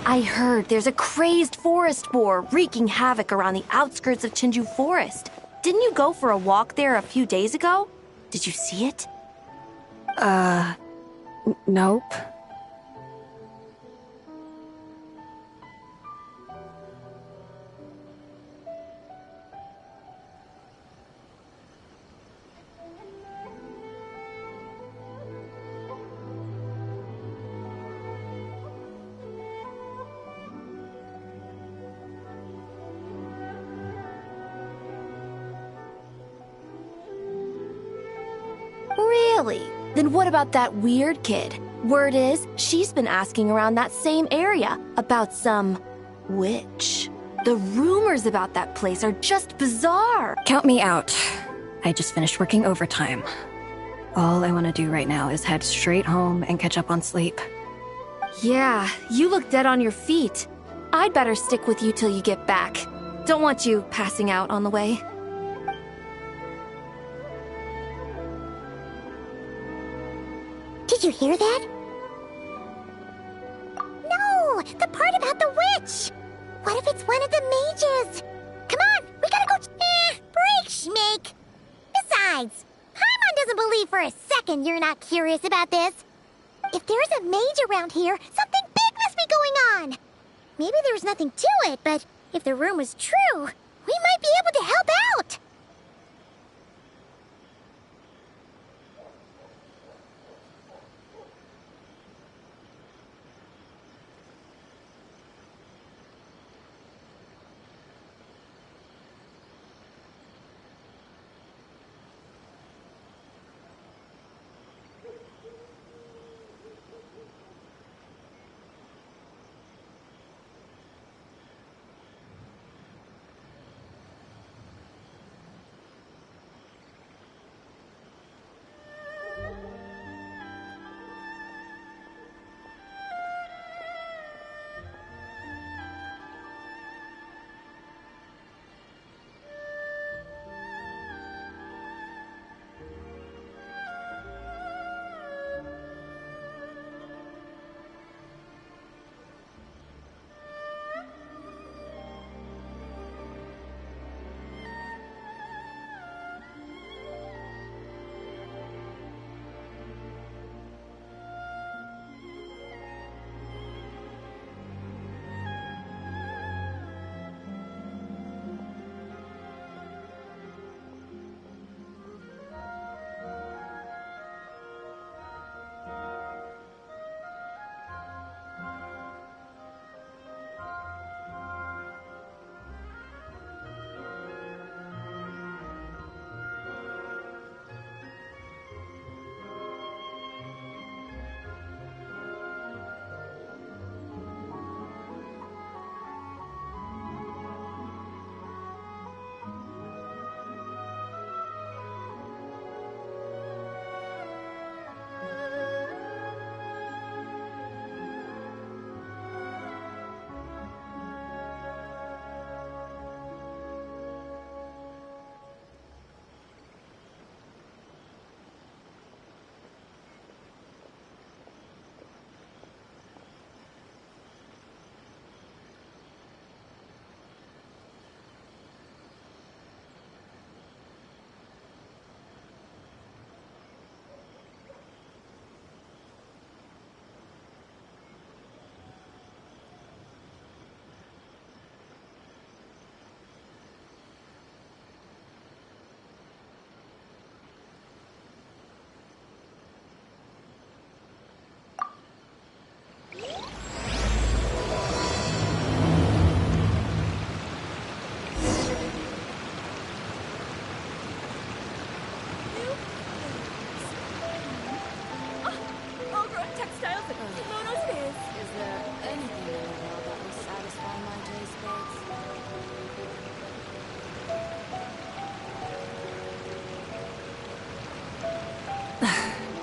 I heard there's a crazed forest boar wreaking havoc around the outskirts of Chinju Forest. Didn't you go for a walk there a few days ago? Did you see it? Nope. Really? Then what about that weird kid? Word is, she's been asking around that same area about some witch. The rumors about that place are just bizarre. Count me out. I just finished working overtime. All I want to do right now is head straight home and catch up on sleep. Yeah, you look dead on your feet. I'd better stick with you till you get back. Don't want you passing out on the way. Did you hear that? No! The part about the witch! What if it's one of the mages? Come on, we gotta go... break, Schmake! Besides, Paimon doesn't believe for a second you're not curious about this. If there's a mage around here, something big must be going on! Maybe there's nothing to it, but if the rumor's true, we might be able to help out!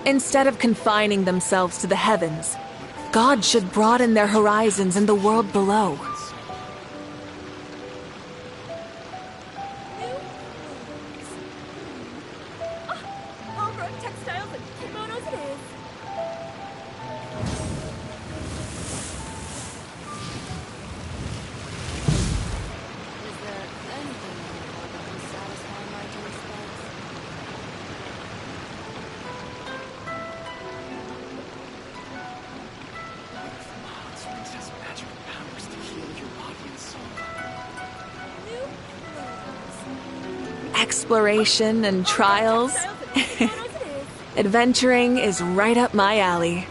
Instead of confining themselves to the heavens, God should broaden their horizons in the world below. Exploration and trials. Adventuring is right up my alley.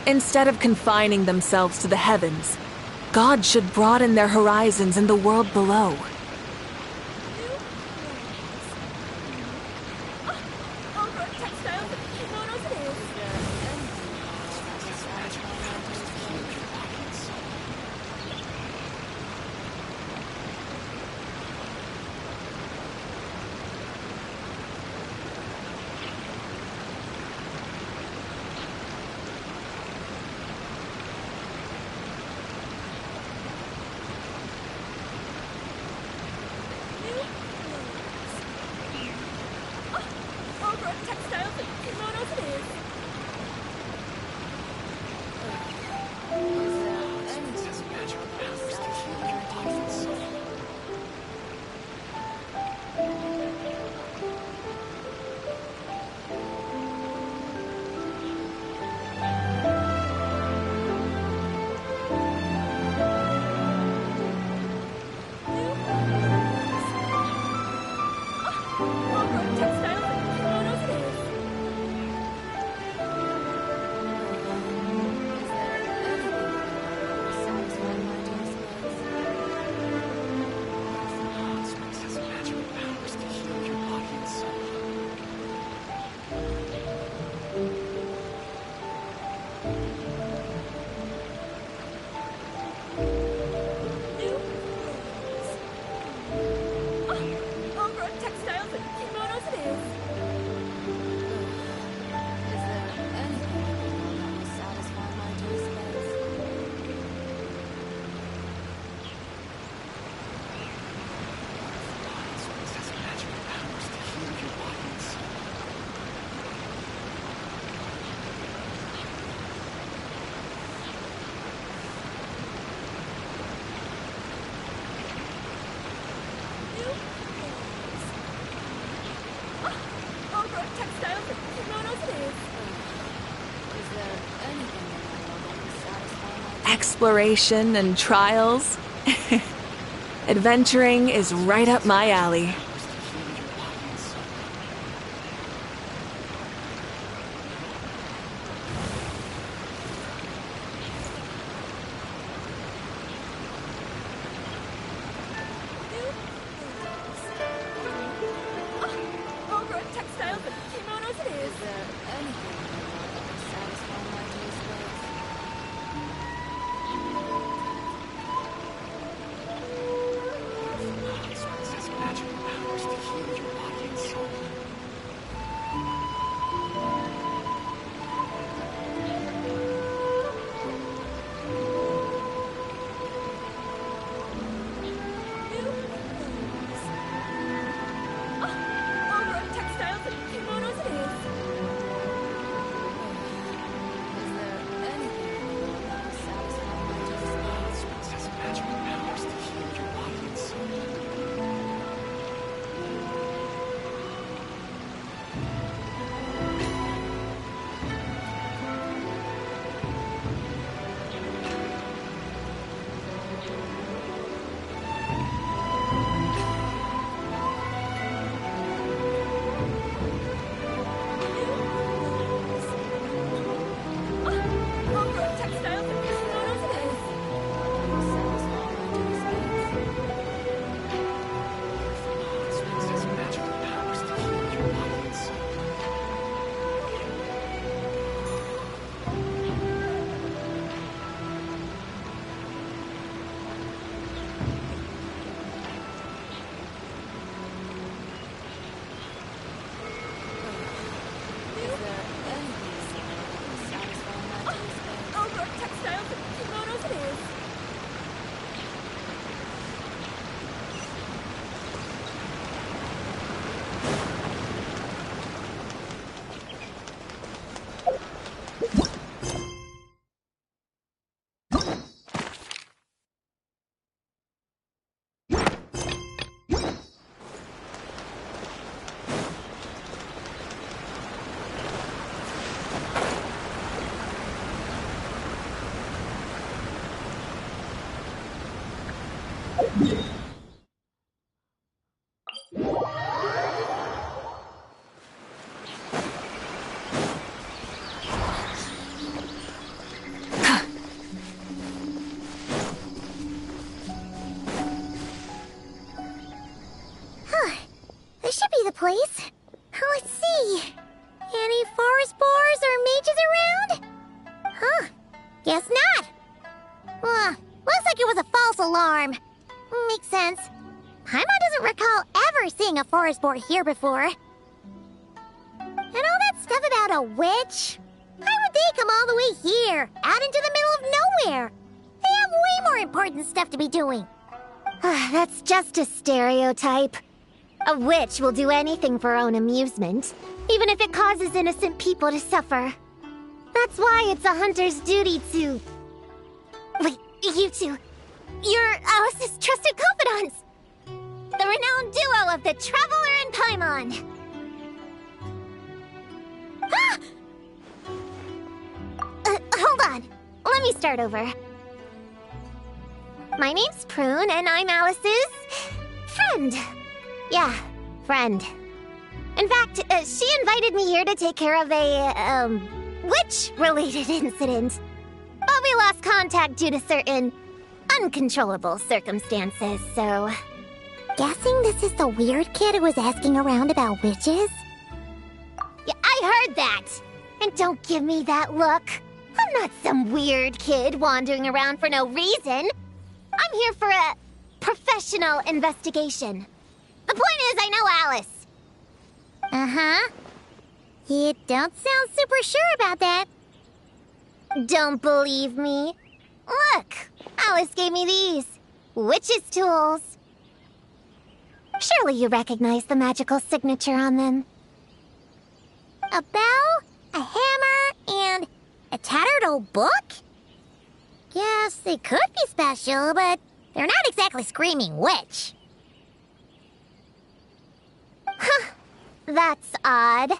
Instead of confining themselves to the heavens, God should broaden their horizons in the world below. Exploration and trials. Adventuring is right up my alley. This should be the place. Let's see. Any forest boars or mages around? Huh. Guess not. Looks like it was a false alarm. Makes sense. Paimon doesn't recall ever seeing a forest boar here before. And all that stuff about a witch? Why would they come all the way here, out into the middle of nowhere? They have way more important stuff to be doing. That's just a stereotype. A witch will do anything for her own amusement, even if it causes innocent people to suffer. That's why it's a hunter's duty to... Wait, you two. You're Alice's trusted confidants. The renowned duo of the Traveler and Paimon. Hold on. Let me start over. My name's Prune, and I'm Alice's... friend. Yeah, friend. In fact, she invited me here to take care of a, witch-related incident. But we lost contact due to certain uncontrollable circumstances, so... Guessing this is the weird kid who was asking around about witches? Yeah, I heard that! And don't give me that look. I'm not some weird kid wandering around for no reason. I'm here for a professional investigation. The point is, I know Alice. Uh-huh. You don't sound super sure about that. Don't believe me? Look, Alice gave me these. Witch's tools. Surely you recognize the magical signature on them. A bell, a hammer, and a tattered old book? Guess they could be special, but they're not exactly screaming witch. Huh. That's odd.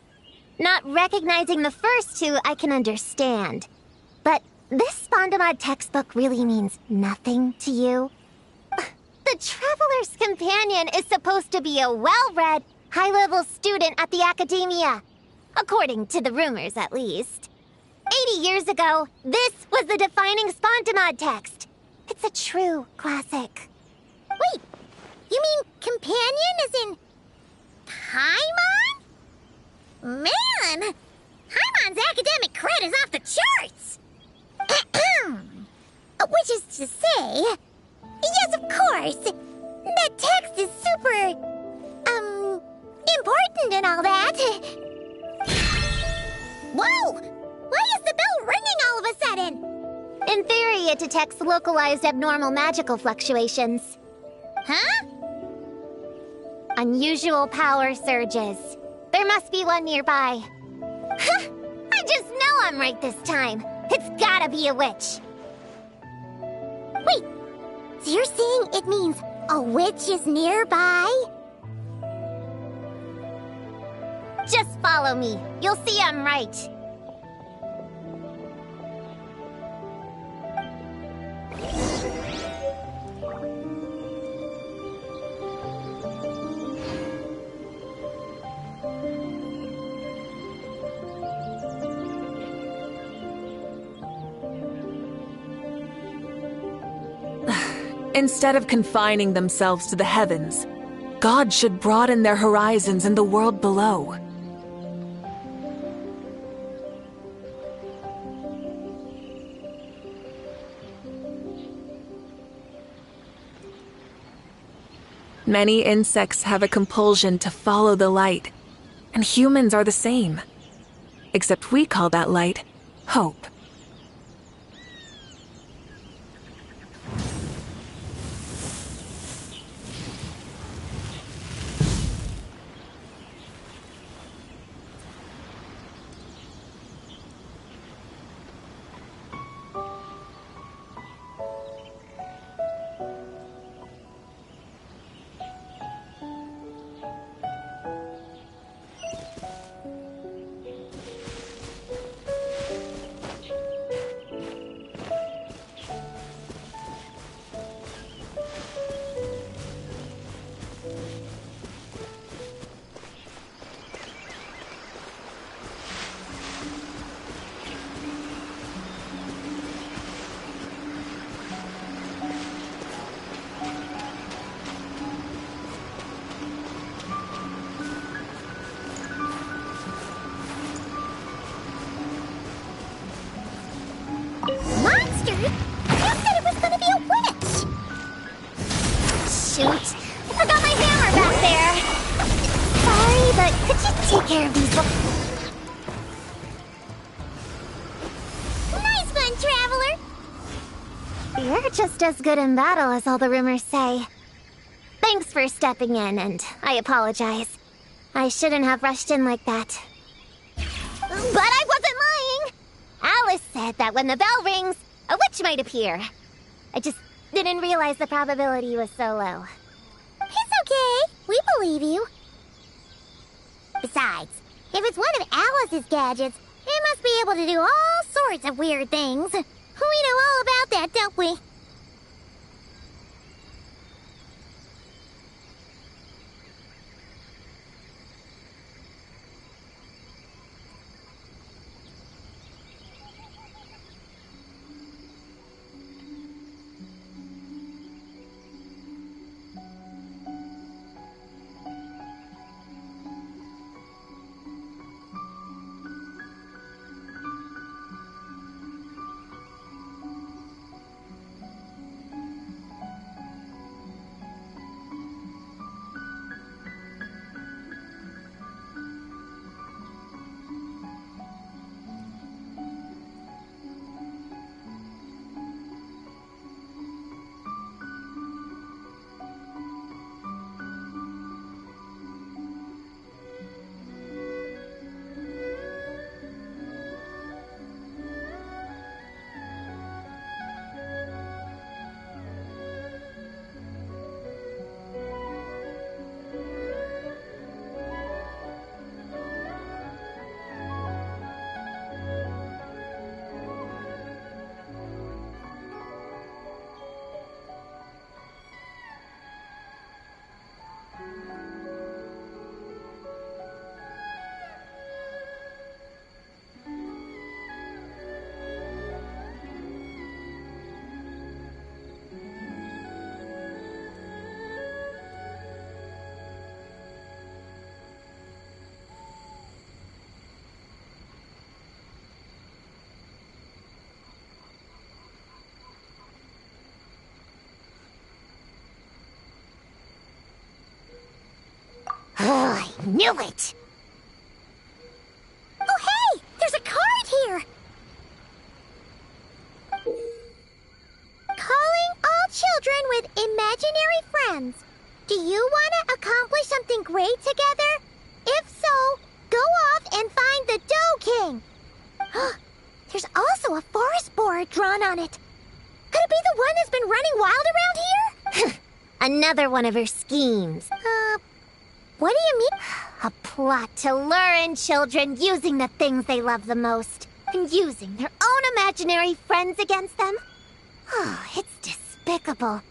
Not recognizing the first two I can understand. But this Spondamod textbook really means nothing to you? The Traveler's Companion is supposed to be a well-read, high-level student at the Academia. According to the rumors, at least. 80 years ago, this was the defining Spondamod text. It's a true classic. Wait, you mean companion as in... Paimon? Man! Paimon's academic cred is off the charts! Which is to say... Yes, of course! That text is super... important and all that. Whoa! Why is the bell ringing all of a sudden? In theory, it detects localized abnormal magical fluctuations. Huh? Unusual power surges. There must be one nearby. I just know I'm right this time. It's gotta be a witch. Wait, so you're saying it means a witch is nearby? Just follow me. You'll see I'm right. Instead of confining themselves to the heavens, God should broaden their horizons in the world below. Many insects have a compulsion to follow the light, and humans are the same. Except we call that light hope. Monster? You said it was gonna be a witch! Shoot! I forgot my hammer back there! Sorry, but could you take care of these Nice one, Traveler! You're just as good in battle as all the rumors say. Thanks for stepping in, and I apologize. I shouldn't have rushed in like that. But I wasn't lying! Alice said that when the bell rings, a witch might appear. I just didn't realize the probability was so low. It's okay. We believe you. Besides, if it's one of Alice's gadgets, it must be able to do all sorts of weird things. We know all about that, don't we? I knew it! Oh, hey! There's a card here! Calling all children with imaginary friends. Do you want to accomplish something great together? If so, go off and find the Dough King! There's also a forest board drawn on it. Could it be the one that's been running wild around here? Another one of her schemes. What do you mean? A plot to lure in children using the things they love the most, and using their own imaginary friends against them? Oh, it's despicable,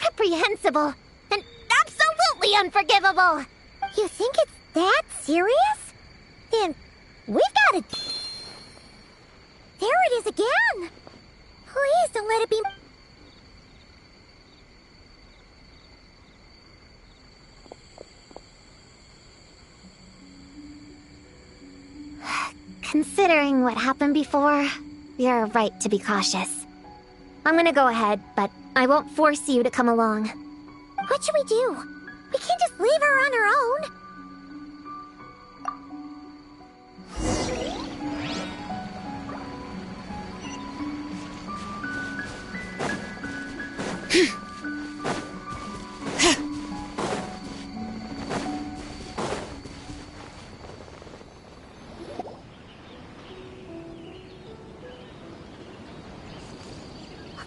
reprehensible, and absolutely unforgivable! You think it's that serious? Then we've got to... There it is again! Please don't let it be... Considering what happened before, you're right to be cautious. I'm gonna go ahead, but I won't force you to come along. What should we do? We can't just leave her on her own.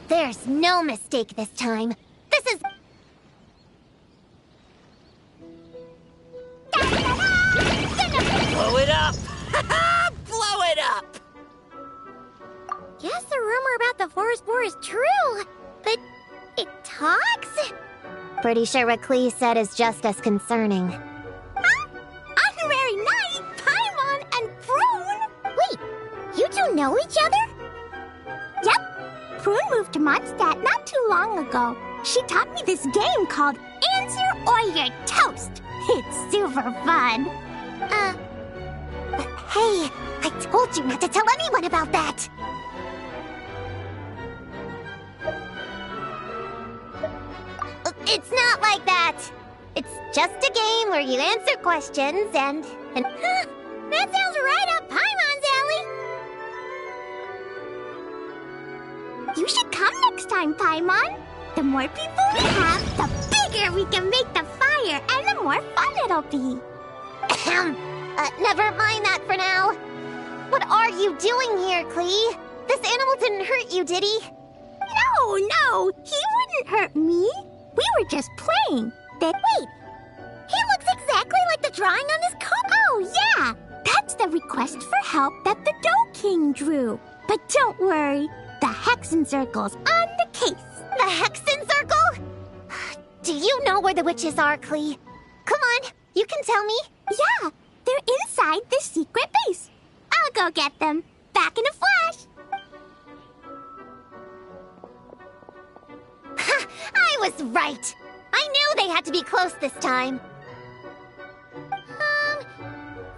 There's no mistake this time. This is... Blow it up! Blow it up! Guess the rumor about the forest boar is true, but it talks? Pretty sure what Klee said is just as concerning. Huh? Honorary Knight, Paimon, and Prune? Wait, you two know each other? Yep. Prune moved to Mondstadt not too long ago. She taught me this game called Answer or You're Toast. It's super fun. Hey, I told you not to tell anyone about that. It's not like that. It's just a game where you answer questions and... Huh, that sounds right up Paimon's alley. You should come next time, Paimon. The more people we have, the bigger we can make the fire, and the more fun it'll be. Never mind that for now. What are you doing here, Klee? This animal didn't hurt you, did he? No, he wouldn't hurt me. We were just playing. Wait, he looks exactly like the drawing on this card. Oh, yeah, that's the request for help that the Dough King drew. But don't worry, the Hexen Circle's on the case. The Hexen Circle? Do you know where the witches are, Klee? Come on, you can tell me. Yeah, they're inside the secret base. I'll go get them. Back in a flash. I was right. I knew they had to be close this time.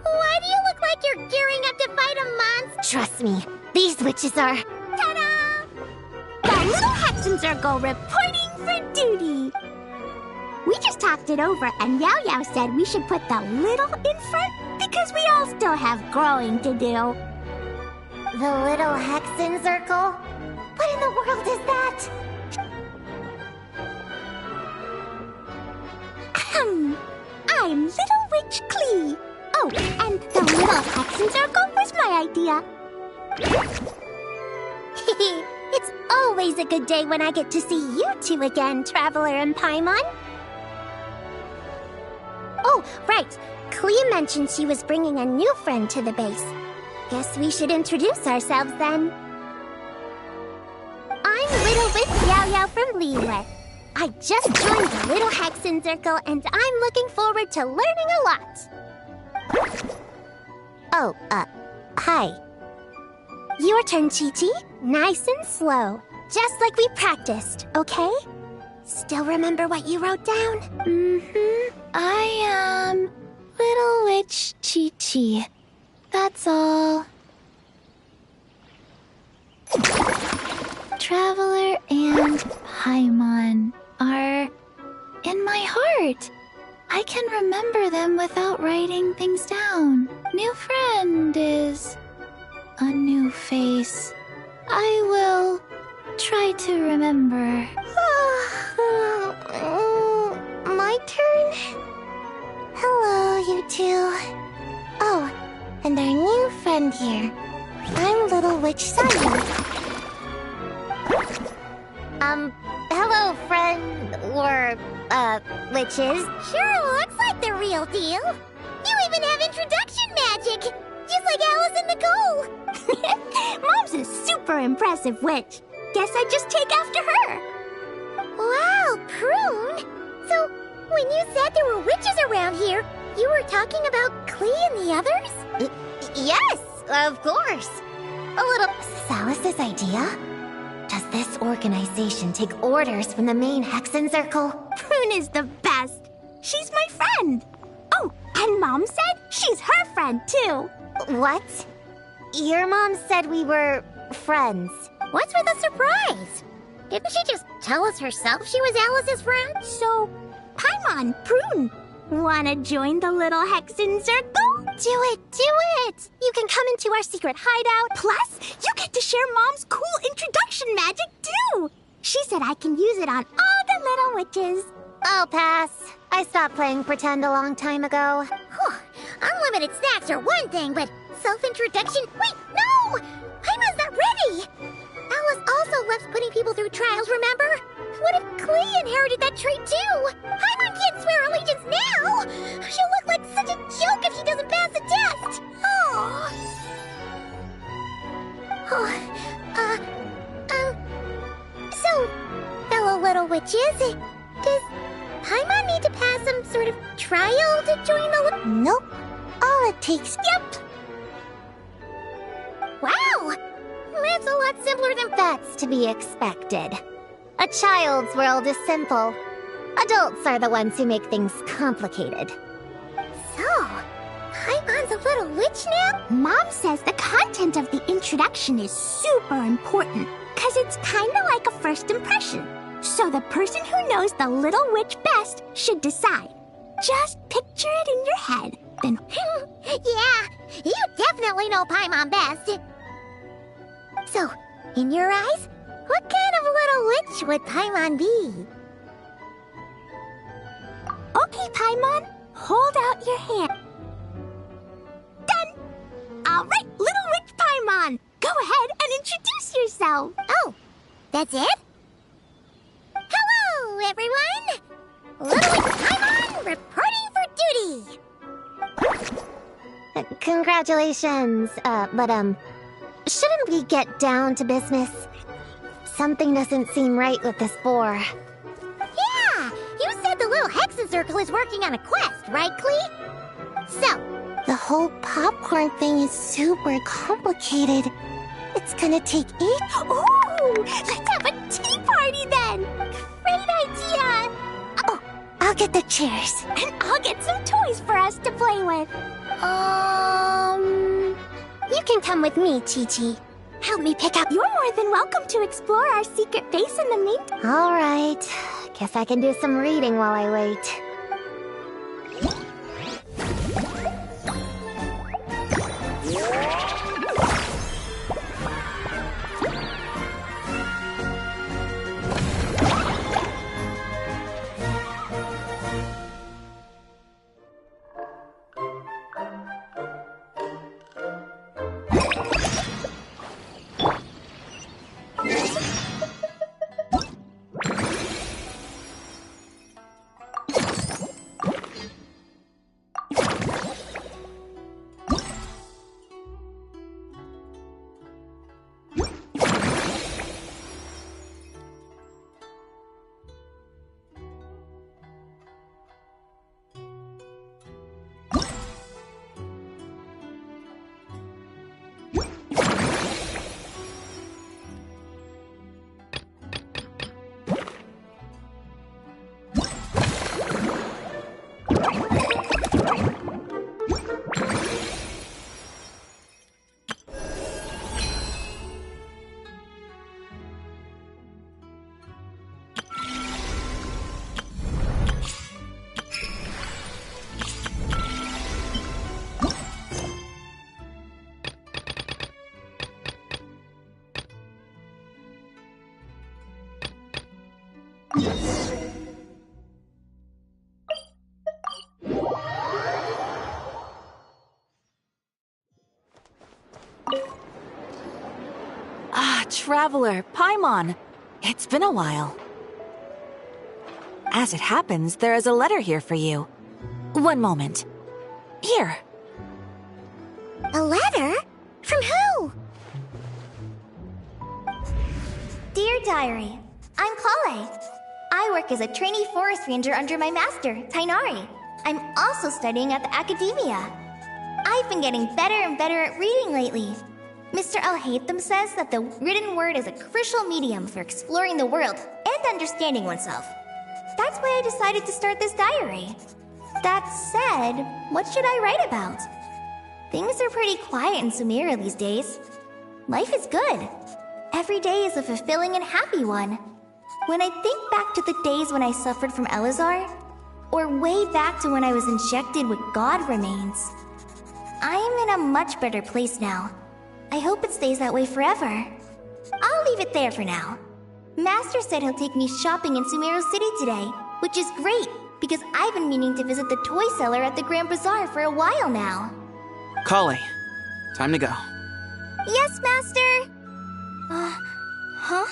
Why do you look like you're gearing up to fight a monster? Trust me, these witches are... Ta-da! The little Hexen Circle reporting for duty. We just talked it over, and Yao Yao said we should put the little in front because we all still have growing to do. The little Hexen Circle? What in the world is that? I'm Little Witch Klee. Oh, and the little Hexen Circle was my idea. It's always a good day when I get to see you two again, Traveler and Paimon. Oh, right. Klee mentioned she was bringing a new friend to the base. Guess we should introduce ourselves then. I'm Little Witch Yao Yao from Liyue. I just joined the Little Hexen Circle, and I'm looking forward to learning a lot. Oh, hi. Your turn, Chi-Chi. Nice and slow. Just like we practiced, okay? Still remember what you wrote down? I am Little Witch Chi-Chi. That's all. Traveler and Paimon are in my heart. I can remember them without writing things down. New friend is a new face. I will try to remember. My turn? Hello, you two. Oh, and our new friend here. I'm Little Witch Sunny. Hello, friend, or, witches. Sure looks like the real deal. You even have introduction magic, just like Alice in the Goal. Mom's a super impressive witch. Guess I just take after her. Wow, Prune. So, when you said there were witches around here, you were talking about Klee and the others? Yes, of course. A little... Is this Alice's idea? Does this organization take orders from the main Hexen Circle? Prune is the best. She's my friend. Oh, and Mom said she's her friend, too. What? Your mom said we were friends. What's with the surprise? Didn't she just tell us herself she was Alice's friend? So, Paimon, Prune, wanna join the little Hexen Circle? Do it! You can come into our secret hideout. Plus, you get to share Mom's cool introduction magic, too. She said I can use it on all the little witches. I'll pass. I stopped playing pretend a long time ago. Unlimited snacks are one thing, but self-introduction... Wait, no! Paimon's not ready! Alice also loves putting people through trials, remember? What if Klee inherited that trait too? Paimon can't swear allegiance now! She'll look like such a joke if he doesn't pass the test! So, fellow little witches, does Paimon need to pass some sort of trial to join the Nope. All it takes... Yep! Wow! That's a lot simpler than... That's to be expected. A child's world is simple. Adults are the ones who make things complicated. So, Paimon's a little witch now? Mom says the content of the introduction is super important, because it's kind of like a first impression. So the person who knows the little witch best should decide. Just picture it in your head, then... Yeah, you definitely know Paimon best. So, in your eyes, what kind of little witch would Paimon be? Okay, Paimon, hold out your hand. Done! Alright, little witch Paimon, go ahead and introduce yourself. Oh, that's it? Hello, everyone! Little witch Paimon, reporting for duty! Congratulations, but shouldn't we get down to business? Something doesn't seem right with this boar. Yeah! You said the little Hexen Circle is working on a quest, right, Klee? So, the whole popcorn thing is super complicated. It's gonna take Ooh! Let's have a tea party then! Great idea! Oh, I'll get the chairs. And I'll get some toys for us to play with. You can come with me, Chi-Chi. Help me pick up. You're more than welcome to explore our secret base in the meantime. All right. Guess I can do some reading while I wait. Traveler, Paimon. It's been a while. As it happens, there is a letter here for you. One moment. Here. A letter? From who? Dear Diary, I'm Kale. I work as a trainee forest ranger under my master, Tainari. I'm also studying at the academia. I've been getting better and better at reading lately. Mr. Al-Haytham says that the written word is a crucial medium for exploring the world and understanding oneself. That's why I decided to start this diary. That said, what should I write about? Things are pretty quiet in Sumeria these days. Life is good. Every day is a fulfilling and happy one. When I think back to the days when I suffered from Elazar, or way back to when I was injected with God remains, I am in a much better place now. I hope it stays that way forever. I'll leave it there for now. Master said he'll take me shopping in Sumeru City today, which is great, because I've been meaning to visit the toy seller at the Grand Bazaar for a while now. Kale, time to go. Yes, Master! Huh?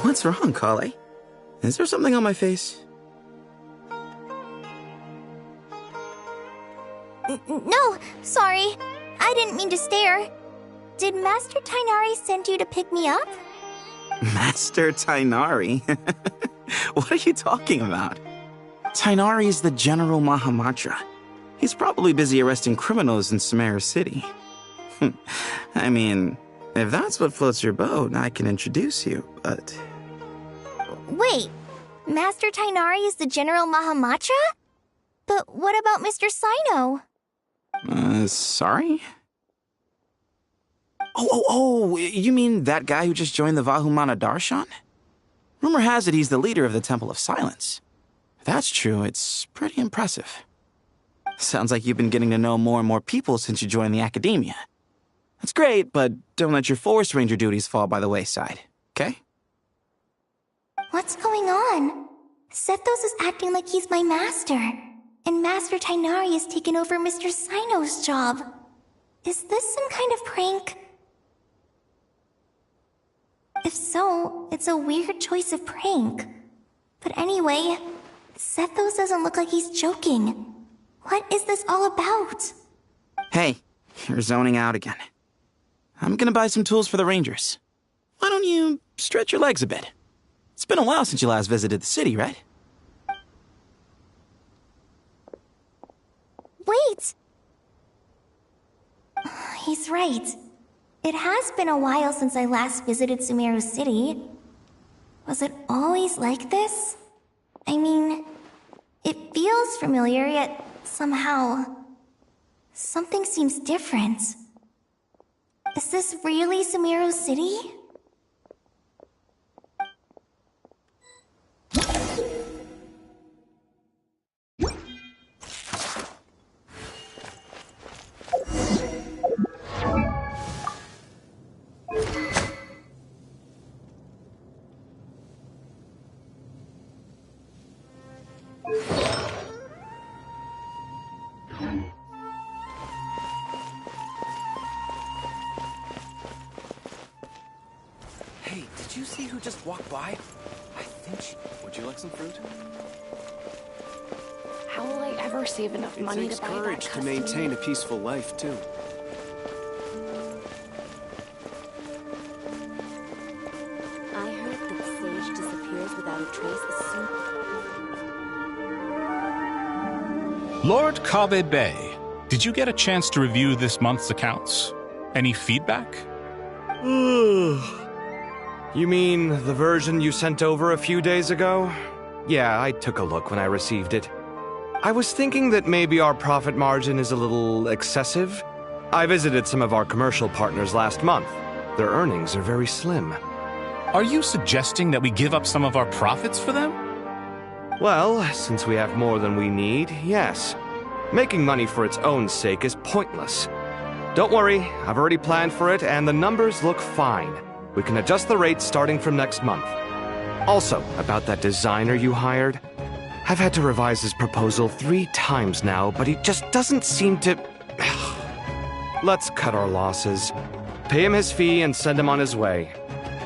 What's wrong, Kale? Is there something on my face? No, sorry. I didn't mean to stare. Did Master Tainari send you to pick me up? Master Tainari? What are you talking about? Tainari is the General Mahamatra. He's probably busy arresting criminals in Sumeru City. I mean, If that's what floats your boat, I can introduce you, but... Wait, Master Tainari is the General Mahamatra? But what about Mr. Sino? Sorry? Oh, you mean that guy who just joined the Vahumana Darshan? Rumor has it he's the leader of the Temple of Silence. If that's true, it's pretty impressive. Sounds like you've been getting to know more and more people since you joined the academia. That's great, but don't let your Forest Ranger duties fall by the wayside, okay? What's going on? Sethos is acting like he's my master, and Master Tainari has taken over Mr. Sino's job. Is this some kind of prank? If so, it's a weird choice of prank. But anyway, Sethos doesn't look like he's joking. What is this all about? Hey, you're zoning out again. I'm gonna buy some tools for the Rangers. Why don't you stretch your legs a bit? It's been a while since you last visited the city, right? Wait! He's right. It has been a while since I last visited Sumeru City. Was it always like this? I mean, it feels familiar, yet somehow... something seems different. Is this really Sumeru City? Hey, did you see who just walked by? I think she... Would you like some fruit? How will I ever save enough money It takes to buy that courage to custom? maintain a peaceful life, too. I heard that the sage disappears without a trace as soon... Lord Kabe Bay, did you get a chance to review this month's accounts? Any feedback? You mean the version you sent over a few days ago? Yeah, I took a look when I received it. I was thinking that maybe our profit margin is a little excessive. I visited some of our commercial partners last month. Their earnings are very slim. Are you suggesting that we give up some of our profits for them? Well, since we have more than we need, yes. Making money for its own sake is pointless. Don't worry, I've already planned for it, and the numbers look fine. We can adjust the rates starting from next month. Also, about that designer you hired, I've had to revise his proposal 3 times now, but he just doesn't seem to... Let's cut our losses. Pay him his fee and send him on his way.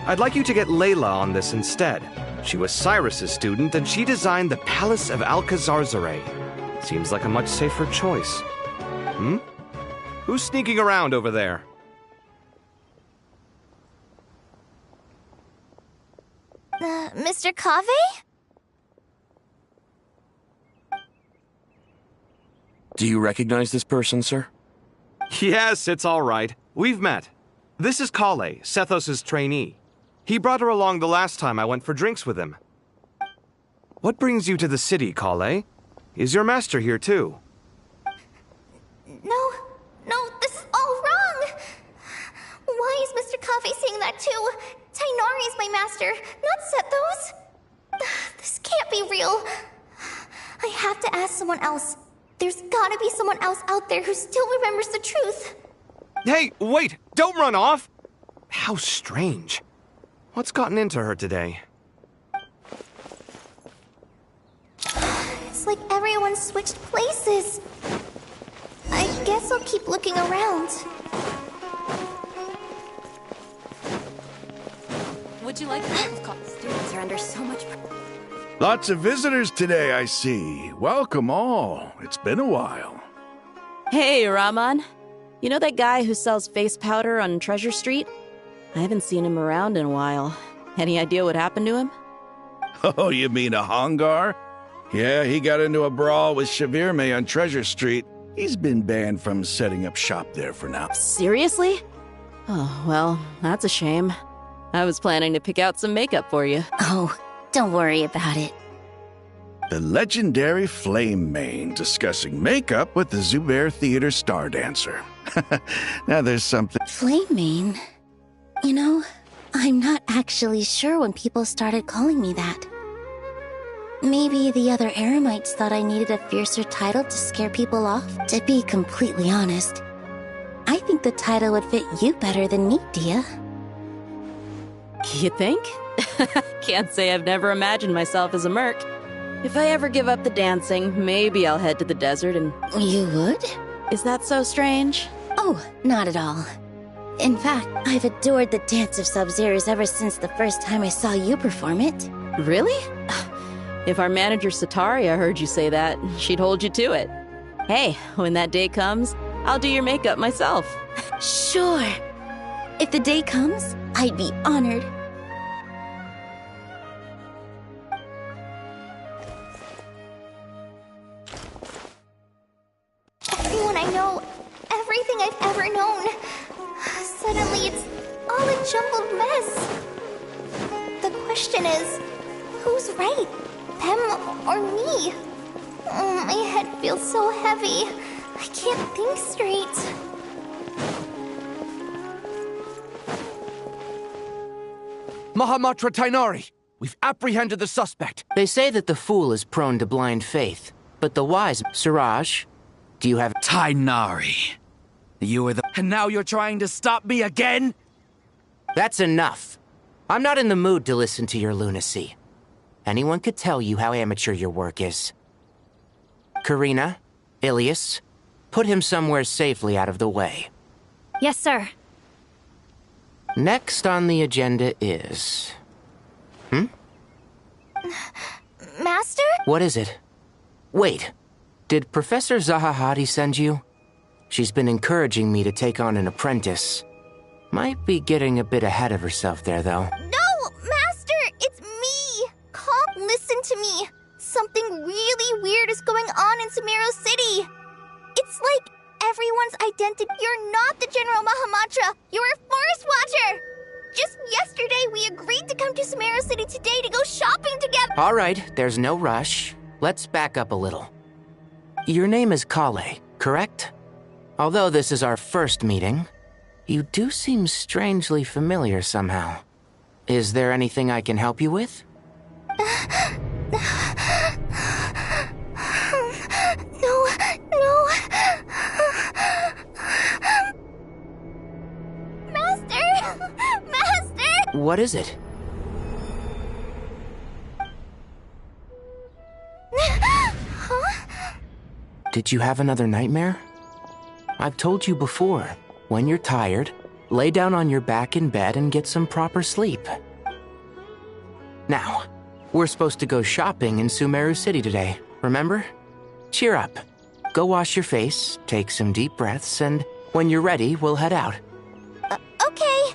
I'd like you to get Layla on this instead. She was Cyrus's student, and she designed the Palace of Alcazarzare. Seems like a much safer choice. Who's sneaking around over there? Mr. Kave? Do you recognize this person, sir? Yes, it's all right. We've met. This is Kale, Sethos' trainee. He brought her along the last time I went for drinks with him. What brings you to the city, Kale? Is your master here too? No, this is all wrong! Why is Mr. Kave saying that too? Tainari is my master, not Sethos. This can't be real. I have to ask someone else. There's gotta be someone else out there who still remembers the truth. Hey, wait! Don't run off! How strange. What's gotten into her today? It's like everyone switched places. I guess I'll keep looking around. Would you like a cup of coffee? Students are under so much... Lots of visitors today, I see. Welcome all. It's been a while. Hey, Rahman. You know that guy who sells face powder on Treasure Street? I haven't seen him around in a while. Any idea what happened to him? Oh, you mean a Hongar? Yeah, he got into a brawl with Shavirme on Treasure Street. He's been banned from setting up shop there for now. Seriously? Oh, well, that's a shame. I was planning to pick out some makeup for you. Oh, don't worry about it. The legendary Flame Mane discussing makeup with the Zubair Theater star dancer. Now there's something... Flame Mane? You know, I'm not actually sure when people started calling me that. Maybe the other Eremites thought I needed a fiercer title to scare people off. To be completely honest, I think the title would fit you better than me, Dia. You think? Can't say I've never imagined myself as a merc. If I ever give up the dancing, maybe I'll head to the desert and... You would? Is that so strange? Oh, not at all. In fact, I've adored the dance of Sub-Zeros ever since the first time I saw you perform it. Really? If our manager Sataria heard you say that, she'd hold you to it. Hey, when that day comes, I'll do your makeup myself. Sure. If the day comes, I'd be honored. Everyone I know, everything I've ever known. Suddenly it's all a jumbled mess. The question is, who's right? Them or me? Oh, my head feels so heavy. I can't think straight. Mahamatra Tainari! We've apprehended the suspect. They say that the fool is prone to blind faith, but the wise... Siraj, do you have... Tainari. You were the... And now you're trying to stop me again? That's enough. I'm not in the mood to listen to your lunacy. Anyone could tell you how amateur your work is. Karina, Ilias, put him somewhere safely out of the way. Yes, sir. Next on the agenda is... Master? What is it? Wait, did Professor Zahahati send you? She's been encouraging me to take on an apprentice. Might be getting a bit ahead of herself there, though. No, Master! It's me! Calm, listen to me. Something really weird is going on in Sumeru City. It's like everyone's identity. You're not the General Mahamatra. You're a forest watcher. Just yesterday, we agreed to come to Sumeru City today to go shopping together. All right, there's no rush. Let's back up a little. Your name is Kale, correct? Although this is our first meeting, you do seem strangely familiar somehow. Is there anything I can help you with? No. Master! What is it? Huh? Did you have another nightmare? I've told you before, when you're tired, lay down on your back in bed and get some proper sleep. Now, we're supposed to go shopping in Sumeru City today, remember? Cheer up. Go wash your face, take some deep breaths, and when you're ready, we'll head out. Okay.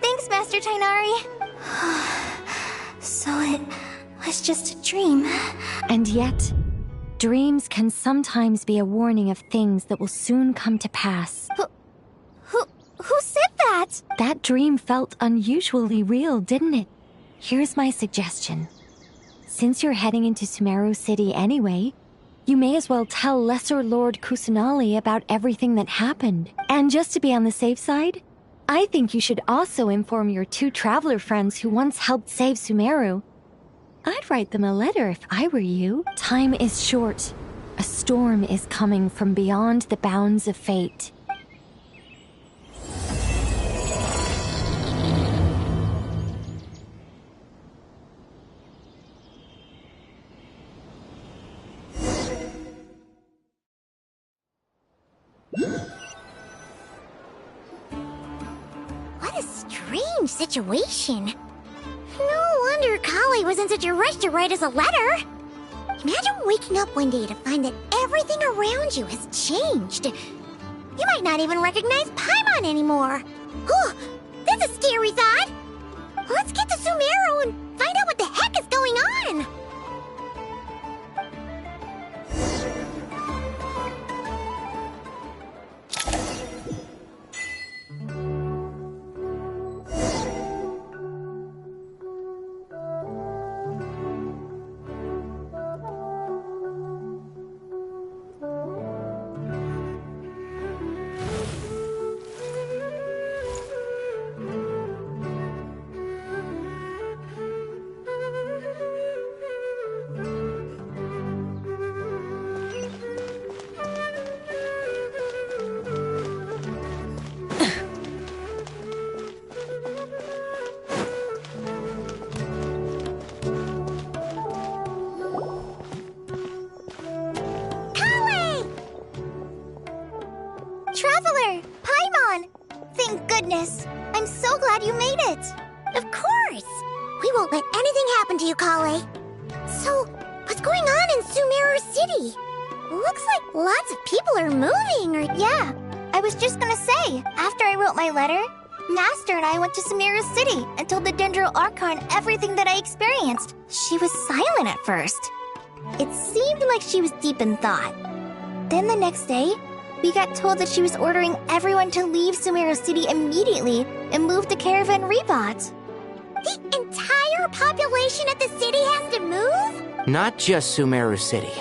Thanks, Master Tainari. So it was just a dream. And yet, dreams can sometimes be a warning of things that will soon come to pass. Who said that? That dream felt unusually real, didn't it? Here's my suggestion. Since you're heading into Sumeru City anyway, you may as well tell Lesser Lord Kusanali about everything that happened. And just to be on the safe side, I think you should also inform your 2 traveler friends who once helped save Sumeru. I'd write them a letter if I were you. Time is short. A storm is coming from beyond the bounds of fate. What a strange situation. No wonder Kali was in such a rush to write us a letter. Imagine waking up one day to find that everything around you has changed. You might not even recognize Paimon anymore. Oh, that's a scary thought. Let's get to Sumeru and find out what the heck is going on. We won't let anything happen to you, Kale. So, what's going on in Sumeru City? Looks like lots of people are moving, or... Yeah, I was just gonna say, after I wrote my letter, Master and I went to Sumeru City and told the Dendro Archon everything that I experienced. She was silent at first. It seemed like she was deep in thought. Then the next day, we got told that she was ordering everyone to leave Sumeru City immediately and move to Caravan Rebot. The entire population of the city has to move? Not just Sumeru City.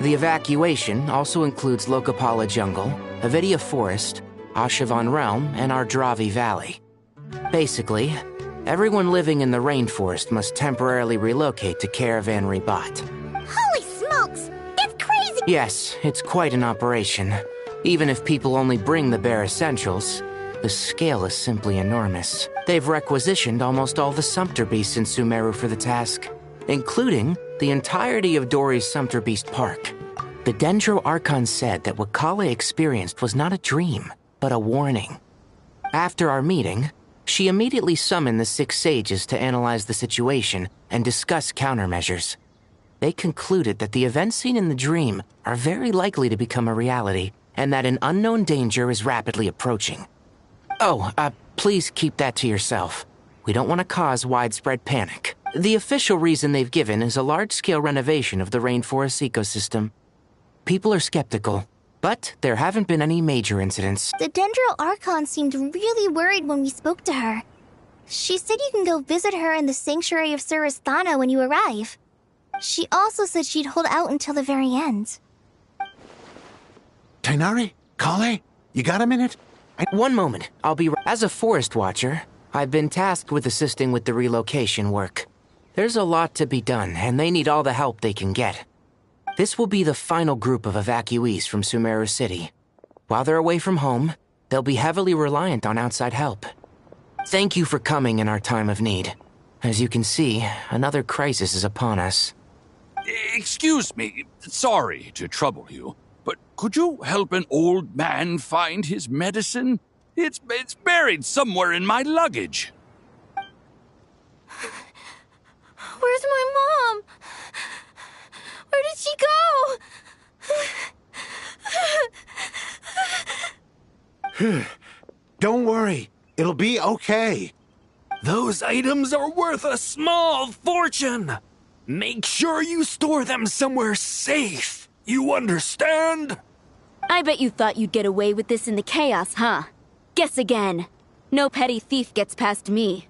The evacuation also includes Lokapala Jungle, Avidia Forest, Ashavan Realm, and Ardravi Valley. Basically, everyone living in the rainforest must temporarily relocate to Caravan Rebot. Holy smokes! That's crazy! Yes, it's quite an operation. Even if people only bring the bare essentials, the scale is simply enormous. They've requisitioned almost all the Sumpter Beasts in Sumeru for the task, including the entirety of Dori's Sumpter Beast Park. The Dendro Archon said that what Kale experienced was not a dream, but a warning. After our meeting, she immediately summoned the 6 sages to analyze the situation and discuss countermeasures. They concluded that the events seen in the dream are very likely to become a reality, and that an unknown danger is rapidly approaching. Oh, please keep that to yourself. We don't want to cause widespread panic. The official reason they've given is a large-scale renovation of the rainforest ecosystem. People are skeptical, but there haven't been any major incidents. The Dendro Archon seemed really worried when we spoke to her. She said you can go visit her in the Sanctuary of Surasthana when you arrive. She also said she'd hold out until the very end. Tighnari? Kale? You got a minute? One moment. As a forest watcher, I've been tasked with assisting with the relocation work. There's a lot to be done, and they need all the help they can get. This will be the final group of evacuees from Sumeru City. While they're away from home, they'll be heavily reliant on outside help. Thank you for coming in our time of need. As you can see, another crisis is upon us. Excuse me, sorry to trouble you, but could you help an old man find his medicine? It's buried somewhere in my luggage. Where's my mom? Where did she go? Don't worry. It'll be okay. Those items are worth a small fortune. Make sure you store them somewhere safe. You understand? I bet you thought you'd get away with this in the chaos, huh? Guess again. No petty thief gets past me.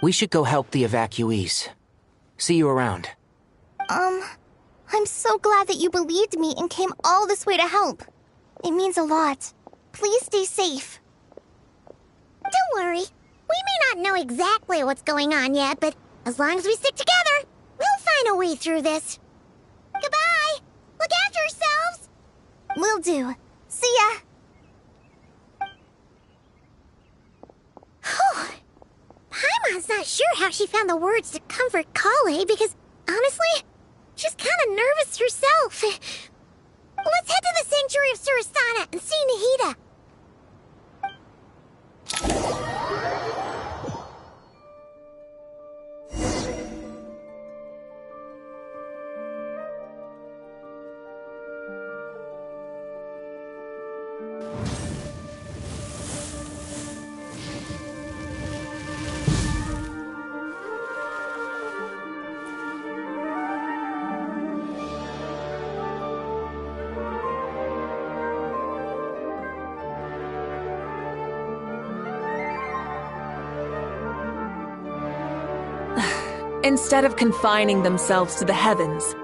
We should go help the evacuees. See you around. I'm so glad that you believed me and came all this way to help. It means a lot. Please stay safe. Don't worry. We may not know exactly what's going on yet, but as long as we stick together, we'll find a way through this. Goodbye! Look after yourselves! Will do. See ya! Paimon's not sure how she found the words to comfort Kale because, honestly, she's kind of nervous herself. Let's head to the Sanctuary of Surasthana and see Nahida. Instead of confining themselves to the heavens,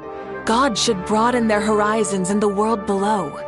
God should broaden their horizons in the world below.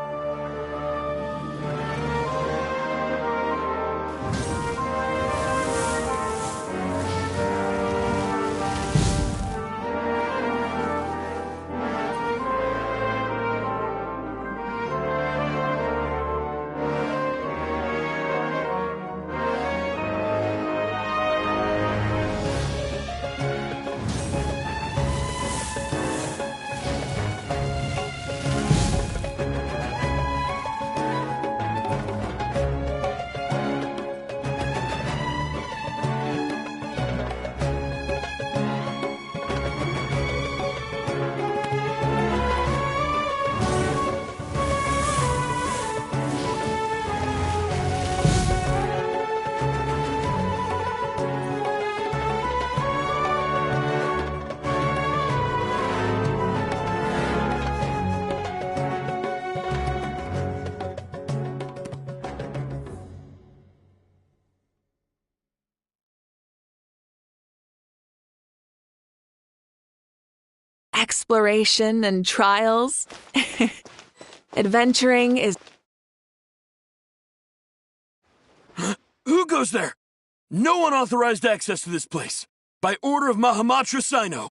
Exploration and trials. Adventuring is... Who goes there? No unauthorized access to this place. By order of Mahamatra Sino.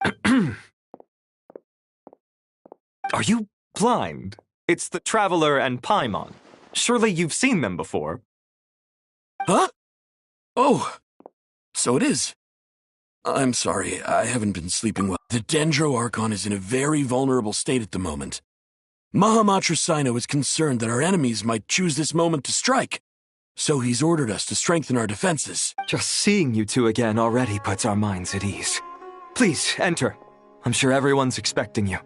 Are you blind? It's the Traveler and Paimon. Surely you've seen them before. Huh? Oh, so it is. I'm sorry, I haven't been sleeping well. The Dendro Archon is in a very vulnerable state at the moment. Mahamatra Sino is concerned that our enemies might choose this moment to strike, so he's ordered us to strengthen our defenses. Just seeing you two again already puts our minds at ease. Please, enter. I'm sure everyone's expecting you.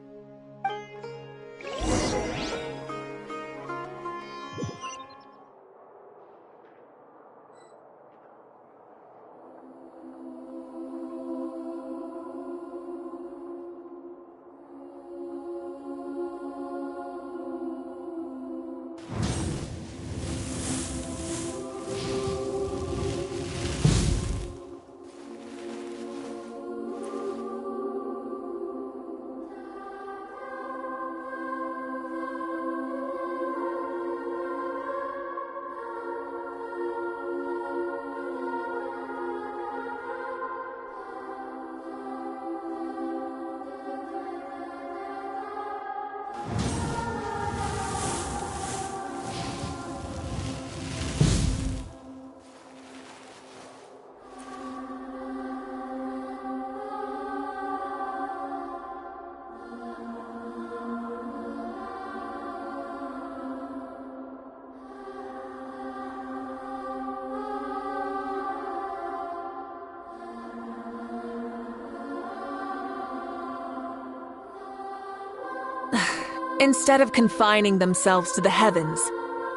Instead of confining themselves to the heavens,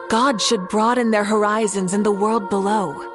God should broaden their horizons in the world below.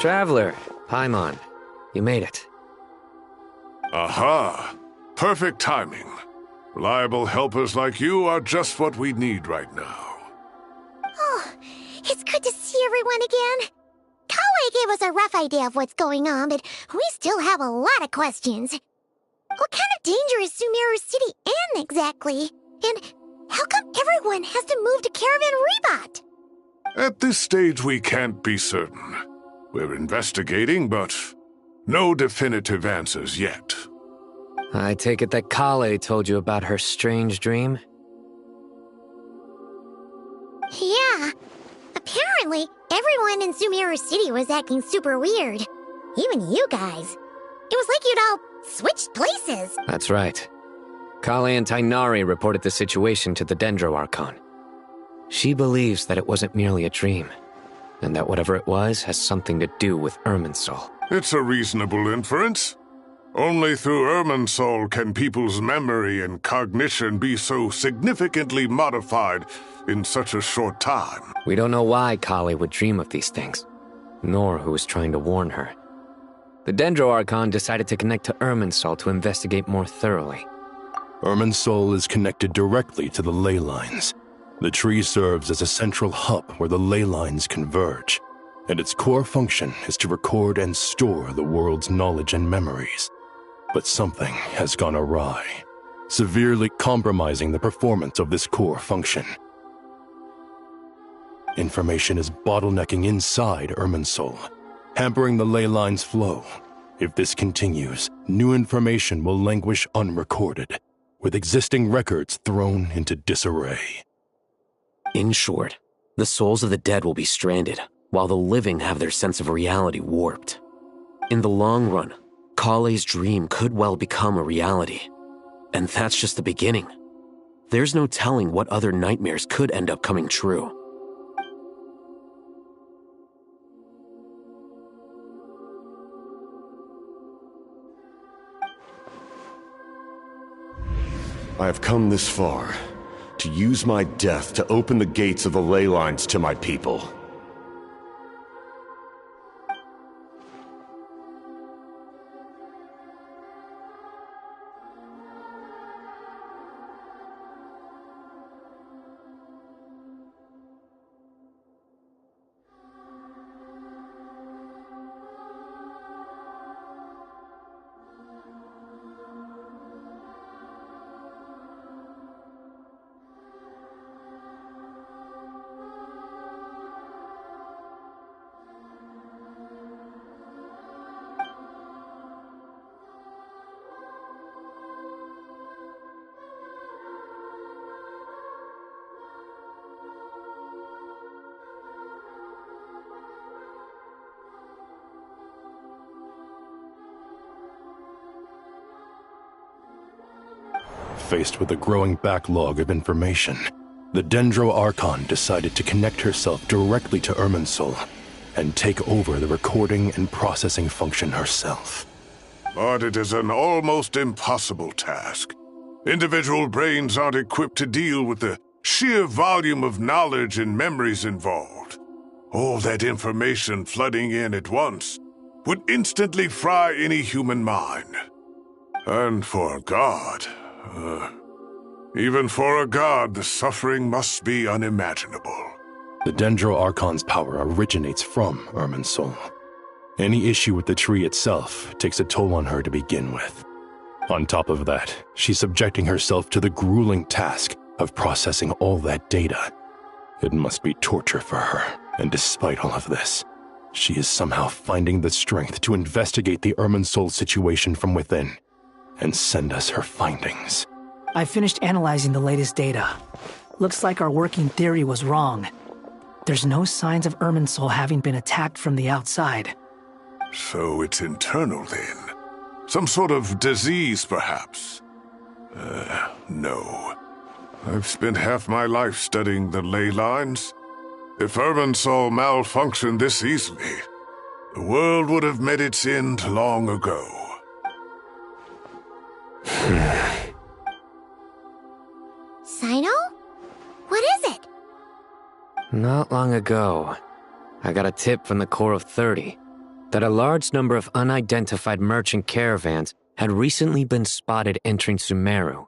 Traveler, Paimon, you made it. Aha! Perfect timing. Reliable helpers like you are just what we need right now. Oh, it's good to see everyone again. Kawaii gave us a rough idea of what's going on, but we still have a lot of questions. What kind of danger is Sumeru City in exactly? And how come everyone has to move to Caravan Rebot? At this stage, we can't be certain. We're investigating, but no definitive answers yet. I take it that Kale told you about her strange dream? Yeah. Apparently, everyone in Sumeru City was acting super weird. Even you guys. It was like you'd all switched places. That's right. Kale and Tainari reported the situation to the Dendro Archon. She believes that it wasn't merely a dream, and that whatever it was has something to do with Irminsul. It's a reasonable inference. Only through Irminsul can people's memory and cognition be so significantly modified in such a short time. We don't know why Kale would dream of these things, nor who was trying to warn her. The Dendro Archon decided to connect to Irminsul to investigate more thoroughly. Irminsul is connected directly to the ley lines. The tree serves as a central hub where the ley lines converge, and its core function is to record and store the world's knowledge and memories. But something has gone awry, severely compromising the performance of this core function. Information is bottlenecking inside Irminsul, hampering the ley line's flow. If this continues, new information will languish unrecorded, with existing records thrown into disarray. In short, the souls of the dead will be stranded, while the living have their sense of reality warped. In the long run, Kale's dream could well become a reality. And that's just the beginning. There's no telling what other nightmares could end up coming true. I have come this far, to use my death to open the gates of the ley lines to my people. Faced with a growing backlog of information, the Dendro Archon decided to connect herself directly to Irminsul and take over the recording and processing function herself. But it is an almost impossible task. Individual brains aren't equipped to deal with the sheer volume of knowledge and memories involved. All that information flooding in at once would instantly fry any human mind. And for a god, even for a god, the suffering must be unimaginable. The Dendro Archon's power originates from Irminsul. Any issue with the tree itself takes a toll on her to begin with. On top of that, she's subjecting herself to the grueling task of processing all that data. It must be torture for her, and despite all of this, she is somehow finding the strength to investigate the Irminsul situation from within and send us her findings. I finished analyzing the latest data. Looks like our working theory was wrong. There's no signs of Irminsul having been attacked from the outside. So it's internal then? Some sort of disease, perhaps? No. I've spent half my life studying the ley lines. If Irminsul malfunctioned this easily, the world would have met its end long ago. Sino? What is it? Not long ago, I got a tip from the Core of 30. that a large number of unidentified merchant caravans had recently been spotted entering Sumeru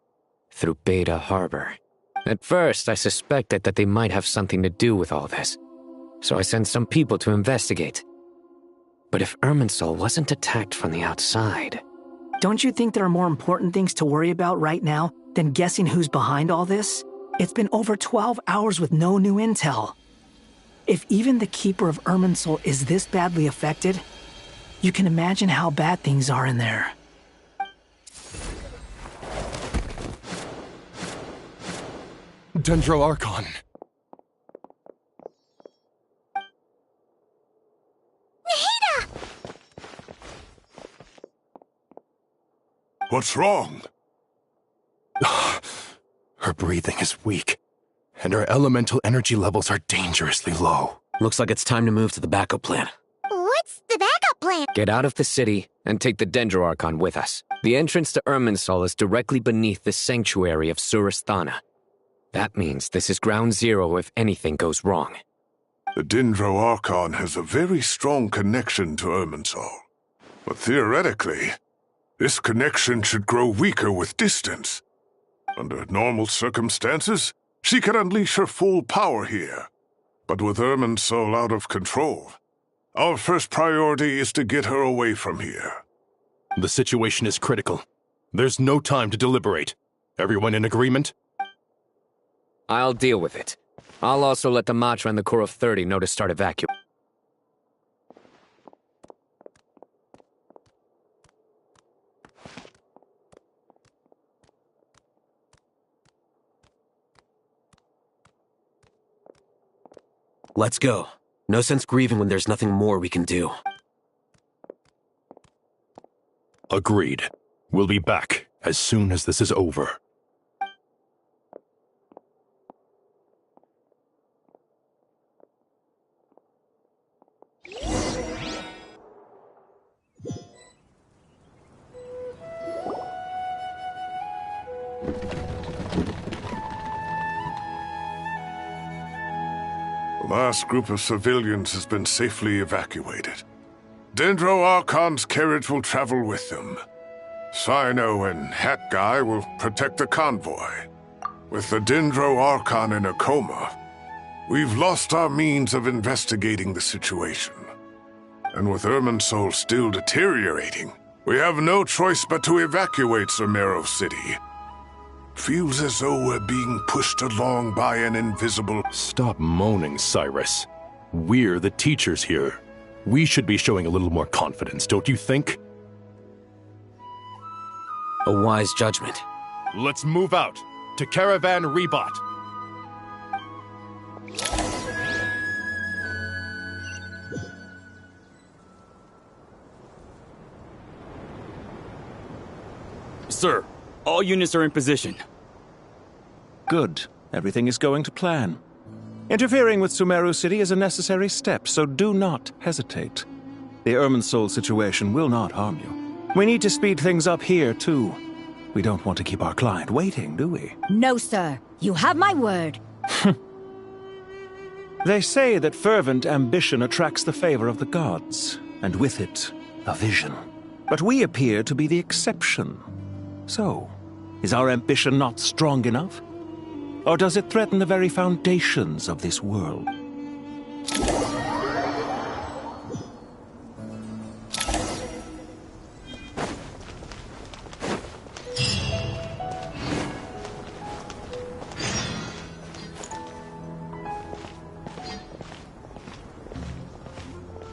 through Beta Harbor. At first, I suspected that they might have something to do with all this, so I sent some people to investigate. But if Irminsul wasn't attacked from the outside... Don't you think there are more important things to worry about right now than guessing who's behind all this? It's been over 12 hours with no new intel. If even the Keeper of Irminsul is this badly affected, you can imagine how bad things are in there. Dendro Archon. Nahida! What's wrong? Her breathing is weak, and her elemental energy levels are dangerously low. Looks like it's time to move to the backup plan. What's the backup plan? Get out of the city and take the Dendro Archon with us. The entrance to Irminsul is directly beneath the sanctuary of Surasthana. That means this is ground zero if anything goes wrong. The Dendro Archon has a very strong connection to Irminsul. But theoretically, this connection should grow weaker with distance. Under normal circumstances, she can unleash her full power here. But with Irminsul out of control, our first priority is to get her away from here. The situation is critical. There's no time to deliberate. Everyone in agreement? I'll deal with it. I'll also let the Matra and the Core of 30 know to start evacuating. Let's go. No sense grieving when there's nothing more we can do. Agreed. We'll be back as soon as this is over. The last group of civilians has been safely evacuated. Dendro Archon's carriage will travel with them. Sino and Hat Guy will protect the convoy. With the Dendro Archon in a coma, we've lost our means of investigating the situation. And with Irminsul still deteriorating, we have no choice but to evacuate Sumeru City. Feels as though we're being pushed along by an invisible... Stop moaning, Cyrus. We're the teachers here. We should be showing a little more confidence, don't you think? A wise judgment. Let's move out to Caravan Rebot. Sir, all units are in position. Good. Everything is going to plan. Interfering with Sumeru City is a necessary step, so do not hesitate. The Irminsul situation will not harm you. We need to speed things up here, too. We don't want to keep our client waiting, do we? No, sir. You have my word. They say that fervent ambition attracts the favor of the gods, and with it, a vision. But we appear to be the exception. So, is our ambition not strong enough? Or does it threaten the very foundations of this world?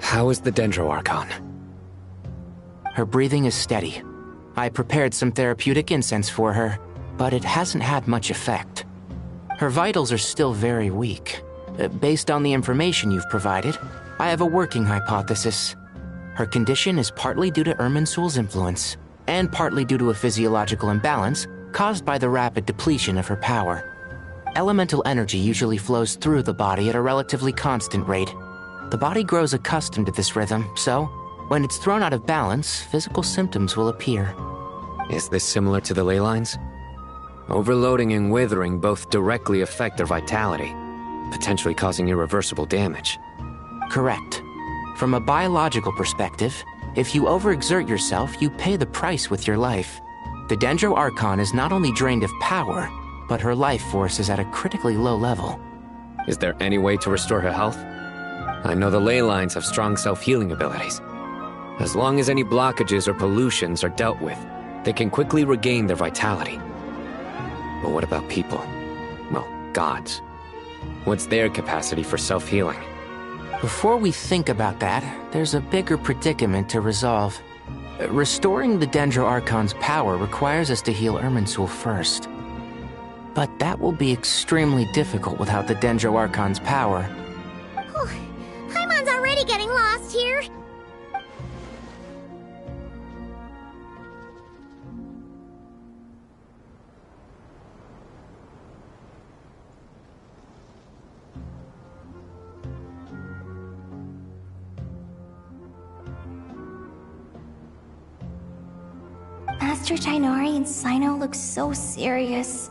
How is the Dendro Archon? Her breathing is steady. I prepared some therapeutic incense for her, but it hasn't had much effect. Her vitals are still very weak. Based on the information you've provided, I have a working hypothesis. Her condition is partly due to Irminsul's influence, and partly due to a physiological imbalance caused by the rapid depletion of her power. Elemental energy usually flows through the body at a relatively constant rate. The body grows accustomed to this rhythm, so when it's thrown out of balance, physical symptoms will appear. Is this similar to the ley lines? Overloading and withering both directly affect their vitality, potentially causing irreversible damage. Correct. From a biological perspective, if you overexert yourself, you pay the price with your life. The Dendro Archon is not only drained of power, but her life force is at a critically low level. Is there any way to restore her health? I know the ley lines have strong self-healing abilities. As long as any blockages or pollutions are dealt with, they can quickly regain their vitality. But what about people? Well, gods. What's their capacity for self-healing? Before we think about that, there's a bigger predicament to resolve. Restoring the Dendro Archon's power requires us to heal Irminsul first. But that will be extremely difficult without the Dendro Archon's power. Paimon's already getting lost here. Master Tighnari and Sino look so serious.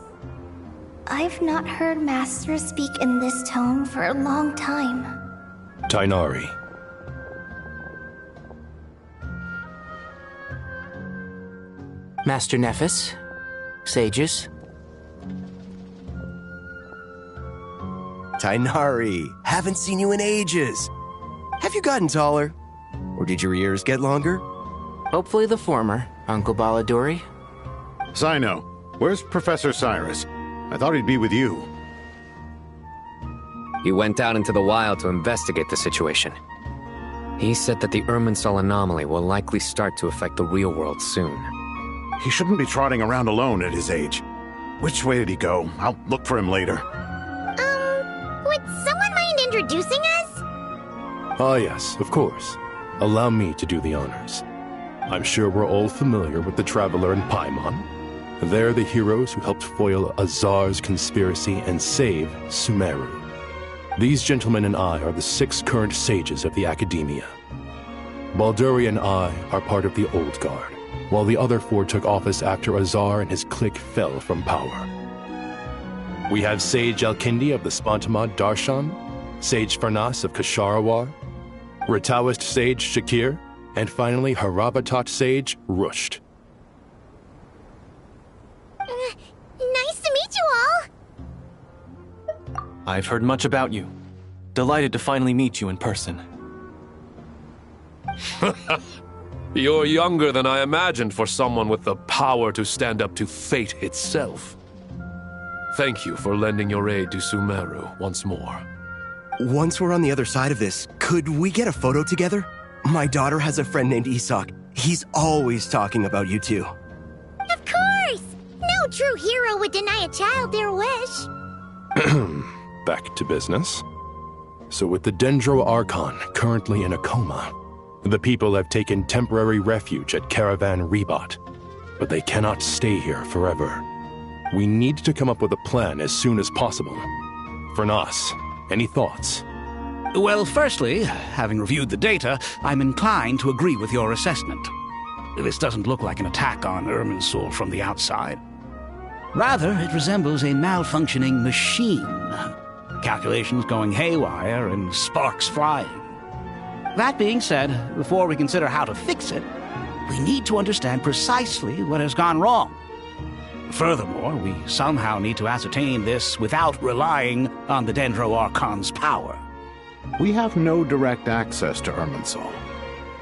I've not heard Master speak in this tone for a long time. Tighnari. Master Nephis, sages. Tighnari, haven't seen you in ages. Have you gotten taller? Or did your ears get longer? Hopefully the former, Uncle Baladuri. Sino, where's Professor Cyrus? I thought he'd be with you. He went out into the wild to investigate the situation. He said that the Irminsul anomaly will likely start to affect the real world soon. He shouldn't be trotting around alone at his age. Which way did he go? I'll look for him later. Would someone mind introducing us? Ah yes, of course. Allow me to do the honors. I'm sure we're all familiar with the Traveler and Paimon. They're the heroes who helped foil Azar's conspiracy and save Sumeru. These gentlemen and I are the 6 current sages of the Academia. Balduri and I are part of the Old Guard, while the other 4 took office after Azar and his clique fell from power. We have Sage Alkindi of the Spantamad Darshan, Sage Farnas of Kasharawar, Rataoist Sage Shakir, and finally Haravatat Sage Rusht. Nice to meet you all! I've heard much about you. Delighted to finally meet you in person. You're younger than I imagined for someone with the power to stand up to fate itself. Thank you for lending your aid to Sumeru once more. Once we're on the other side of this, could we get a photo together? My daughter has a friend named Isak. He's always talking about you two. Of course! No true hero would deny a child their wish. Back to business. So with the Dendro Archon currently in a coma, the people have taken temporary refuge at Caravan Rebat. But they cannot stay here forever. We need to come up with a plan as soon as possible. Farnas, any thoughts? Well, firstly, having reviewed the data, I'm inclined to agree with your assessment. This doesn't look like an attack on Irminsul from the outside. Rather, it resembles a malfunctioning machine. Calculations going haywire and sparks flying. That being said, before we consider how to fix it, we need to understand precisely what has gone wrong. Furthermore, we somehow need to ascertain this without relying on the Dendro Archon's power. We have no direct access to Irminsul.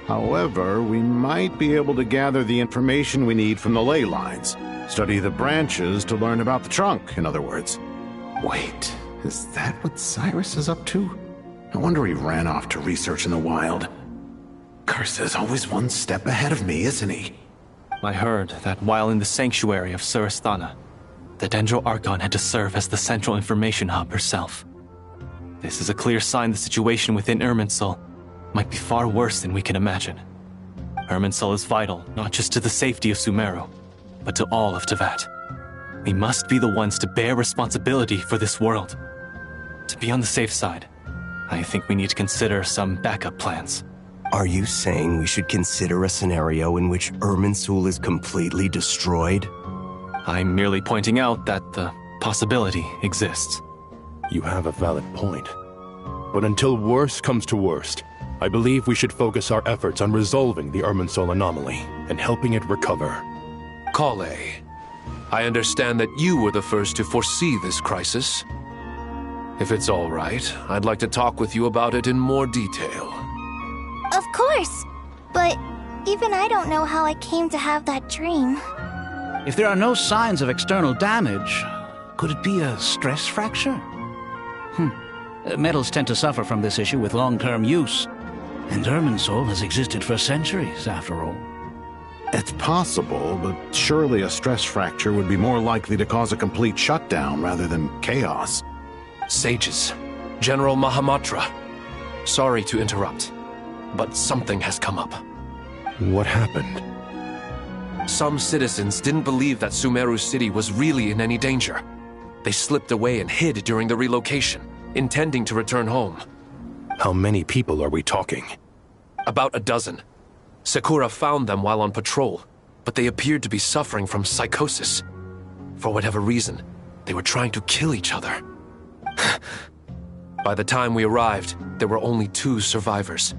However, we might be able to gather the information we need from the ley lines. Study the branches to learn about the trunk, in other words. Wait, is that what Cyrus is up to? No wonder he ran off to research in the wild. Curse, always one step ahead of me, isn't he? I heard that while in the sanctuary of Surasthana, the Dendro Archon had to serve as the central information hub herself. This is a clear sign the situation within Irminsul might be far worse than we can imagine. Irminsul is vital not just to the safety of Sumeru, but to all of Teyvat. We must be the ones to bear responsibility for this world. To be on the safe side, I think we need to consider some backup plans. Are you saying we should consider a scenario in which Irminsul is completely destroyed? I'm merely pointing out that the possibility exists. You have a valid point. But until worst comes to worst, I believe we should focus our efforts on resolving the Irminsul anomaly and helping it recover. Kale, I understand that you were the first to foresee this crisis. If it's all right, I'd like to talk with you about it in more detail. Of course, but even I don't know how I came to have that dream. If there are no signs of external damage, could it be a stress fracture? Metals tend to suffer from this issue with long-term use. And Irminsul has existed for centuries, after all. It's possible, but surely a stress fracture would be more likely to cause a complete shutdown rather than chaos. Sages, General Mahamatra, sorry to interrupt, but something has come up. What happened? Some citizens didn't believe that Sumeru City was really in any danger. They slipped away and hid during the relocation, intending to return home. How many people are we talking? About a dozen. Sakura found them while on patrol, but they appeared to be suffering from psychosis. For whatever reason, they were trying to kill each other. By the time we arrived, there were only 2 survivors.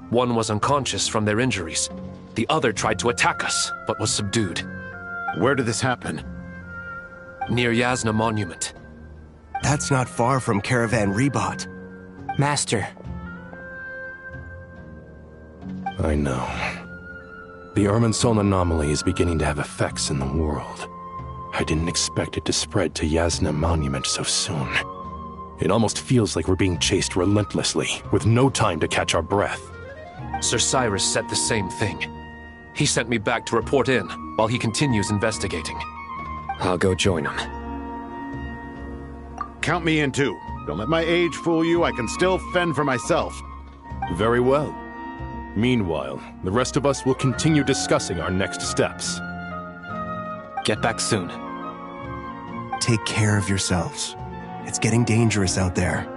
One was unconscious from their injuries. The other tried to attack us, but was subdued. Where did this happen? Near Yasna Monument. That's not far from Caravan Rebot. Master. I know. The Irminsul anomaly is beginning to have effects in the world. I didn't expect it to spread to Yasna Monument so soon. It almost feels like we're being chased relentlessly, with no time to catch our breath. Sir Cyrus said the same thing. He sent me back to report in, while he continues investigating. I'll go join him. Count me in too. Don't let my age fool you, I can still fend for myself. Very well. Meanwhile, the rest of us will continue discussing our next steps. Get back soon. Take care of yourselves. It's getting dangerous out there.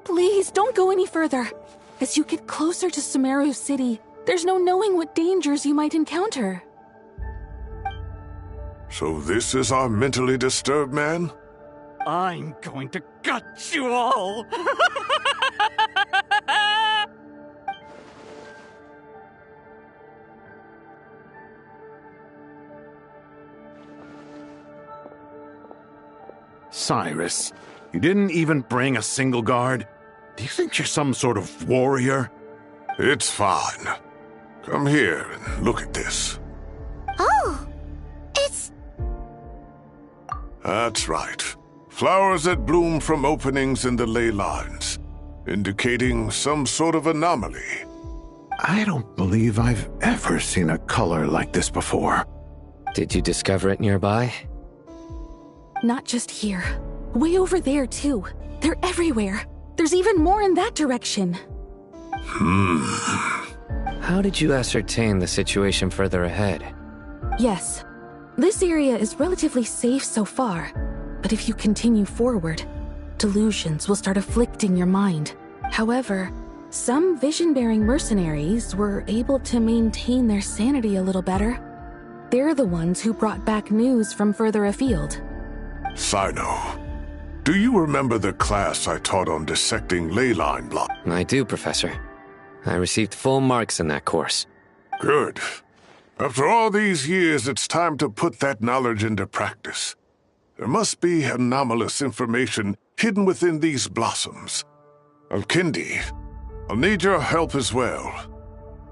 Please, don't go any further. As you get closer to Sumeru City, there's no knowing what dangers you might encounter. So this is our mentally disturbed man? I'm going to gut you all! Cyrus, you didn't even bring a single guard? Do you think you're some sort of warrior? It's fine. Come here and look at this. Oh, it's... That's right. Flowers that bloom from openings in the ley lines, indicating some sort of anomaly. I don't believe I've ever seen a color like this before. Did you discover it nearby? Not just here. Way over there, too. They're everywhere. There's even more in that direction. How did you ascertain the situation further ahead? Yes. This area is relatively safe so far, but if you continue forward, delusions will start afflicting your mind. However, some vision-bearing mercenaries were able to maintain their sanity a little better. They're the ones who brought back news from further afield. Sino, do you remember the class I taught on dissecting ley line blocks? I do, Professor. I received full marks in that course. Good. After all these years, it's time to put that knowledge into practice. There must be anomalous information hidden within these blossoms. Alkindi, I'll need your help as well.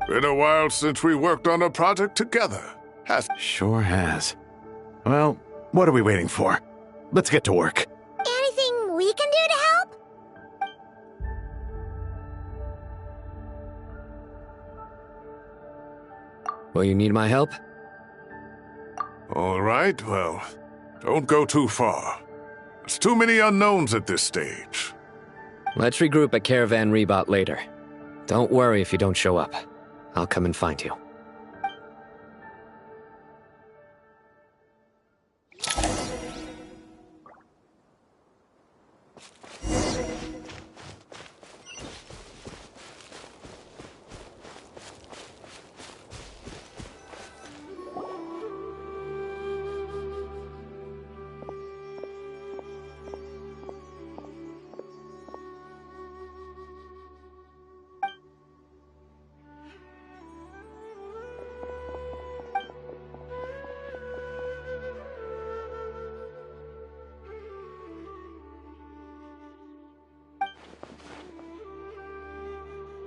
Been a while since we worked on a project together, hasn't it? Sure has. Well, what are we waiting for? Let's get to work. Anything we can do to help? Will you need my help? All right, well, don't go too far. There's too many unknowns at this stage. Let's regroup at Caravan Rebot later. Don't worry if you don't show up. I'll come and find you.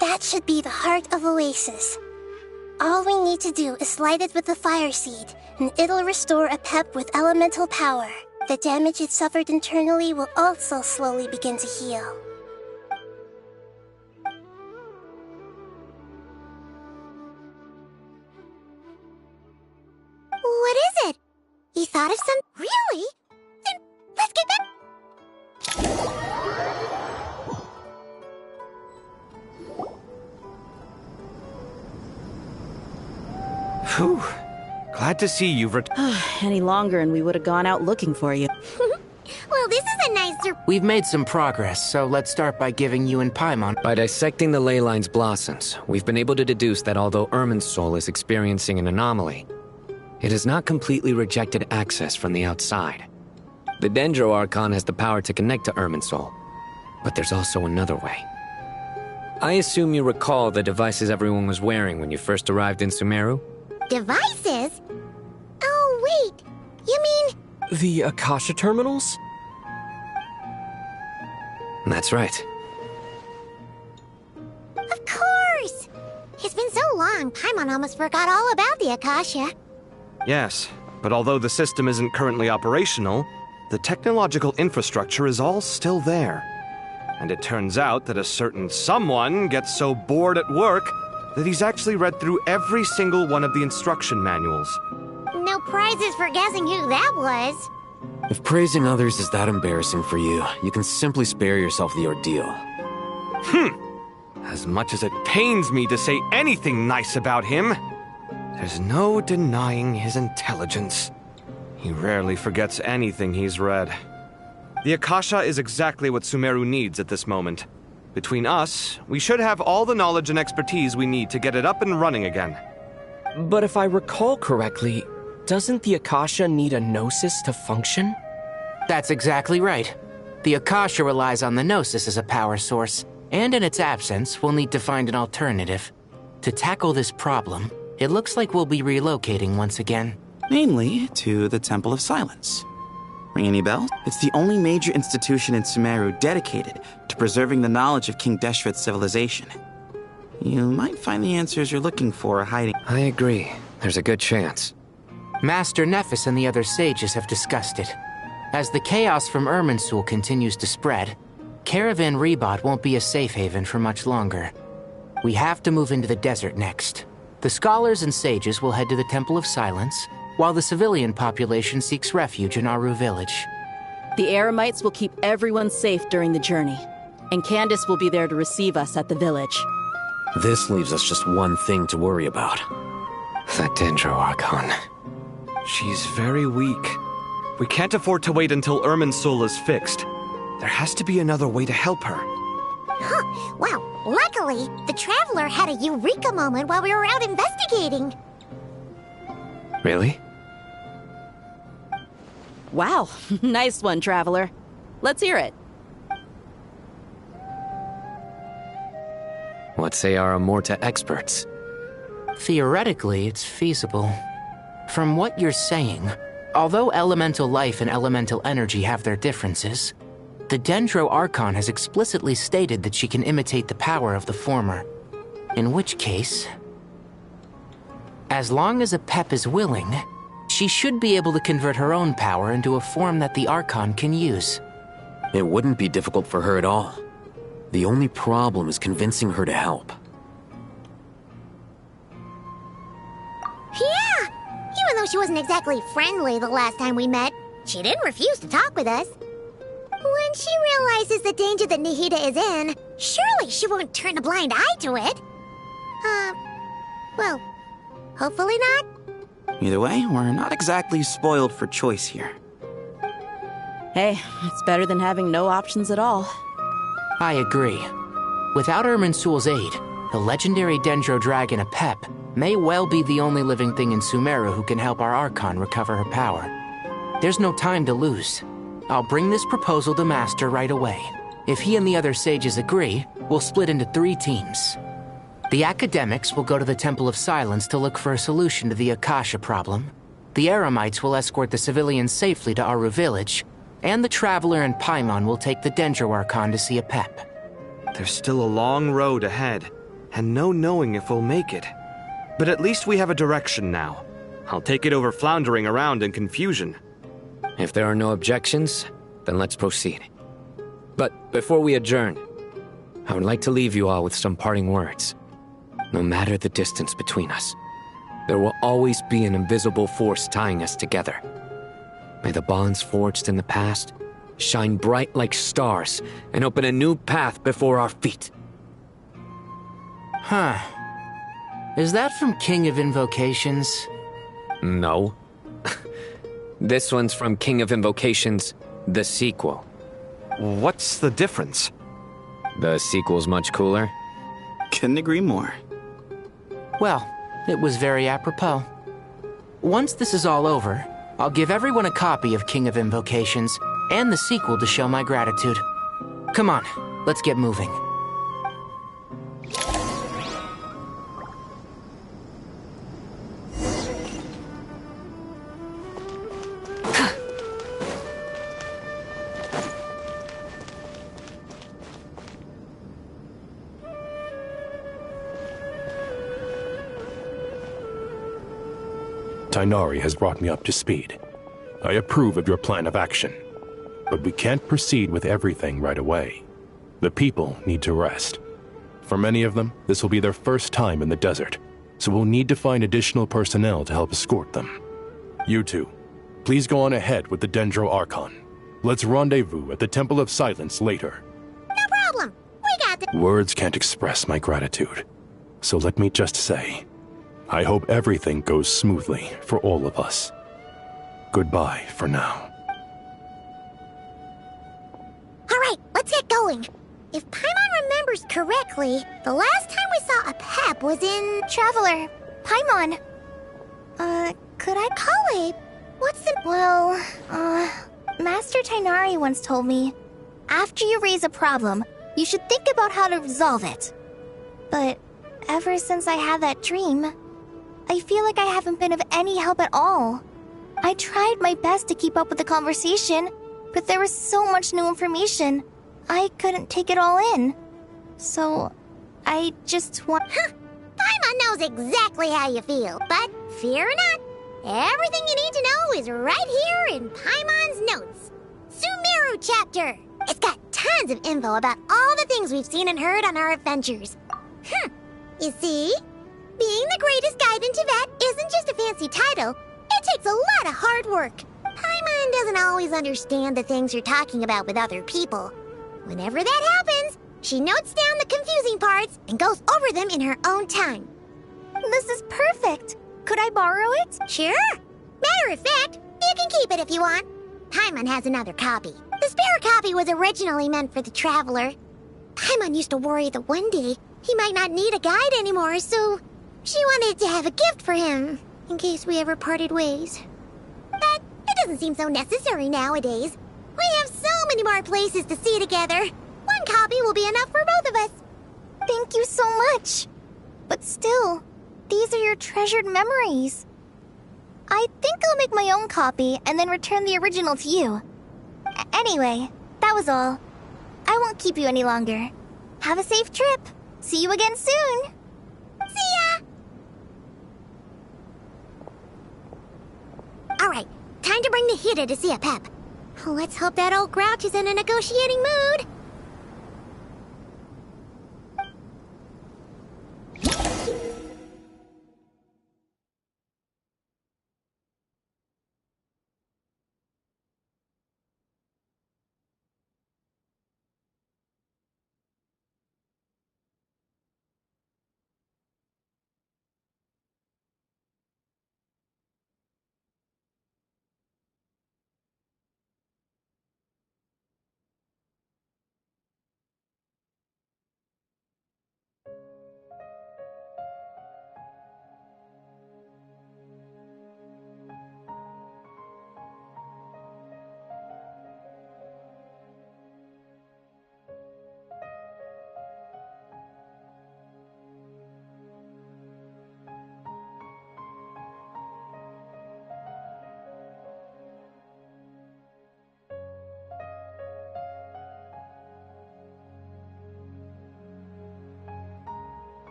That should be the heart of Oasis. All we need to do is light it with the fire seed, and it'll restore a pep with elemental power. The damage it suffered internally will also slowly begin to heal. What is it? You thought of some... Really? Then let's get back... Phew. Glad to see you've Any longer and we would have gone out looking for you. Well, this is a nice We've made some progress, so let's start by giving you and Paimon... By dissecting the ley line's blossoms, we've been able to deduce that although Irminsul is experiencing an anomaly, it has not completely rejected access from the outside. The Dendro Archon has the power to connect to Irminsul, but there's also another way. I assume you recall the devices everyone was wearing when you first arrived in Sumeru? Devices? Oh, wait. You mean... The Akasha terminals? That's right. Of course! It's been so long, Paimon almost forgot all about the Akasha. Yes, but although the system isn't currently operational, the technological infrastructure is all still there. And it turns out that a certain someone gets so bored at work that he's actually read through every single one of the instruction manuals. No prizes for guessing who that was. If praising others is that embarrassing for you, you can simply spare yourself the ordeal. As much as it pains me to say anything nice about him, there's no denying his intelligence. He rarely forgets anything he's read. The Akasha is exactly what Sumeru needs at this moment. Between us, we should have all the knowledge and expertise we need to get it up and running again. But if I recall correctly, doesn't the Akasha need a Gnosis to function? That's exactly right. The Akasha relies on the Gnosis as a power source, and in its absence, we'll need to find an alternative. To tackle this problem, it looks like we'll be relocating once again. Namely, to the Temple of Silence. Ring any bells? It's the only major institution in Sumeru dedicated to preserving the knowledge of King Deshret's civilization. You might find the answers you're looking for hiding. I agree. There's a good chance. Master Nephis and the other sages have discussed it. As the chaos from Irminsul continues to spread, Caravan Rebot won't be a safe haven for much longer. We have to move into the desert next. The scholars and sages will head to the Temple of Silence, while the civilian population seeks refuge in Aru village. The Eremites will keep everyone safe during the journey, and Candace will be there to receive us at the village. This leaves us just one thing to worry about. That Dendro Archon. She's very weak. We can't afford to wait until Irminsul is fixed. There has to be another way to help her. Huh. Wow. Luckily, the Traveler had a eureka moment while we were out investigating. Really? Wow. Nice one, Traveler. Let's hear it. What say our Amorta experts? Theoretically, it's feasible. From what you're saying, although elemental life and elemental energy have their differences, the Dendro Archon has explicitly stated that she can imitate the power of the former. In which case, as long as a Pep is willing, she should be able to convert her own power into a form that the Archon can use. It wouldn't be difficult for her at all. The only problem is convincing her to help. she wasn't exactly friendly the last time we met, she didn't refuse to talk with us. When she realizes the danger that Nihida is in, surely she won't turn a blind eye to it. Well, hopefully not. Either way, we're not exactly spoiled for choice here. Hey, it's better than having no options at all. I agree. Without Irminsul's aid, the legendary Dendro Dragon Apep may well be the only living thing in Sumeru who can help our Archon recover her power. There's no time to lose. I'll bring this proposal to Master right away. If he and the other sages agree, we'll split into 3 teams. The academics will go to the Temple of Silence to look for a solution to the Akasha problem. The Eremites will escort the civilians safely to Aru Village, and the Traveler and Paimon will take the Dendro Archon to see Apep. There's still a long road ahead, and no knowing if we'll make it. But at least we have a direction now. I'll take it over floundering around in confusion. If there are no objections, then let's proceed. But before we adjourn, I would like to leave you all with some parting words. No matter the distance between us, there will always be an invisible force tying us together. May the bonds forged in the past shine bright like stars and open a new path before our feet. Huh. Is that from King of Invocations? No. This one's from King of Invocations, the sequel. What's the difference? The sequel's much cooler. Couldn't agree more. Well, it was very apropos. Once this is all over, I'll give everyone a copy of King of Invocations and the sequel to show my gratitude. Come on, let's get moving. Tighnari has brought me up to speed. I approve of your plan of action, but we can't proceed with everything right away. The people need to rest. For many of them, this will be their first time in the desert, so we'll need to find additional personnel to help escort them. You two, please go on ahead with the Dendro Archon. Let's rendezvous at the Temple of Silence later. No problem. We got this. Words can't express my gratitude, so let me just say, I hope everything goes smoothly for all of us. Goodbye for now. All right, let's get going. If Paimon remembers correctly, the last time we saw Apep was in... Traveler, Paimon. Could I call it? What's the... Well, Master Tighnari once told me, after you raise a problem, you should think about how to resolve it. But ever since I had that dream, I feel like I haven't been of any help at all. I tried my best to keep up with the conversation, but there was so much new information, I couldn't take it all in. So, I just want... Huh. Paimon knows exactly how you feel, but fear not. Everything you need to know is right here in Paimon's notes. Sumeru chapter. It's got tons of info about all the things we've seen and heard on our adventures. You see? Being the greatest guide in Tibet isn't just a fancy title. It takes a lot of hard work. Paimon doesn't always understand the things you're talking about with other people. Whenever that happens, she notes down the confusing parts and goes over them in her own time. This is perfect. Could I borrow it? Sure. Matter of fact, you can keep it if you want. Paimon has another copy. The spare copy was originally meant for the Traveler. Paimon used to worry that one day he might not need a guide anymore, so she wanted to have a gift for him, in case we ever parted ways. But it doesn't seem so necessary nowadays. We have so many more places to see together. One copy will be enough for both of us. Thank you so much. But still, these are your treasured memories. I think I'll make my own copy and then return the original to you. Anyway, that was all. I won't keep you any longer. Have a safe trip. See you again soon. See ya! Alright, time to bring Nihida to see Apep. Let's hope that old grouch is in a negotiating mood.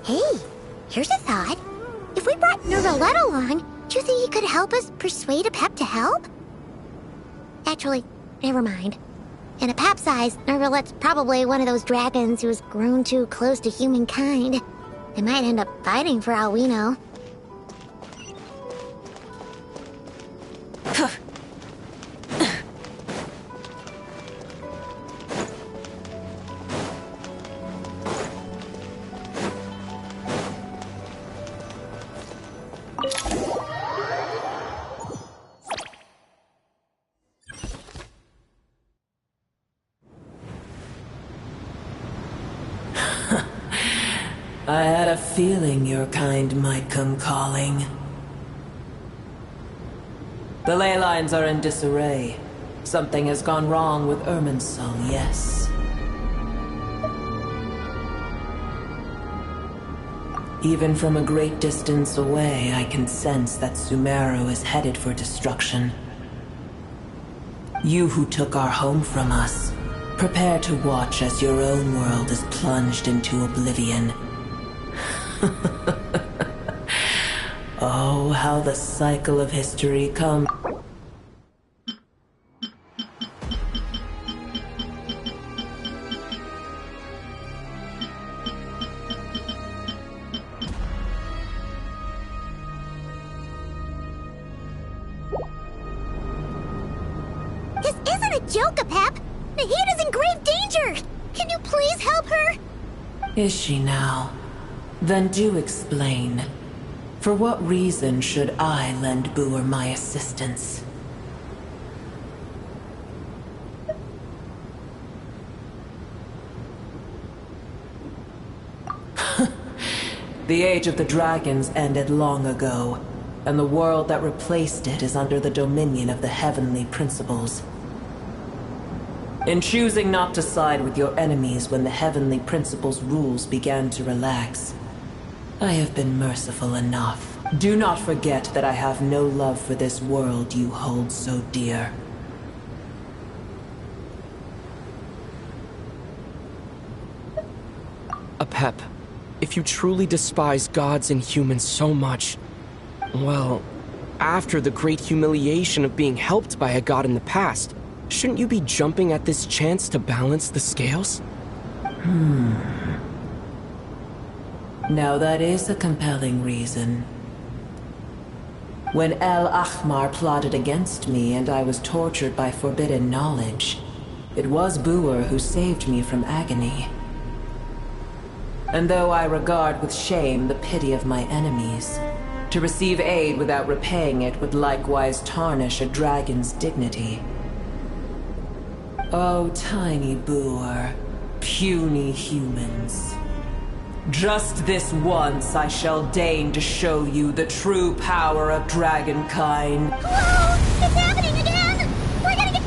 Hey, here's a thought. If we brought Nervalette along, do you think he could help us persuade Apep to help? Actually, never mind. In Apep's eyes, Nervalette's probably one of those dragons who has grown too close to humankind. They might end up fighting for all we know. I had a feeling your kind might come calling. The ley lines are in disarray. Something has gone wrong with Irminsul, yes. Even from a great distance away, I can sense that Sumeru is headed for destruction. You who took our home from us, prepare to watch as your own world is plunged into oblivion. Oh, how the cycle of history comes. This isn't a joke, Apep! Nahida's in grave danger! Can you please help her? Is she now? Then do explain. For what reason should I lend Boer my assistance? The Age of the Dragons ended long ago, and the world that replaced it is under the dominion of the Heavenly Principles. In choosing not to side with your enemies when the Heavenly Principles' rules began to relax, I have been merciful enough. Do not forget that I have no love for this world you hold so dear. Apep, if you truly despise gods and humans so much, well, after the great humiliation of being helped by a god in the past, shouldn't you be jumping at this chance to balance the scales? Now that is a compelling reason. When El Ahmar plotted against me and I was tortured by forbidden knowledge, it was Boer who saved me from agony. And though I regard with shame the pity of my enemies, to receive aid without repaying it would likewise tarnish a dragon's dignity. Oh, tiny Boer, puny humans. Just this once I shall deign to show you the true power of dragonkind. Whoa! It's happening again! We're gonna get...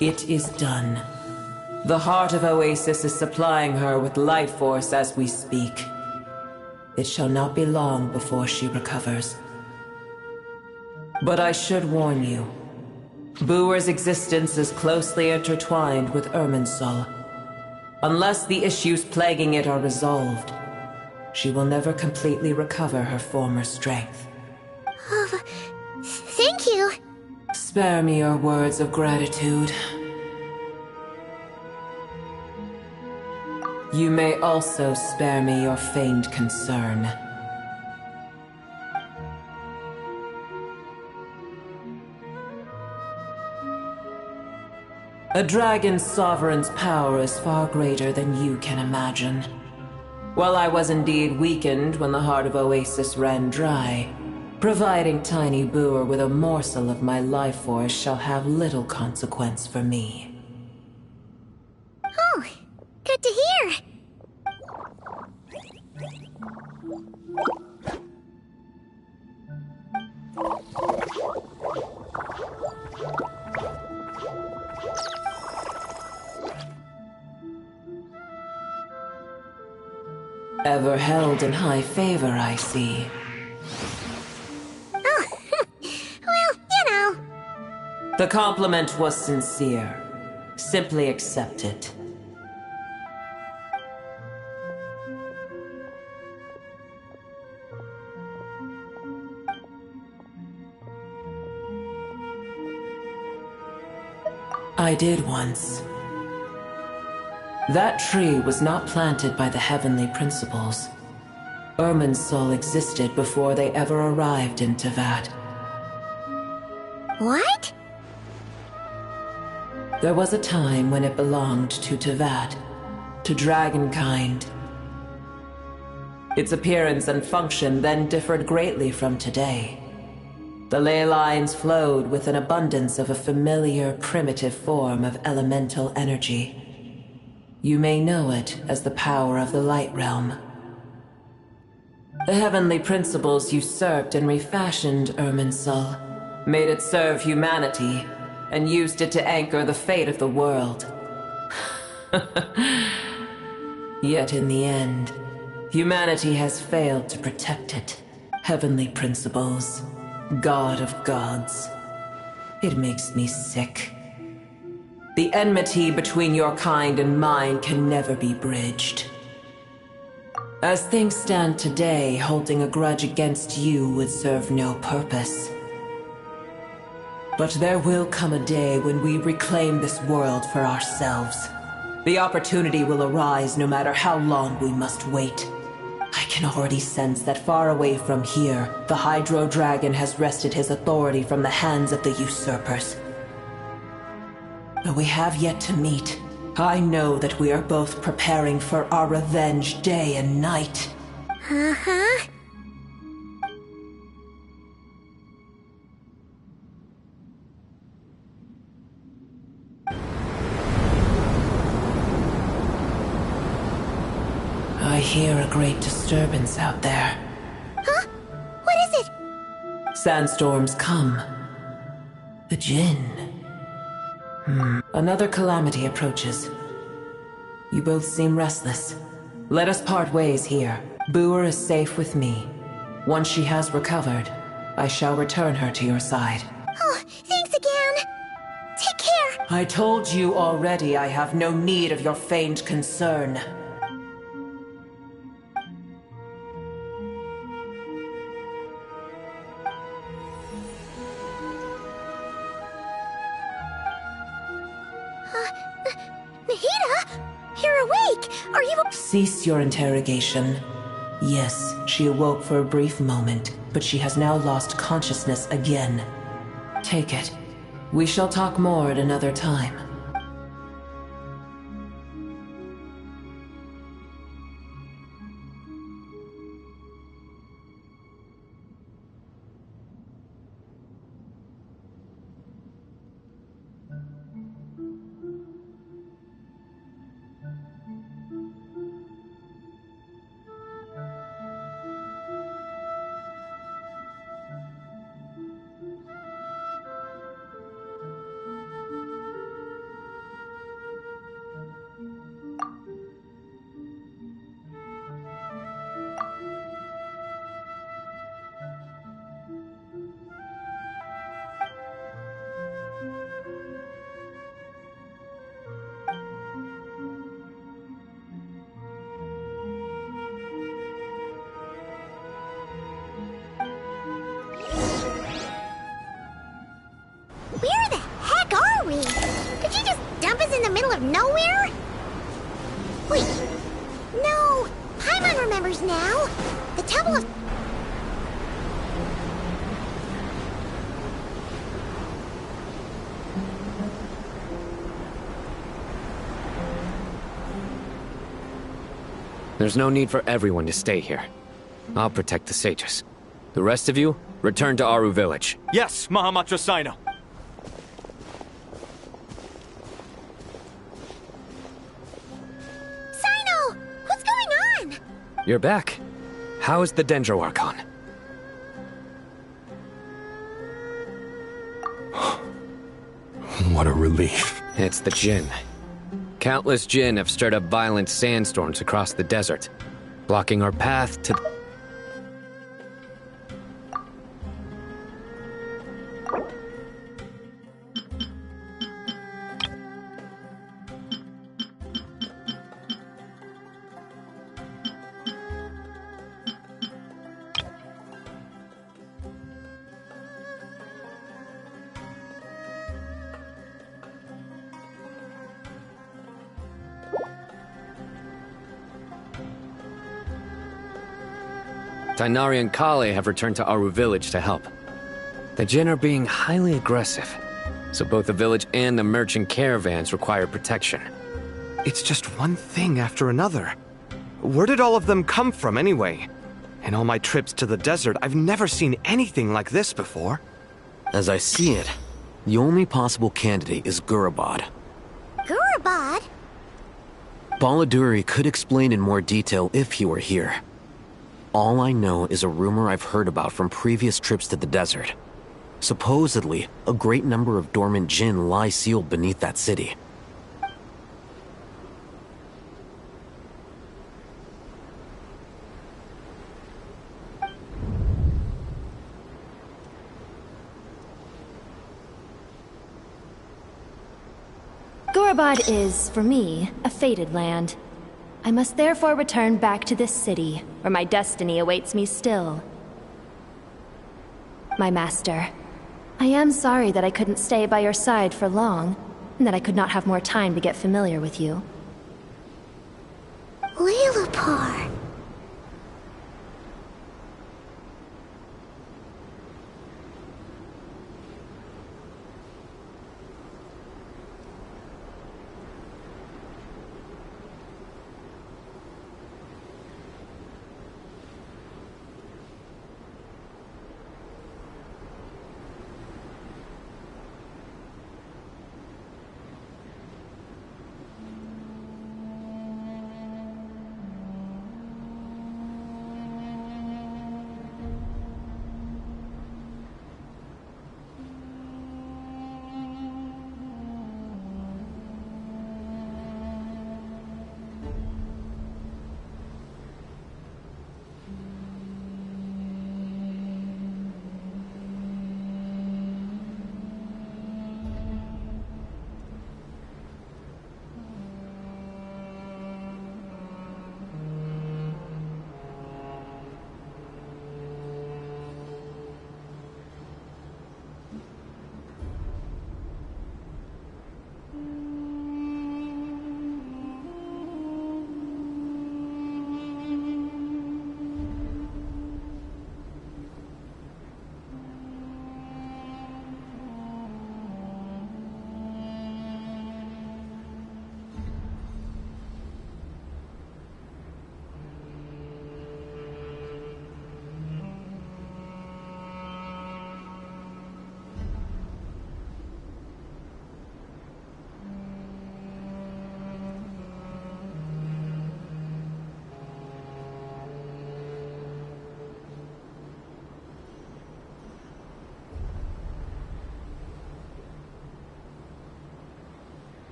It is done. The heart of Oasis is supplying her with life force as we speak. It shall not be long before she recovers. But I should warn you. Boer's existence is closely intertwined with Irminsul. Unless the issues plaguing it are resolved, she will never completely recover her former strength. Oh, thank you. Spare me your words of gratitude. You may also spare me your feigned concern. A dragon's sovereign's power is far greater than you can imagine. While I was indeed weakened when the heart of Oasis ran dry, providing Tiny Boer with a morsel of my life force shall have little consequence for me. Oh, good to hear. Ever held in high favor, I see. Oh, well, you know. The compliment was sincere. Simply accept it. I did once. That tree was not planted by the heavenly principles. Irminsul existed before they ever arrived in Teyvat. What? There was a time when it belonged to Teyvat, to dragonkind. Its appearance and function then differed greatly from today. The ley lines flowed with an abundance of a familiar, primitive form of elemental energy. You may know it as the power of the Light Realm. The heavenly principles usurped and refashioned Irminsul, made it serve humanity, and used it to anchor the fate of the world. Yet in the end, humanity has failed to protect it. Heavenly principles, God of gods. It makes me sick. The enmity between your kind and mine can never be bridged. As things stand today, holding a grudge against you would serve no purpose. But there will come a day when we reclaim this world for ourselves. The opportunity will arise no matter how long we must wait. I can already sense that far away from here, the Hydro Dragon has wrested his authority from the hands of the usurpers. Though we have yet to meet, I know that we are both preparing for our revenge day and night. Uh-huh. I hear a great disturbance out there. Huh? What is it? Sandstorms come. The Jinn. Another calamity approaches. You both seem restless. Let us part ways here. Boer is safe with me. Once she has recovered, I shall return her to your side. Oh, thanks again. Take care. I told you already I have no need of your feigned concern. Nahida? You're awake! Are you— Cease your interrogation. Yes, she awoke for a brief moment, but she has now lost consciousness again. Take it. We shall talk more at another time. Where the heck are we? Did you just dump us in the middle of nowhere? Wait. No. Paimon remembers now. The Temple of... There's no need for everyone to stay here. I'll protect the sages. The rest of you, return to Aru village. Yes, Mahamatra Sino. Sino! What's going on? You're back. How is the Dendro Archon? What a relief. It's the Jinn. Countless Jinn have stirred up violent sandstorms across the desert. blocking our path to... Tainari and Kale have returned to Aru village to help. The Jinn are being highly aggressive, so both the village and the merchant caravans require protection. It's just one thing after another. Where did all of them come from anyway? In all my trips to the desert, I've never seen anything like this before. As I see it, the only possible candidate is Gurabad. Gurabad? Baladuri could explain in more detail if he were here. All I know is a rumor I've heard about from previous trips to the desert. Supposedly, a great number of dormant Jinn lie sealed beneath that city. Gurabad is, for me, a fated land. I must therefore return back to this city, where my destiny awaits me still. My master, I am sorry that I couldn't stay by your side for long, and that I could not have more time to get familiar with you. Lilipar.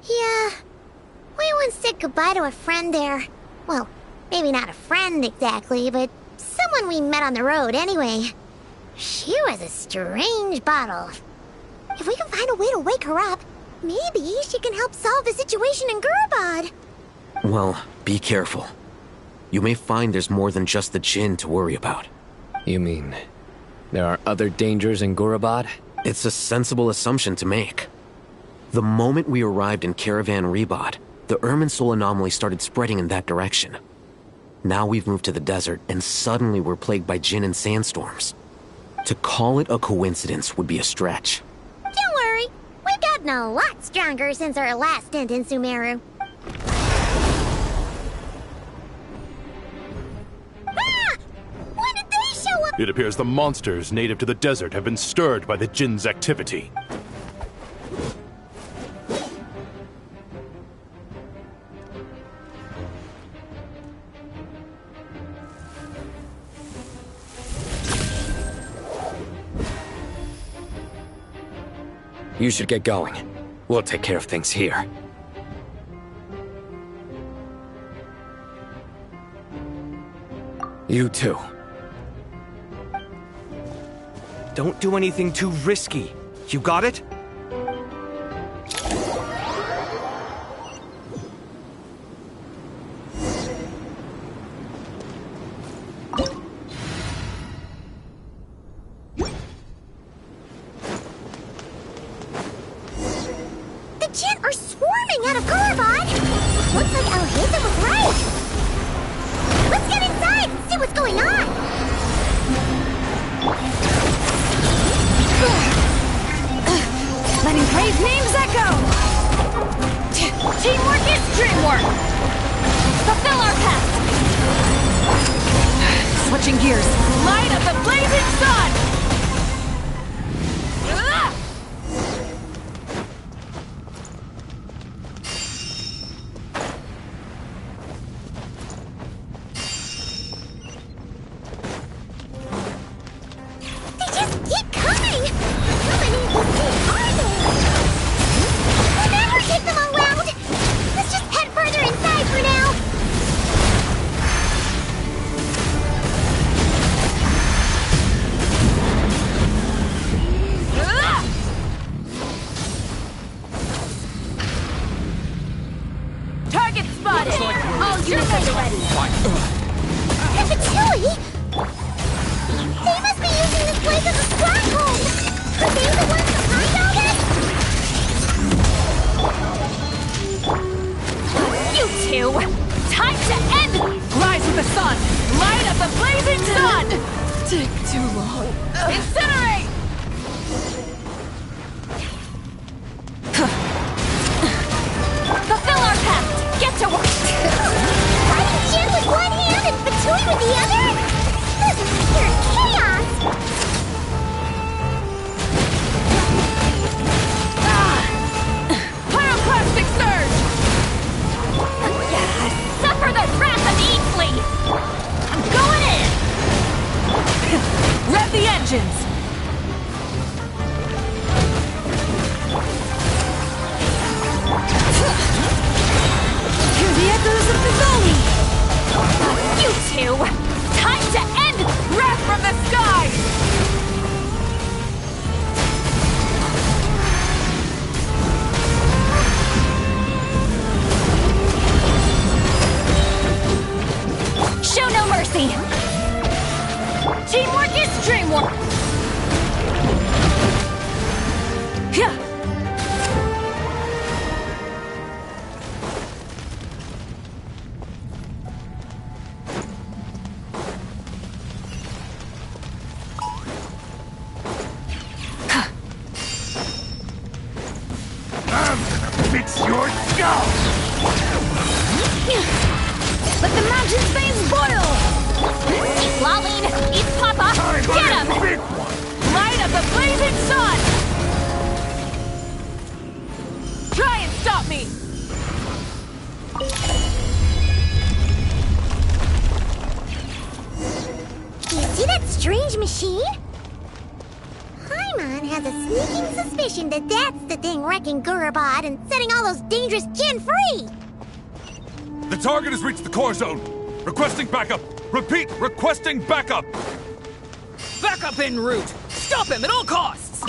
Yeah, we once said goodbye to a friend there. Well, maybe not a friend exactly, but someone we met on the road anyway. She was a strange bottle. If we can find a way to wake her up, maybe she can help solve the situation in Gurabad. Well, be careful. You may find there's more than just the Jinn to worry about. You mean, there are other dangers in Gurabad? It's a sensible assumption to make. The moment we arrived in Caravan Rebad, the Irminsul anomaly started spreading in that direction. Now we've moved to the desert, and suddenly we're plagued by Jinn and sandstorms. To call it a coincidence would be a stretch. Don't worry, we've gotten a lot stronger since our last stint in Sumeru. Ah! When did they show up? It appears the monsters native to the desert have been stirred by the Jinn's activity. You should get going. We'll take care of things here. You too. Don't do anything too risky. You got it? The Jinn are swarming out of Gorobod! Looks like Alhazen was right! Let's get inside and see what's going on! Letting praise names echo! Teamwork is dreamwork! Fulfill our path! Switching gears. Light of the blazing sun! They just keep coming! How many of these things are there? We'll never take them all out! Let's just head further inside for now! Target spotted! All units are ready! Hepatui? They must be using this place as a stronghold! Are they the ones behind all this? You two! Time to end! Rise with the sun! Light of the blazing sun! Take too long. Incinerate! Fulfill our pact! Get to work! Fighting Jin with one hand and Fatui with the other? This is pure chaos! Pyroclastic surge! Suffer the wrath of Eatsley! I'm going in! Rev the engines! Hear the echoes of the valley! You two! Time to end Wrath from the Sky! Show no mercy! Teamwork is dreamwork! Yeah. Fix your skull! Let the mountain's veins boil! Eat Laline! Eat Papa! Get him! Light of the blazing sun! Try and stop me! You see that strange machine? Paimon has a sneaking suspicion that that's the thing wrecking Gorobod and setting all those dangerous Jinn free! The target has reached the core zone. Requesting backup. Repeat, requesting backup. Backup en route! Stop him at all costs!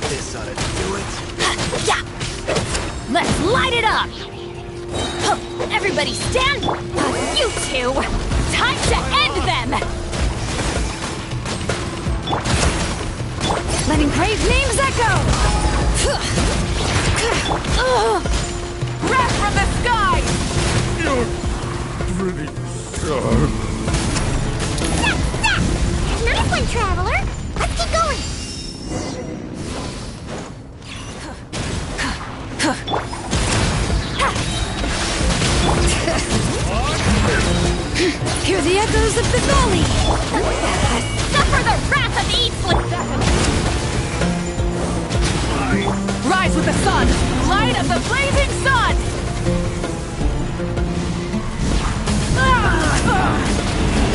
This ought to do it. Yeah! Let's light it up! Everybody stand! You two! Time to end them! Letting praise names echo! Wrath from the sky! You're pretty sharp. Nice one, Traveler! Let's keep going! Hear the echoes of the valley! Suffer the wrath of Eatsley! Rise rise with the sun! Light of the blazing sun!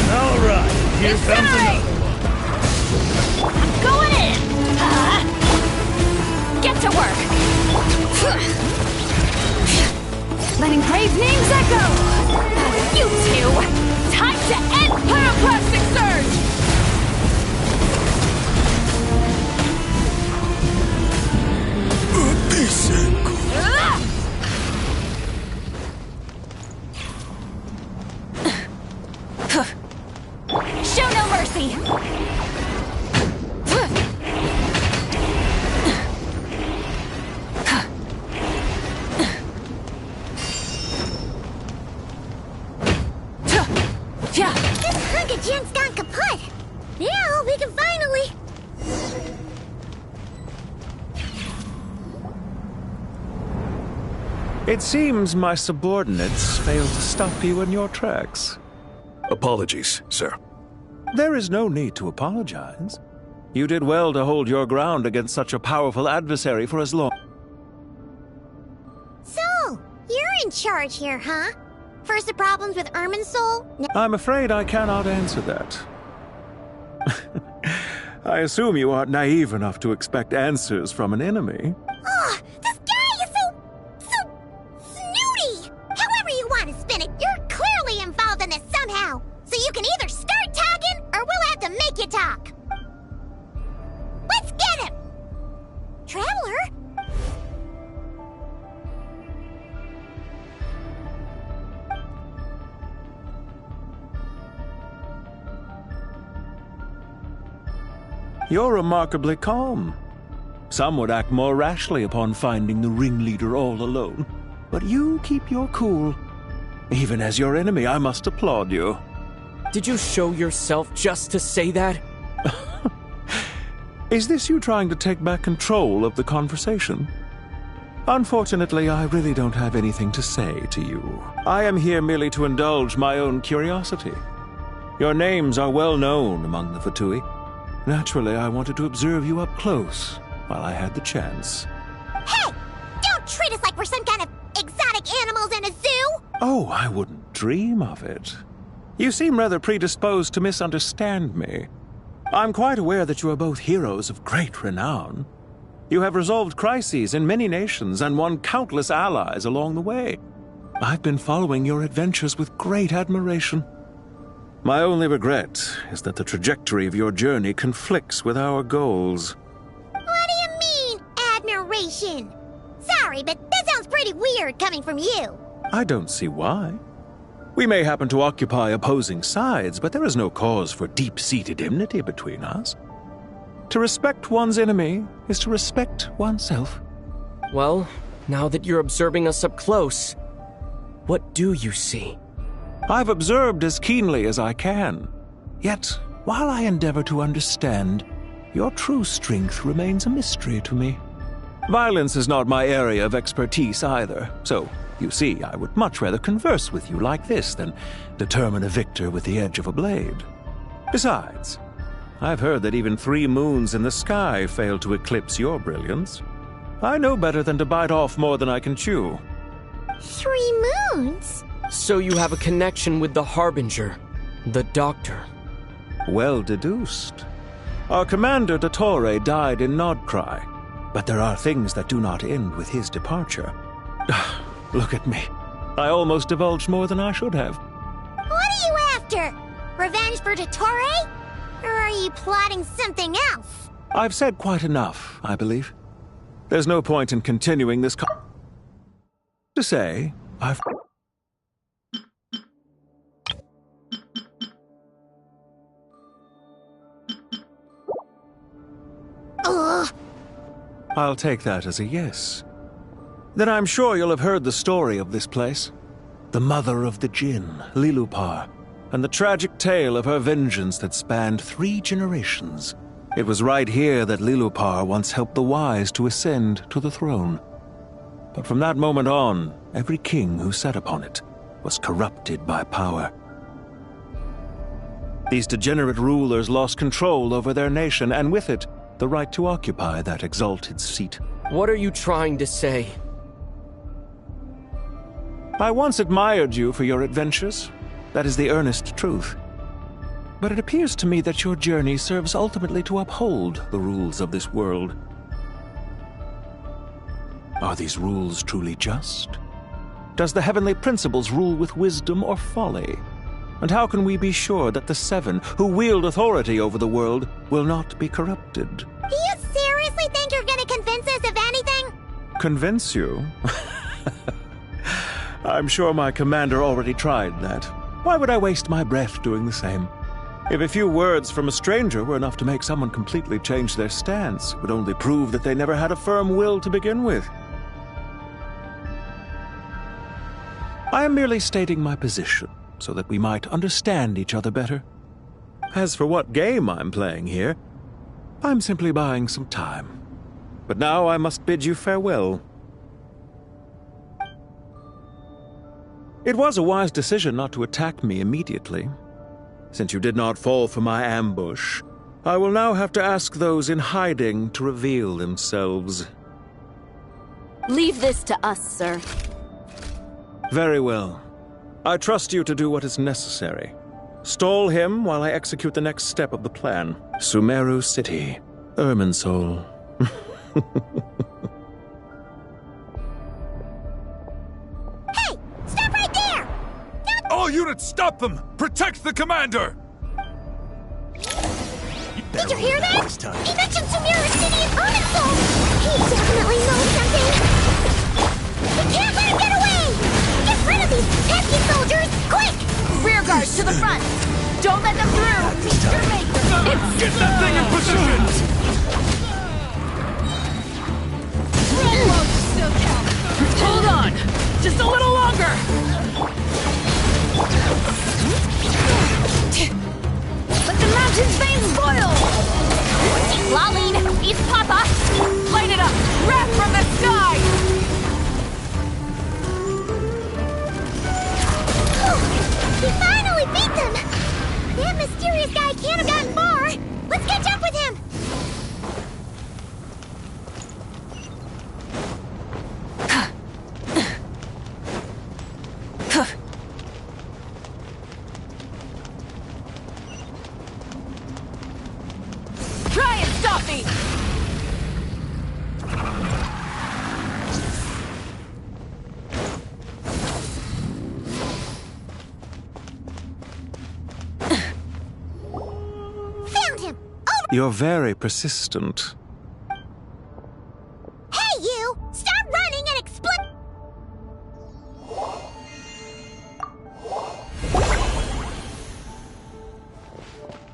All right, here comes another one. I'm going in! Get to work! Let engraved names echo! You two! Time to end Pyroclastic Surge! Show no mercy! This hunk of gent's gone kaput. Now we can finally... It seems my subordinates failed to stop you in your tracks. Apologies, sir. There is no need to apologize. You did well to hold your ground against such a powerful adversary for as long. So, you're in charge here, huh? First the problems with Irminsul? I'm afraid I cannot answer that. I assume you aren't naive enough to expect answers from an enemy. Oh, this guy is so snooty! However you want to spin it, you're clearly involved in this somehow. So you can either start talking, or we'll have to make you talk. Let's get him! Traveler? You're remarkably calm. Some would act more rashly upon finding the ringleader all alone. But you keep your cool. Even as your enemy, I must applaud you. Did you show yourself just to say that? Is this you trying to take back control of the conversation? Unfortunately, I really don't have anything to say to you. I am here merely to indulge my own curiosity. Your names are well known among the Fatui. Naturally, I wanted to observe you up close while I had the chance. Hey! Don't treat us like we're some kind of exotic animals in a zoo! Oh, I wouldn't dream of it. You seem rather predisposed to misunderstand me. I'm quite aware that you are both heroes of great renown. You have resolved crises in many nations and won countless allies along the way. I've been following your adventures with great admiration. My only regret is that the trajectory of your journey conflicts with our goals. What do you mean, admiration? Sorry, but that sounds pretty weird coming from you. I don't see why. We may happen to occupy opposing sides, but there is no cause for deep-seated enmity between us. To respect one's enemy is to respect oneself. Well, now that you're observing us up close, what do you see? I've observed as keenly as I can. Yet, while I endeavor to understand, your true strength remains a mystery to me. Violence is not my area of expertise either, so, you see, I would much rather converse with you like this than determine a victor with the edge of a blade. Besides, I've heard that even 3 moons in the sky fail to eclipse your brilliance. I know better than to bite off more than I can chew. 3 moons? So you have a connection with the Harbinger, the Doctor. Well deduced. Our commander, Dottore, died in Nodcry, but there are things that do not end with his departure. Look at me. I almost divulged more than I should have. What are you after? Revenge for Dottore? Or are you plotting something else? I've said quite enough, I believe. There's no point in continuing this to say, I've... Ugh. I'll take that as a yes. Then I'm sure you'll have heard the story of this place. The mother of the Jinn, Lilupar, and the tragic tale of her vengeance that spanned 3 generations. It was right here that Lilupar once helped the wise to ascend to the throne. But from that moment on, every king who sat upon it was corrupted by power. These degenerate rulers lost control over their nation, and with it, the right to occupy that exalted seat. What are you trying to say? I once admired you for your adventures. That is the earnest truth. But it appears to me that your journey serves ultimately to uphold the rules of this world. Are these rules truly just? Does the heavenly principles rule with wisdom or folly? And how can we be sure that the Seven, who wield authority over the world, will not be corrupted? Do you seriously think you're gonna convince us of anything? Convince you? I'm sure my commander already tried that. Why would I waste my breath doing the same? If a few words from a stranger were enough to make someone completely change their stance, it would only prove that they never had a firm will to begin with. I am merely stating my position, so that we might understand each other better. As for what game I'm playing here, I'm simply buying some time. But now I must bid you farewell. It was a wise decision not to attack me immediately. Since you did not fall for my ambush, I will now have to ask those in hiding to reveal themselves. Leave this to us, sir. Very well. I trust you to do what is necessary. Stall him while I execute the next step of the plan. Sumeru City, Irminsul. Hey! Stop right there! All units, stop them! Protect the commander! Did you hear that? He mentioned Sumeru City and Irminsul! He definitely knows something! We can't let him get away! Get rid of these pesky soldiers, quick! Rear guards to the front! Don't let them through! Mr. Maker! Get that thing in position! Hold on! Just a little longer! Let the mountain's veins boil! Lolline, East Papa! Light it up! Wrath from the sky! We finally beat them! That mysterious guy can't have gotten far! Let's catch up with him! Try and stop me! Found him! You're very persistent. Hey, you! Stop running and explain!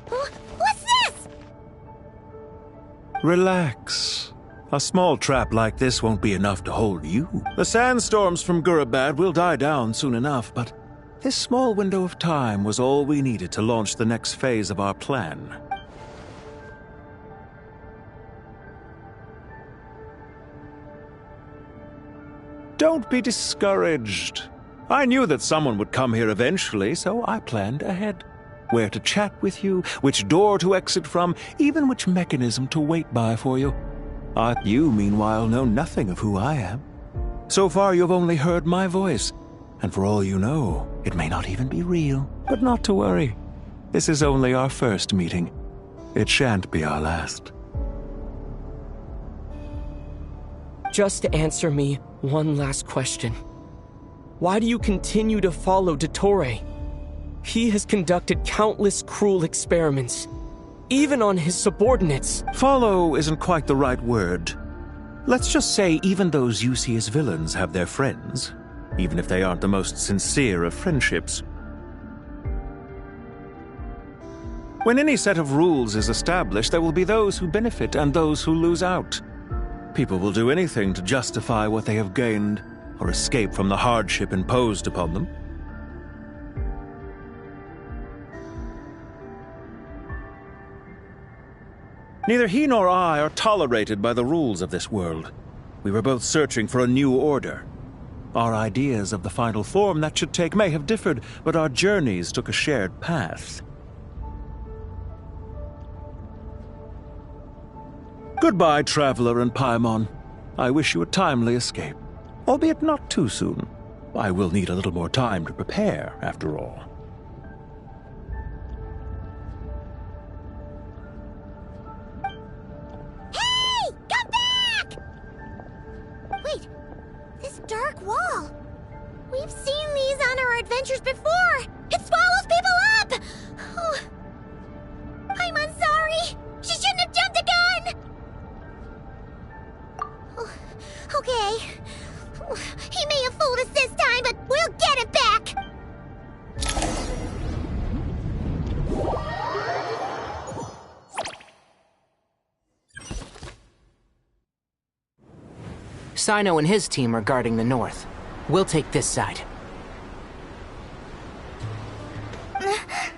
What's this? Relax. A small trap like this won't be enough to hold you. The sandstorms from Gurabad will die down soon enough, but this small window of time was all we needed to launch the next phase of our plan. Don't be discouraged. I knew that someone would come here eventually, so I planned ahead. Where to chat with you, which door to exit from, even which mechanism to wait by for you. You, meanwhile, know nothing of who I am. So far, you've only heard my voice, and for all you know, it may not even be real. But not to worry. This is only our first meeting. It shan't be our last. Just answer me one last question. Why do you continue to follow Dottore? He has conducted countless cruel experiments, even on his subordinates. Follow isn't quite the right word. Let's just say even those you see as villains have their friends, even if they aren't the most sincere of friendships. When any set of rules is established, there will be those who benefit and those who lose out. People will do anything to justify what they have gained or escape from the hardship imposed upon them. Neither he nor I are tolerated by the rules of this world. We were both searching for a new order. Our ideas of the final form that should take may have differed, but our journeys took a shared path. Goodbye, Traveler and Paimon. I wish you a timely escape, albeit not too soon. I will need a little more time to prepare, after all. Hey! Come back! Wait, this dark wall. We've seen these on our adventures before. It swallows people up! Oh, I'm sorry. She shouldn't have jumped the gun! Oh, okay. He may have fooled us this time, but we'll get it back! Sino and his team are guarding the north. We'll take this side.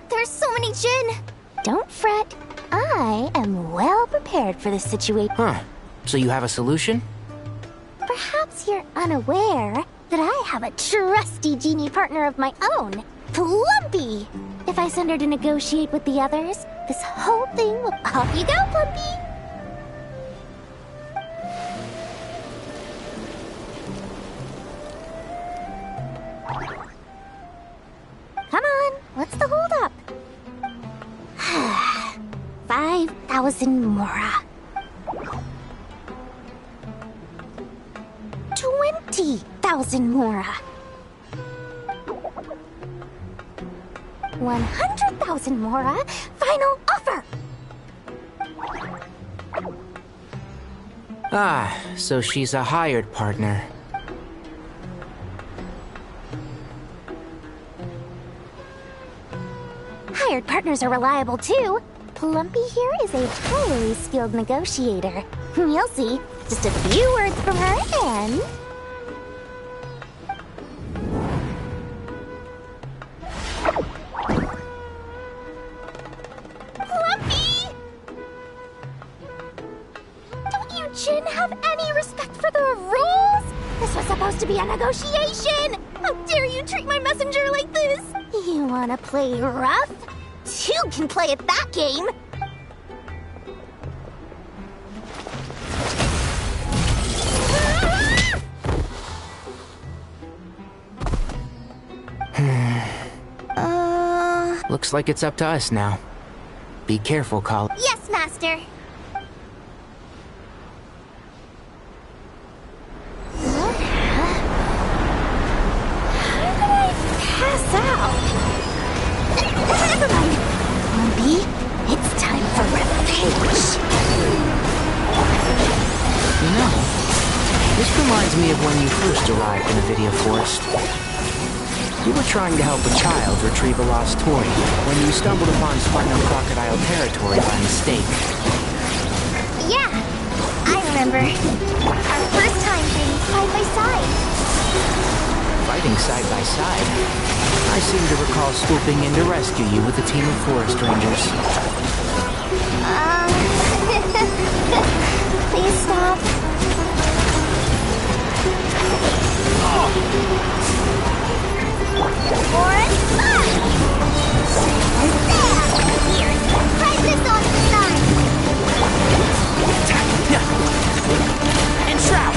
There's so many Jin. Don't fret. I am well prepared for this situation. Huh. So you have a solution? Perhaps you're unaware that I have a trusty genie partner of my own, Plumpy. If I send her to negotiate with the others, this whole thing will... Off you go, Plumpy! Come on, what's the holdup? 5,000 Mora. 20,000 Mora. 100,000 Mora. Final offer. Ah, so she's a hired partner. Hired partners are reliable too. Plumpy here is a highly skilled negotiator. You'll see. Just a few words from her and... Plumpy! Don't you Jin have any respect for the rules? This was supposed to be a negotiation! How dare you treat my messenger like this? You wanna play rough? You can play at that game! Looks like it's up to us now. Be careful, Call. Yes, Master! How did I pass out? Never mind. Lumpy, it's time for revenge. You know, this reminds me of when you first arrived in a video forest. You were trying to help a child retrieve a lost toy when you stumbled upon Spino Crocodile territory by mistake. Yeah, I remember. Our first time being side by side. Fighting side by side. I seem to recall swooping in to rescue you with a team of forest rangers. Please stop. Forest fire! Here, try this on the side. And Shroud!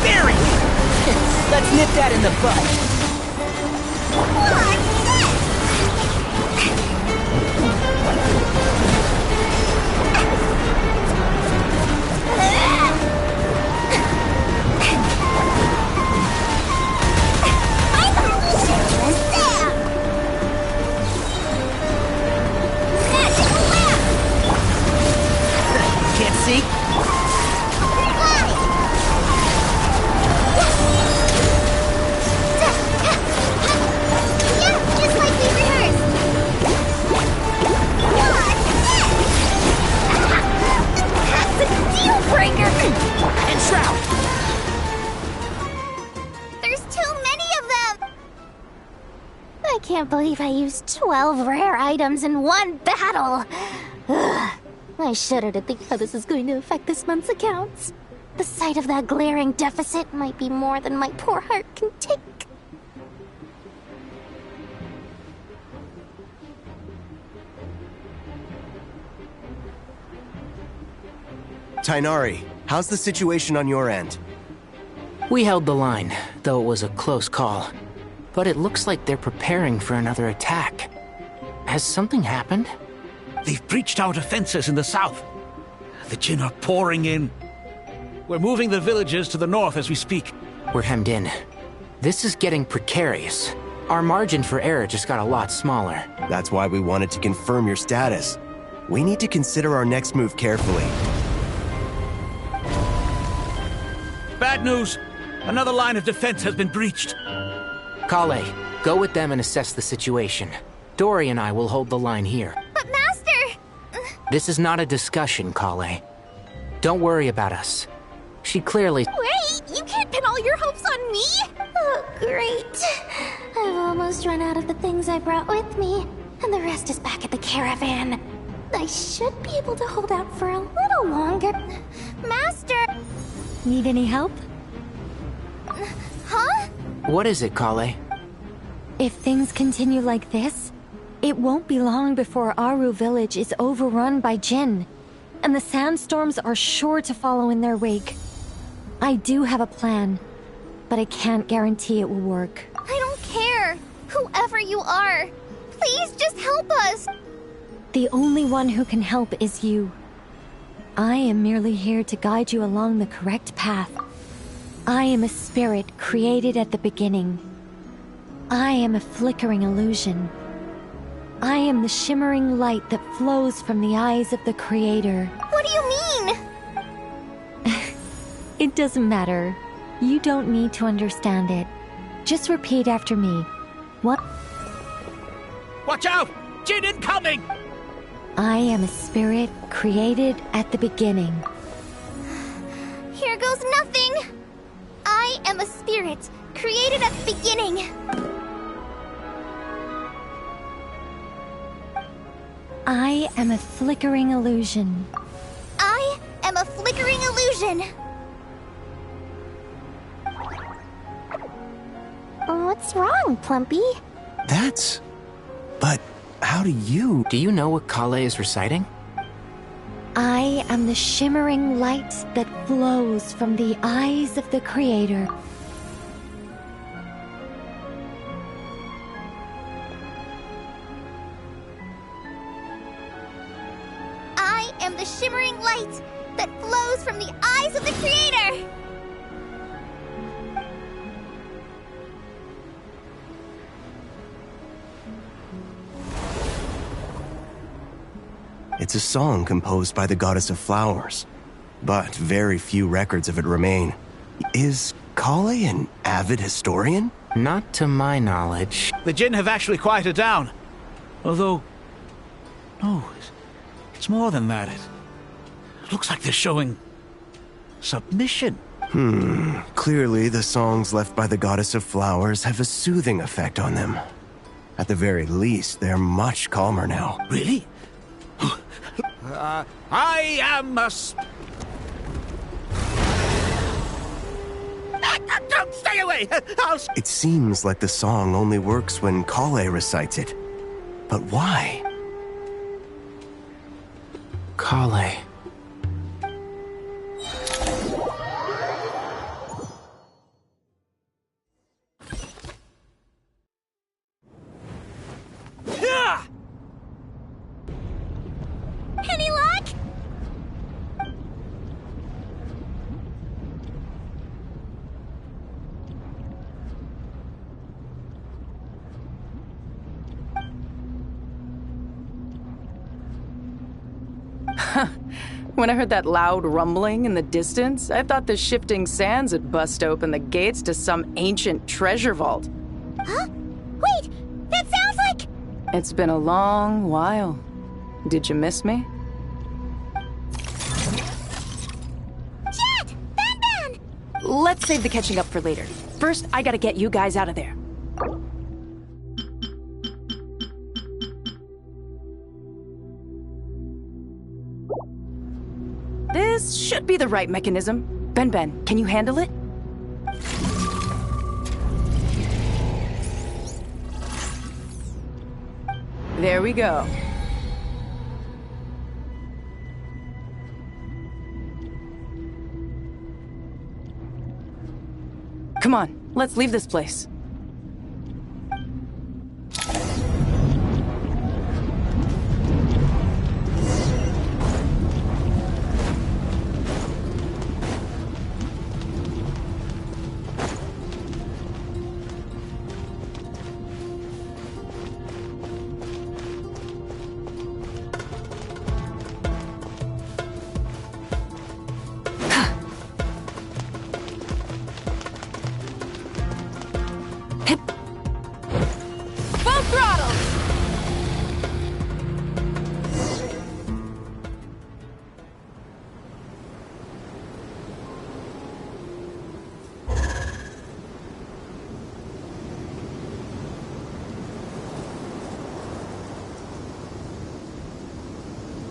Berry! Let's nip that in the bud. Can't see? Just like we rehearsed. That's a deal breaker. And Shroud! There's too many of them! I can't believe I used 12 rare items in one battle. Ugh. I shudder to think how this is going to affect this month's accounts. The sight of that glaring deficit might be more than my poor heart can take. Tainari, How's the situation on your end? We held the line, though it was a close call. But it looks like they're preparing for another attack. Has something happened? They've breached our defenses in the south. The Jinn are pouring in. We're moving the villagers to the north as we speak. We're hemmed in. This is getting precarious. Our margin for error just got a lot smaller. That's why we wanted to confirm your status. We need to consider our next move carefully. Bad news! Another line of defense has been breached. Kale, go with them and assess the situation. Dory and I will hold the line here. But Master! This is not a discussion, Kale. Don't worry about us. She clearly— Wait! You can't pin all your hopes on me! Oh, great. I've almost run out of the things I brought with me, and the rest is back at the caravan. I should be able to hold out for a little longer. Master! Need any help? Huh? What is it, Kale? If things continue like this, it won't be long before Aru village is overrun by Jinn, and the sandstorms are sure to follow in their wake. I do have a plan, but I can't guarantee it will work. I don't care! Whoever you are! Please just help us! The only one who can help is you. I am merely here to guide you along the correct path. I am a spirit created at the beginning. I am a flickering illusion. I am the shimmering light that flows from the eyes of the Creator. What do you mean? It doesn't matter. You don't need to understand it. Just repeat after me. What? Watch out! Jinn incoming! I am a spirit created at the beginning. Here goes nothing! I am a spirit created at the beginning. I am a flickering illusion. I am a flickering illusion. What's wrong, Plumpy? But how do you— Do you know what Kale is reciting? I am the shimmering light that flows from the eyes of the Creator. I am the shimmering light that flows from the eyes of the Creator! It's a song composed by the goddess of flowers, but very few records of it remain. Is Kale an avid historian? Not to my knowledge. The Jinn have actually quieted down. Although... no, it's more than that. It looks like they're showing... submission. Clearly the songs left by the goddess of flowers have a soothing effect on them. At the very least, they're much calmer now. Really? I am a... Don't stay away! It seems like the song only works when Kale recites it. But why? Kale. Any luck? When I heard that loud rumbling in the distance, I thought the shifting sands had bust open the gates to some ancient treasure vault. Huh? Wait! That sounds like... It's been a long while. Did you miss me? Jet! Ban! Let's save the catching up for later. First, I gotta get you guys out of there. This should be the right mechanism. Ben, can you handle it? There we go. Come on, let's leave this place. Full throttle!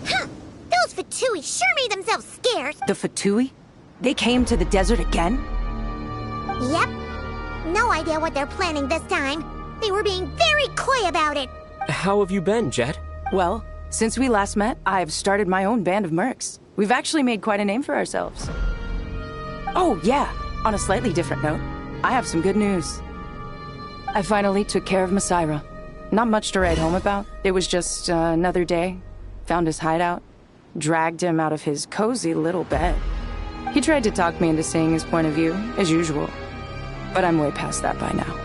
Huh! Those Fatui sure made themselves scarce. The Fatui? They came to the desert again? Yep. No idea what they're planning this time. They were being very coy about it. How have you been, Jet? Well, since we last met, I've started my own band of mercs. We've actually made quite a name for ourselves. Oh, yeah. On a slightly different note, I have some good news. I finally took care of Masaira. Not much to write home about. It was just another day. Found his hideout. Dragged him out of his cozy little bed. He tried to talk me into seeing his point of view, as usual. But I'm way past that by now.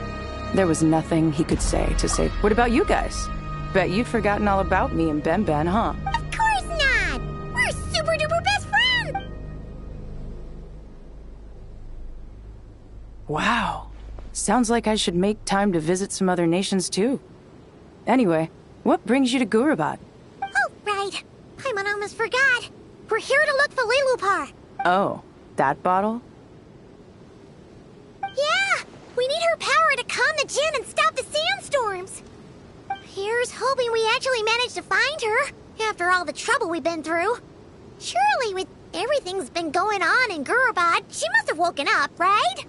There was nothing he could say to say, what about you guys? Bet you'd forgotten all about me and Ben Ben, huh? Of course not! We're super duper best friends! Wow. Sounds like I should make time to visit some other nations too. Anyway, what brings you to Gurabad? Oh, right. Paimon almost forgot. We're here to look for Lilupar. Oh, that bottle? Yeah! We need her power to calm the Jinn and stop the sandstorms. Here's hoping we actually manage to find her, after all the trouble we've been through. Surely, with everything's been going on in Gurabad, she must have woken up, right?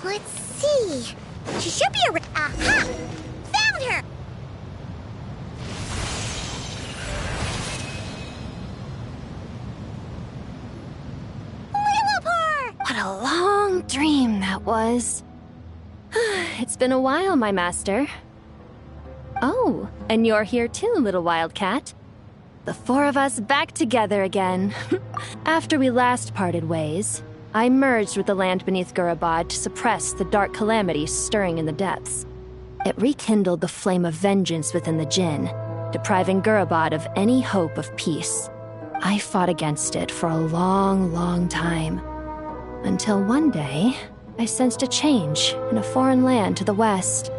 Let's see. She should be around. Aha! Found her! Lilupar! What a long dream that was. It's been a while, my master. Oh, and you're here too, little wildcat. The four of us back together again. After we last parted ways, I merged with the land beneath Gurabad to suppress the dark calamities stirring in the depths. It rekindled the flame of vengeance within the Jinn, depriving Gurabad of any hope of peace. I fought against it for a long, long time. Until one day, I sensed a change in a foreign land to the west.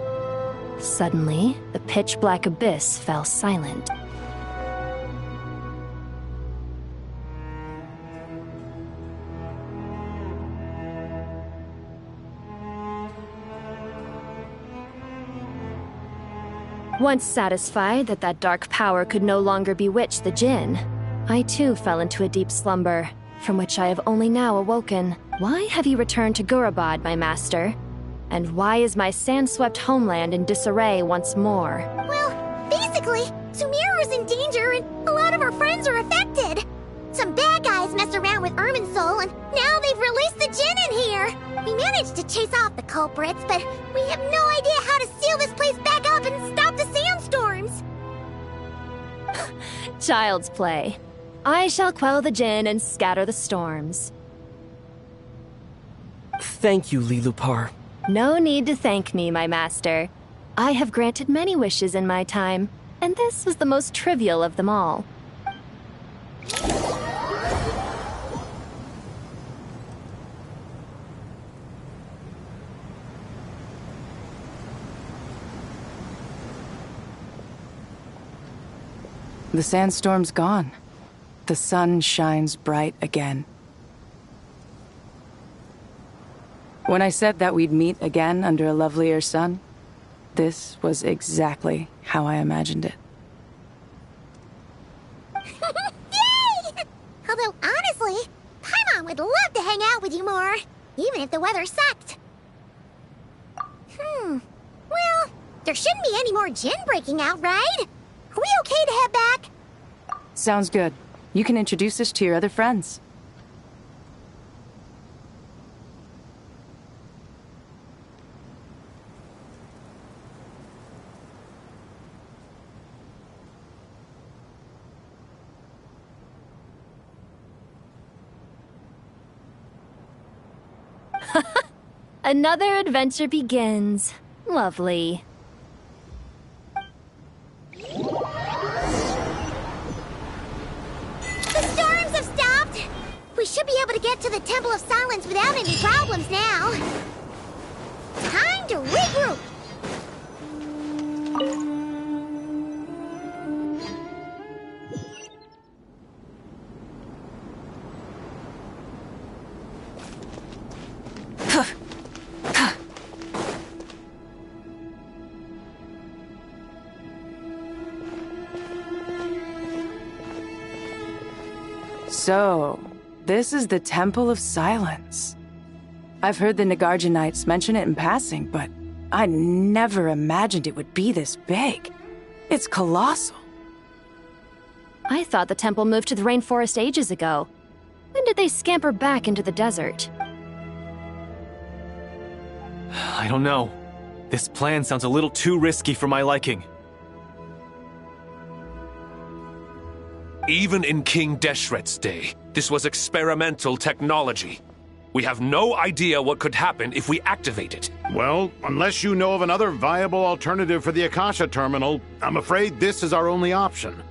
Suddenly, the pitch-black abyss fell silent. Once satisfied that that dark power could no longer bewitch the Jinn, I too fell into a deep slumber, from which I have only now awoken. Why have you returned to Gurabad, my master? And why is my sand-swept homeland in disarray once more? Well, basically, Sumeru's in danger and a lot of our friends are affected. Some bad guys messed around with Irminsul and now they've released the Jinn in here. We managed to chase off the culprits, but we have no idea how to seal this place back up and stop the sandstorms. Child's play. I shall quell the Jinn and scatter the storms. Thank you, Lilupar. No need to thank me, my master. I have granted many wishes in my time, and this was the most trivial of them all. The sandstorm's gone. The sun shines bright again. When I said that we'd meet again under a lovelier sun, this was exactly how I imagined it. Yay! Although, honestly, Paimon would love to hang out with you more, even if the weather sucked. Well, there shouldn't be any more gin breaking out, right? Are we okay to head back? Sounds good. You can introduce us to your other friends. Another adventure begins. Lovely. The storms have stopped! We should be able to get to the Temple of Silence without any problems now. Time to regroup! So, this is the Temple of Silence. I've heard the Nagarjanites mention it in passing, but I never imagined it would be this big. It's colossal. I thought the temple moved to the rainforest ages ago. When did they scamper back into the desert? I don't know. This plan sounds a little too risky for my liking. Even in King Deshret's day, this was experimental technology. We have no idea what could happen if we activate it. Well, unless you know of another viable alternative for the Akasha terminal, I'm afraid this is our only option.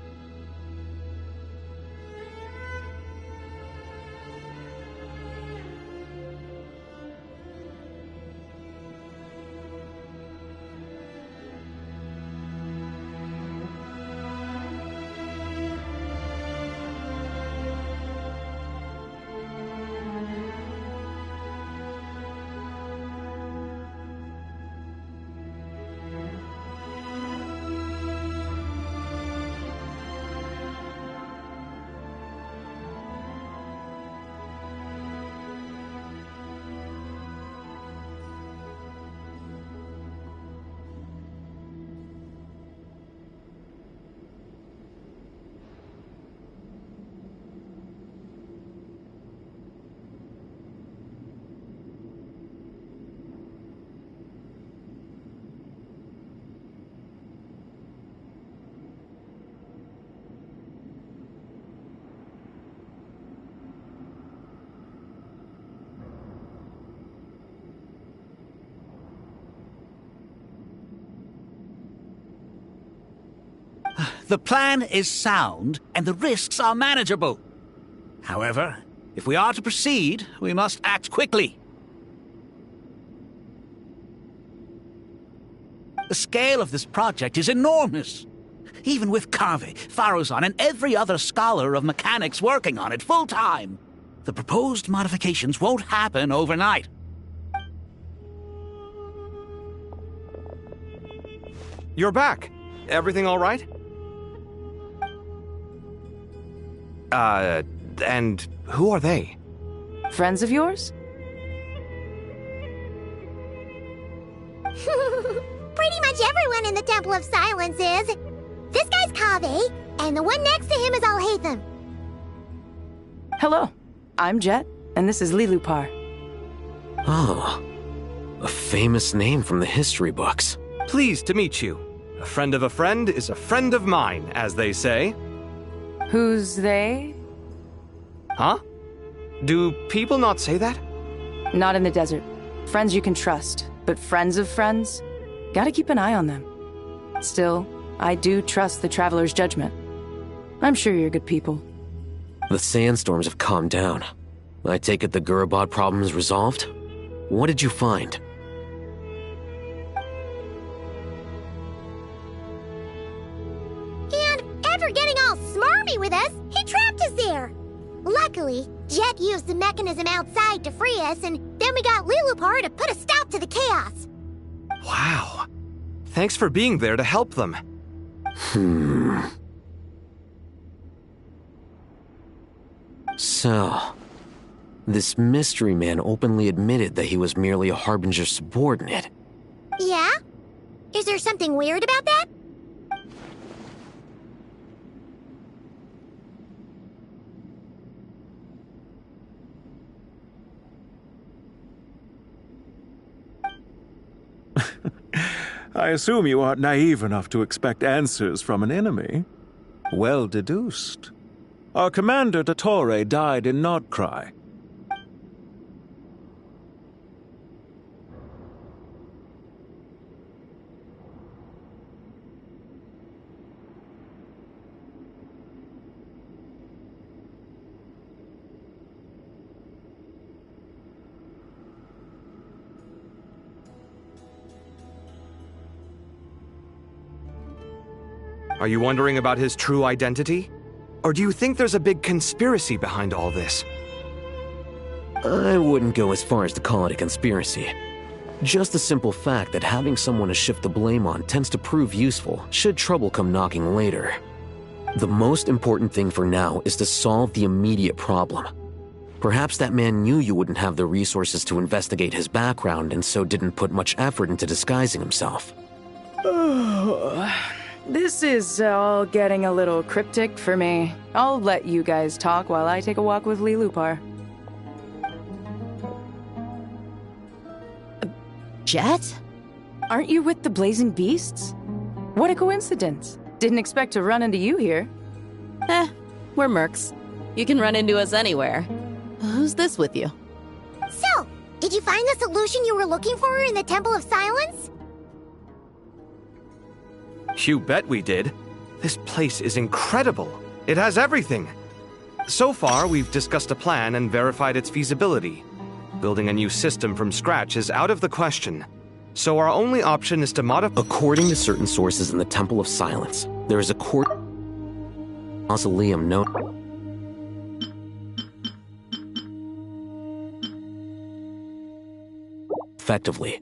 The plan is sound, and the risks are manageable. However, if we are to proceed, we must act quickly. The scale of this project is enormous. Even with Carve, Farozan, and every other scholar of mechanics working on it full-time, the proposed modifications won't happen overnight. You're back. Everything all right? And who are they? Friends of yours? Pretty much everyone in the Temple of Silence is. This guy's Kaveh, and the one next to him is Alhaitham. Hello, I'm Jet, and this is Lilupar. Ah, a famous name from the history books. Pleased to meet you. A friend of a friend is a friend of mine, as they say. Who's they? Huh? Do people not say that? Not in the desert. Friends you can trust, but friends of friends? Gotta keep an eye on them. Still, I do trust the Traveler's judgment. I'm sure you're good people. The sandstorms have calmed down. I take it the Gurabad problem is resolved? What did you find? And after getting all smarmy with us, he trapped us there. Luckily, Jet used the mechanism outside to free us, and then we got Lilupar to put a stop to the chaos. Wow. Thanks for being there to help them. So, this mystery man openly admitted that he was merely a Harbinger subordinate. Yeah? Is there something weird about that? I assume you aren't naive enough to expect answers from an enemy. Well deduced. Our commander, Dottore, died in Nordcry. Are you wondering about his true identity? Or do you think there's a big conspiracy behind all this? I wouldn't go as far as to call it a conspiracy. Just the simple fact that having someone to shift the blame on tends to prove useful should trouble come knocking later. The most important thing for now is to solve the immediate problem. Perhaps that man knew you wouldn't have the resources to investigate his background and so didn't put much effort into disguising himself. This is all getting a little cryptic for me. I'll let you guys talk while I take a walk with Lilupar. Jet? Aren't you with the Blazing Beasts? What a coincidence. Didn't expect to run into you here. We're mercs. You can run into us anywhere. Who's this with you? So, did you find the solution you were looking for in the Temple of Silence? You bet we did. This place is incredible. It has everything. So far, we've discussed a plan and verified its feasibility. Building a new system from scratch is out of the question. So our only option is to modify... According to certain sources in the Temple of Silence, there is a court mausoleum known... effectively.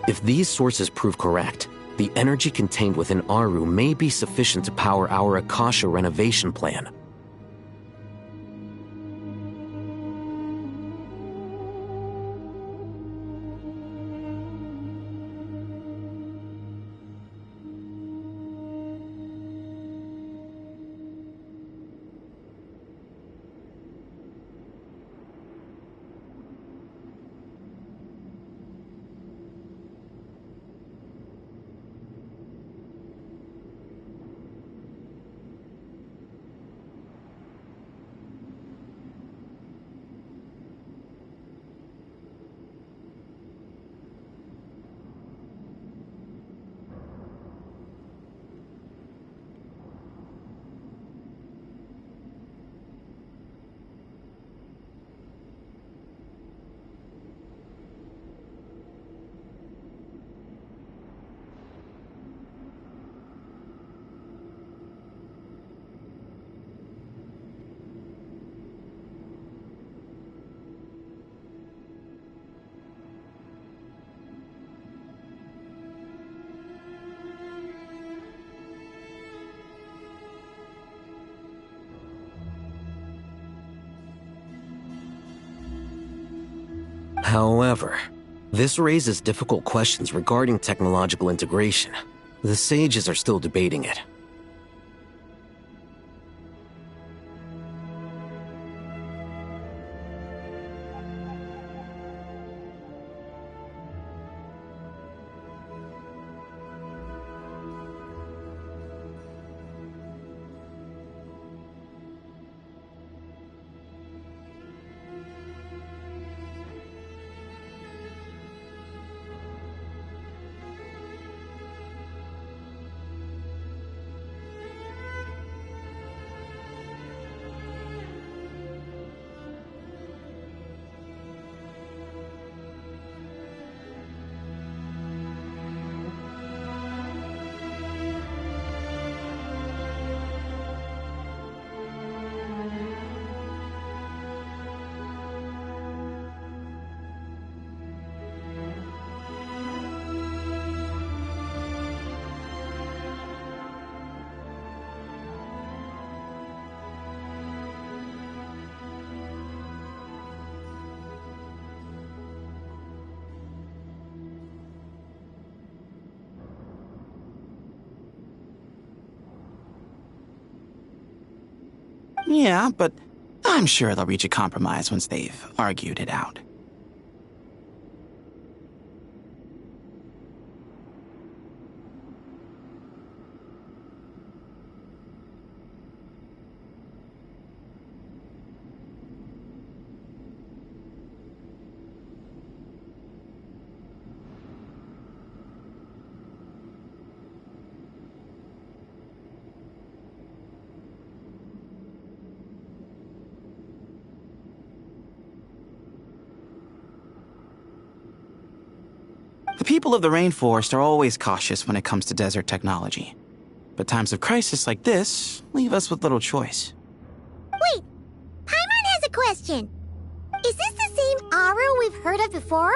If these sources prove correct, the energy contained within Aru may be sufficient to power our Akasha renovation plan. However, this raises difficult questions regarding technological integration. The sages are still debating it. Yeah, but I'm sure they'll reach a compromise once they've argued it out. The people of the rainforest are always cautious when it comes to desert technology. But times of crisis like this leave us with little choice. Wait, Paimon has a question. Is this the same Aru we've heard of before?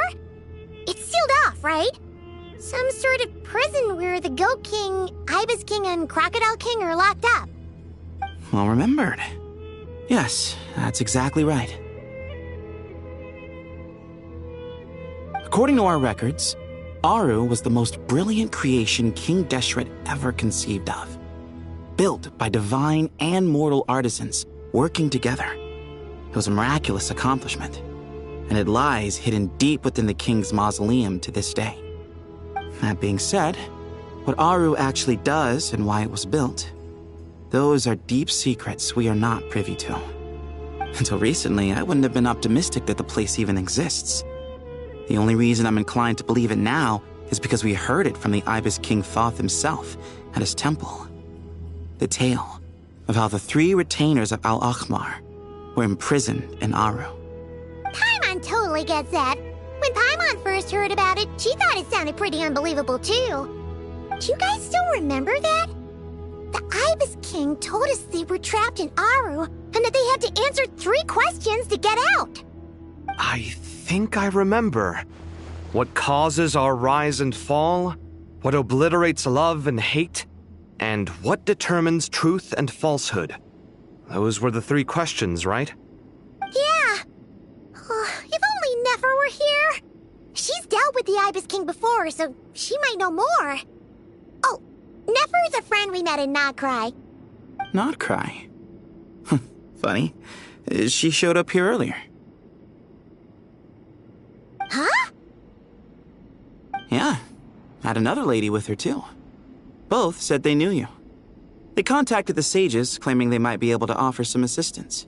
It's sealed off, right? Some sort of prison where the Goat King, Ibis King, and Crocodile King are locked up. Well remembered. Yes, that's exactly right. According to our records, Aru was the most brilliant creation King Deshret ever conceived of. Built by divine and mortal artisans working together. It was a miraculous accomplishment, and it lies hidden deep within the king's mausoleum to this day. That being said, what Aru actually does and why it was built, those are deep secrets we are not privy to. Until recently, I wouldn't have been optimistic that the place even exists. The only reason I'm inclined to believe it now is because we heard it from the Ibis King Thoth himself at his temple. The tale of how the 3 retainers of Al-Akhmar were imprisoned in Aru. Paimon totally gets that. When Paimon first heard about it, she thought it sounded pretty unbelievable too. Do you guys still remember that? The Ibis King told us they were trapped in Aru and that they had to answer 3 questions to get out. I think I remember. What causes our rise and fall? What obliterates love and hate? And what determines truth and falsehood? Those were the 3 questions, right? Yeah. If only Nefer were here. She's dealt with the Ibis King before, so she might know more. Oh, Nefer is a friend we met in Nodcry. Nodcry? Funny. She showed up here earlier. Huh? Yeah. Had another lady with her, too. Both said they knew you. They contacted the sages, claiming they might be able to offer some assistance.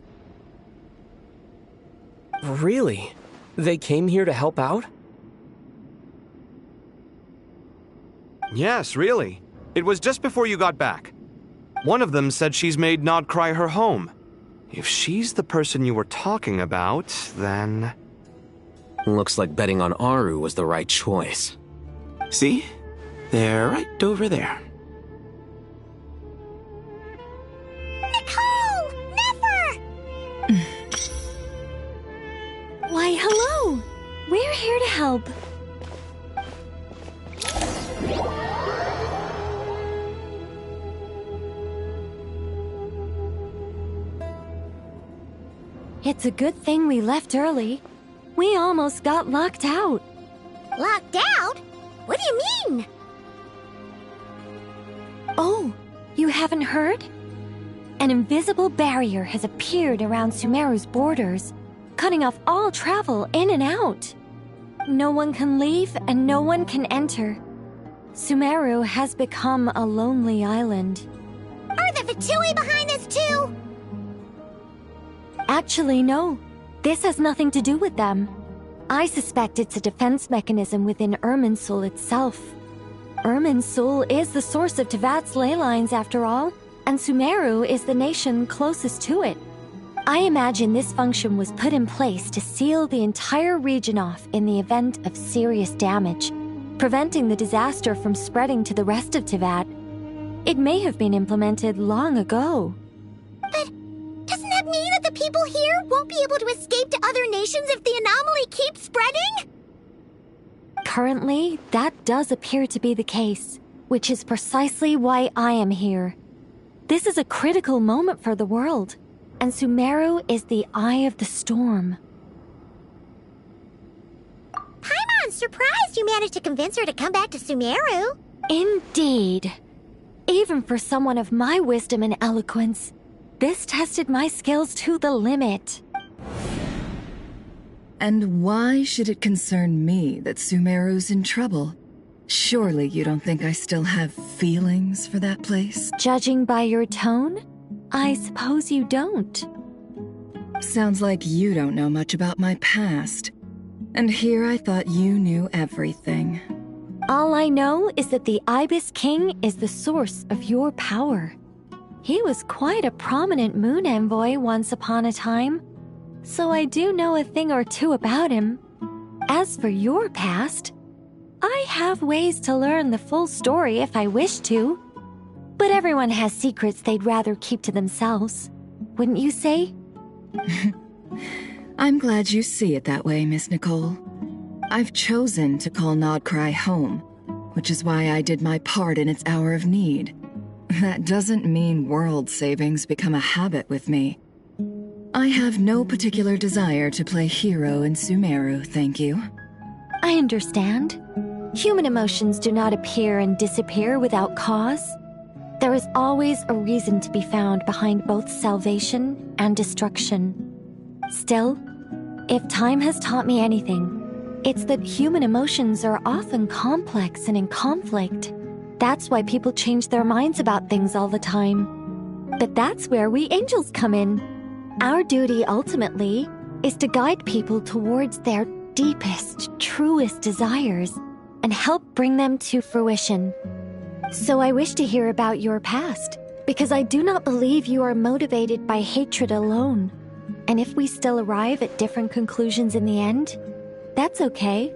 Really? They came here to help out? Yes, really. It was just before you got back. One of them said she's made Nodcry her home. If she's the person you were talking about, then... Looks like betting on Aru was the right choice. See? They're right over there. Nicole! Nefer! Why, hello! We're here to help. It's a good thing we left early. We almost got locked out. Locked out? What do you mean? Oh, you haven't heard? An invisible barrier has appeared around Sumeru's borders, cutting off all travel in and out. No one can leave and no one can enter. Sumeru has become a lonely island. Are the Fatui behind this too? Actually, no. This has nothing to do with them. I suspect it's a defense mechanism within Irminsul itself. Irminsul is the source of Tevat's ley lines, after all, and Sumeru is the nation closest to it. I imagine this function was put in place to seal the entire region off in the event of serious damage, preventing the disaster from spreading to the rest of Tevat. It may have been implemented long ago. But doesn't that mean that the people here won't be able to escape to other nations if the anomaly keeps spreading? Currently, that does appear to be the case, which is precisely why I am here. This is a critical moment for the world, and Sumeru is the eye of the storm. Paimon's surprised you managed to convince her to come back to Sumeru. Indeed. Even for someone of my wisdom and eloquence, this tested my skills to the limit. And why should it concern me that Sumeru's in trouble? Surely you don't think I still have feelings for that place? Judging by your tone, I suppose you don't. Sounds like you don't know much about my past. And here I thought you knew everything. All I know is that the Ibis King is the source of your power. He was quite a prominent moon envoy once upon a time, so I do know a thing or two about him. As for your past, I have ways to learn the full story if I wish to. But everyone has secrets they'd rather keep to themselves, wouldn't you say? I'm glad you see it that way, Miss Nicole. I've chosen to call Nodcry home, which is why I did my part in its hour of need. That doesn't mean world savings become a habit with me. I have no particular desire to play hero in Sumeru, thank you. I understand. Human emotions do not appear and disappear without cause. There is always a reason to be found behind both salvation and destruction. Still, if time has taught me anything, it's that human emotions are often complex and in conflict. That's why people change their minds about things all the time. But that's where we angels come in. Our duty, ultimately, is to guide people towards their deepest, truest desires and help bring them to fruition. So I wish to hear about your past, because I do not believe you are motivated by hatred alone. And if we still arrive at different conclusions in the end, that's okay.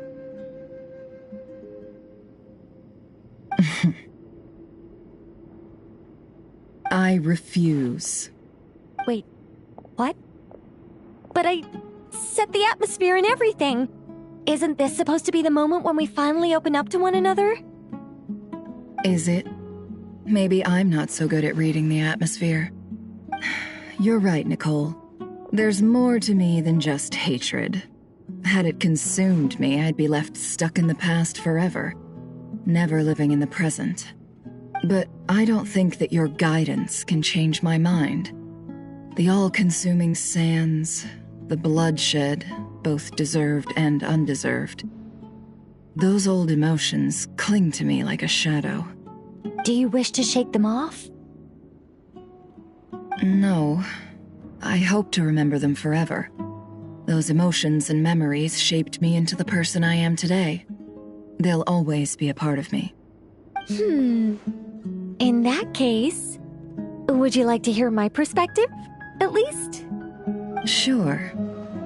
I refuse. Wait, what? But I set the atmosphere and everything. isn't this supposed to be the moment when we finally open up to one another? Is it? Maybe I'm not so good at reading the atmosphere. You're right, Nicole. There's more to me than just hatred. Had it consumed me, I'd be left stuck in the past forever, never living in the present. But I don't think that your guidance can change my mind. The all-consuming sands, the bloodshed, both deserved and undeserved. Those old emotions cling to me like a shadow. Do you wish to shake them off? No. I hope to remember them forever. Those emotions and memories shaped me into the person I am today. They'll always be a part of me. In that case, would you like to hear my perspective, at least? Sure.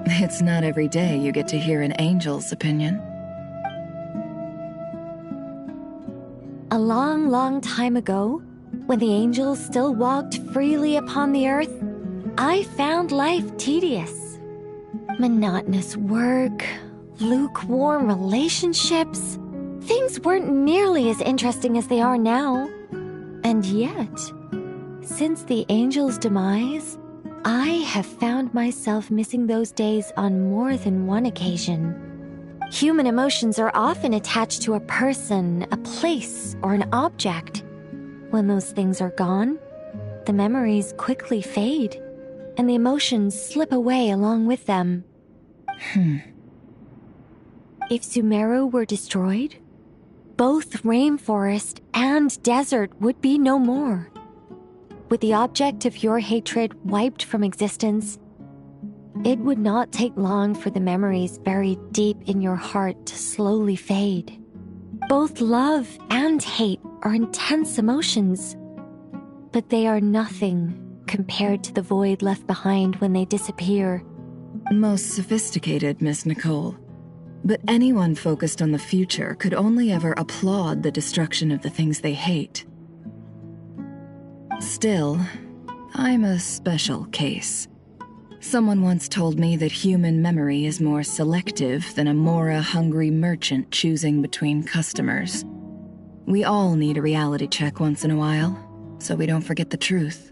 It's not every day you get to hear an angel's opinion. A long, long time ago, when the angels still walked freely upon the earth, I found life tedious. Monotonous work, lukewarm relationships. Things weren't nearly as interesting as they are now. And yet, since the angels' demise, I have found myself missing those days on more than one occasion. Human emotions are often attached to a person, a place, or an object. When those things are gone, the memories quickly fade, and the emotions slip away along with them. If Sumeru were destroyed, both rainforest and desert would be no more. With the object of your hatred wiped from existence, it would not take long for the memories buried deep in your heart to slowly fade. Both love and hate are intense emotions, but they are nothing compared to the void left behind when they disappear. Most sophisticated, Miss Nicole. But anyone focused on the future could only ever applaud the destruction of the things they hate. Still, I'm a special case. Someone once told me that human memory is more selective than a Mora-hungry merchant choosing between customers. We all need a reality check once in a while, so we don't forget the truth.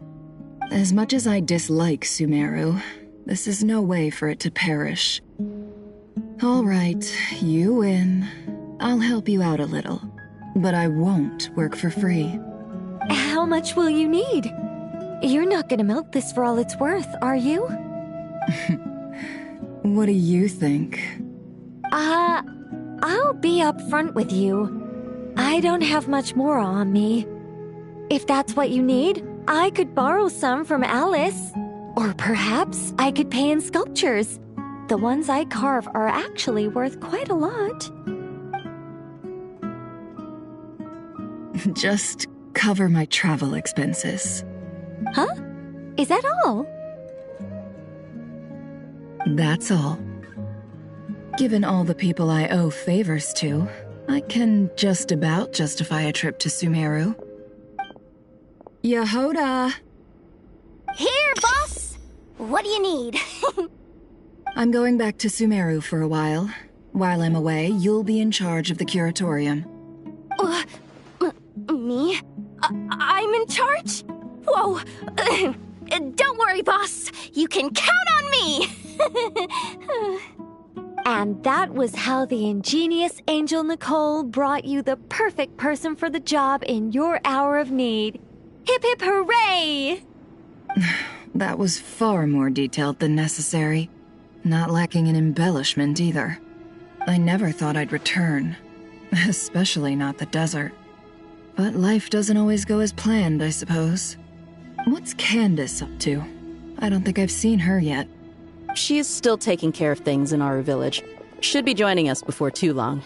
As much as I dislike Sumeru, this is no way for it to perish. All right, you win. I'll help you out a little, but I won't work for free. How much will you need? You're not gonna milk this for all it's worth, are you? What do you think? I'll be upfront with you. I don't have much more on me. If that's what you need, I could borrow some from Alice. Or perhaps I could pay in sculptures. The ones I carve are actually worth quite a lot. Just cover my travel expenses. Huh? Is that all? That's all. Given all the people I owe favors to, I can just about justify a trip to Sumeru. Yehoda! Here, boss! What do you need? I'm going back to Sumeru for a while. While I'm away, you'll be in charge of the curatorium. Me? I'm in charge? Whoa! Don't worry, boss. You can count on me! And that was how the ingenious Angel Nicole brought you the perfect person for the job in your hour of need. Hip hip hooray! That was far more detailed than necessary. Not lacking in embellishment either. I never thought I'd return. Especially not the desert. But life doesn't always go as planned, I suppose. What's Candace up to? I don't think I've seen her yet. She's still taking care of things in our village. Should be joining us before too long.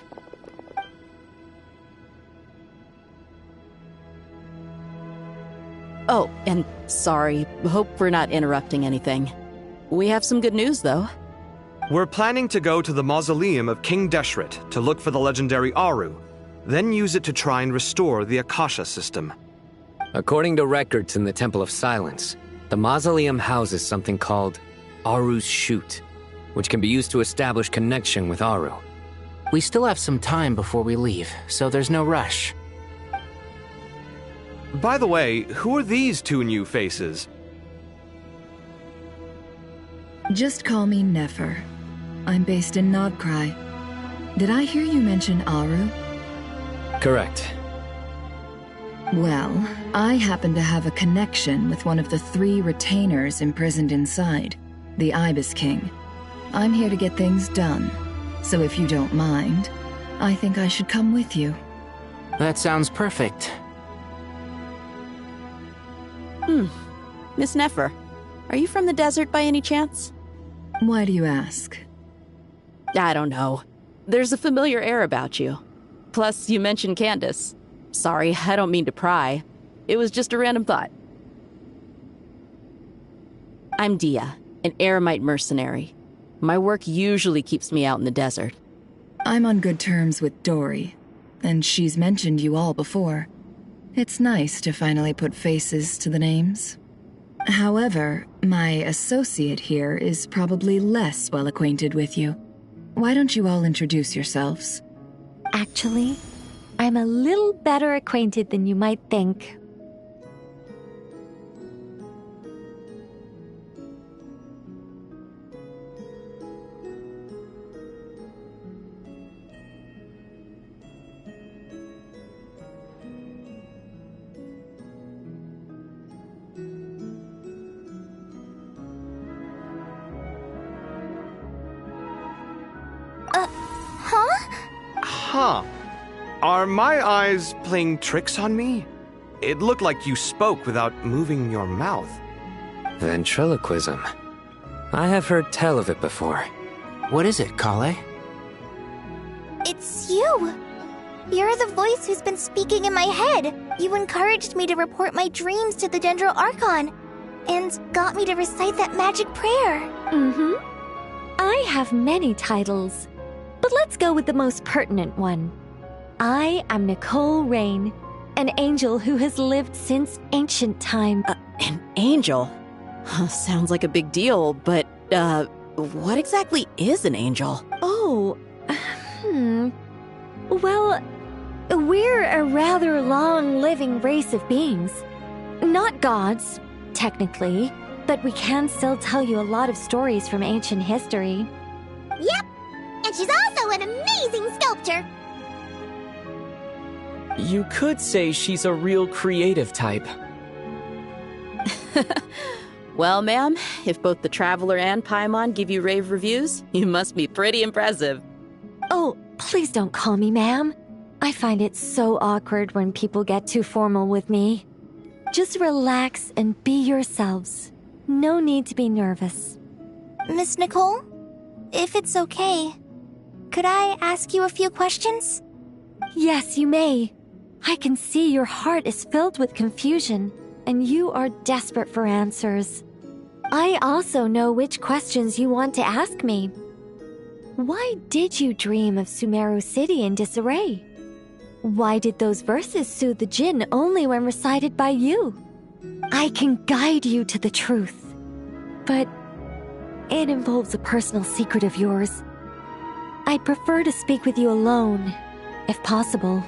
Oh, and sorry. Hope we're not interrupting anything. We have some good news, though. We're planning to go to the mausoleum of King Deshret to look for the legendary Aru, then use it to try and restore the Akasha system. According to records in the Temple of Silence, the mausoleum houses something called Aru's Chute, which can be used to establish connection with Aru. We still have some time before we leave, so there's no rush. By the way, who are these two new faces? Just call me Nefer. I'm based in Nodcry. Did I hear you mention Aru? Correct. Well, I happen to have a connection with one of the 3 retainers imprisoned inside, the Ibis King. I'm here to get things done, so if you don't mind, I think I should come with you. That sounds perfect. Miss Nefer, are you from the desert by any chance? Why do you ask? I don't know. There's a familiar air about you. Plus, you mentioned Candace. Sorry, I don't mean to pry. It was just a random thought. I'm Dia, an Eremite mercenary. My work usually keeps me out in the desert. I'm on good terms with Dory, and she's mentioned you all before. It's nice to finally put faces to the names. However, my associate here is probably less well acquainted with you. Why don't you all introduce yourselves? Actually, I'm a little better acquainted than you might think. Huh. Are my eyes playing tricks on me? It looked like you spoke without moving your mouth. Ventriloquism. I have heard tell of it before. What is it, Kale? It's you! You're the voice who's been speaking in my head. You encouraged me to report my dreams to the Dendro Archon, and got me to recite that magic prayer. I have many titles, but let's go with the most pertinent one. I am Nicole Rain, an angel who has lived since ancient time. An angel? Sounds like a big deal, but, what exactly is an angel? Oh, Well, we're a rather long-living race of beings. Not gods, technically, but we can still tell you a lot of stories from ancient history. Yep, and she's also an amazing sculptor. You could say she's a real creative type. Well, ma'am, if both the Traveler and Paimon give you rave reviews, you must be pretty impressive. Oh, please don't call me ma'am. I find it so awkward when people get too formal with me. Just relax and be yourselves. No need to be nervous. Miss Nicole, if it's okay, could I ask you a few questions? Yes, you may. I can see your heart is filled with confusion, and you are desperate for answers. I also know which questions you want to ask me. Why did you dream of Sumeru City in disarray? Why did those verses soothe the Jinn only when recited by you? I can guide you to the truth, but it involves a personal secret of yours. I'd prefer to speak with you alone, if possible.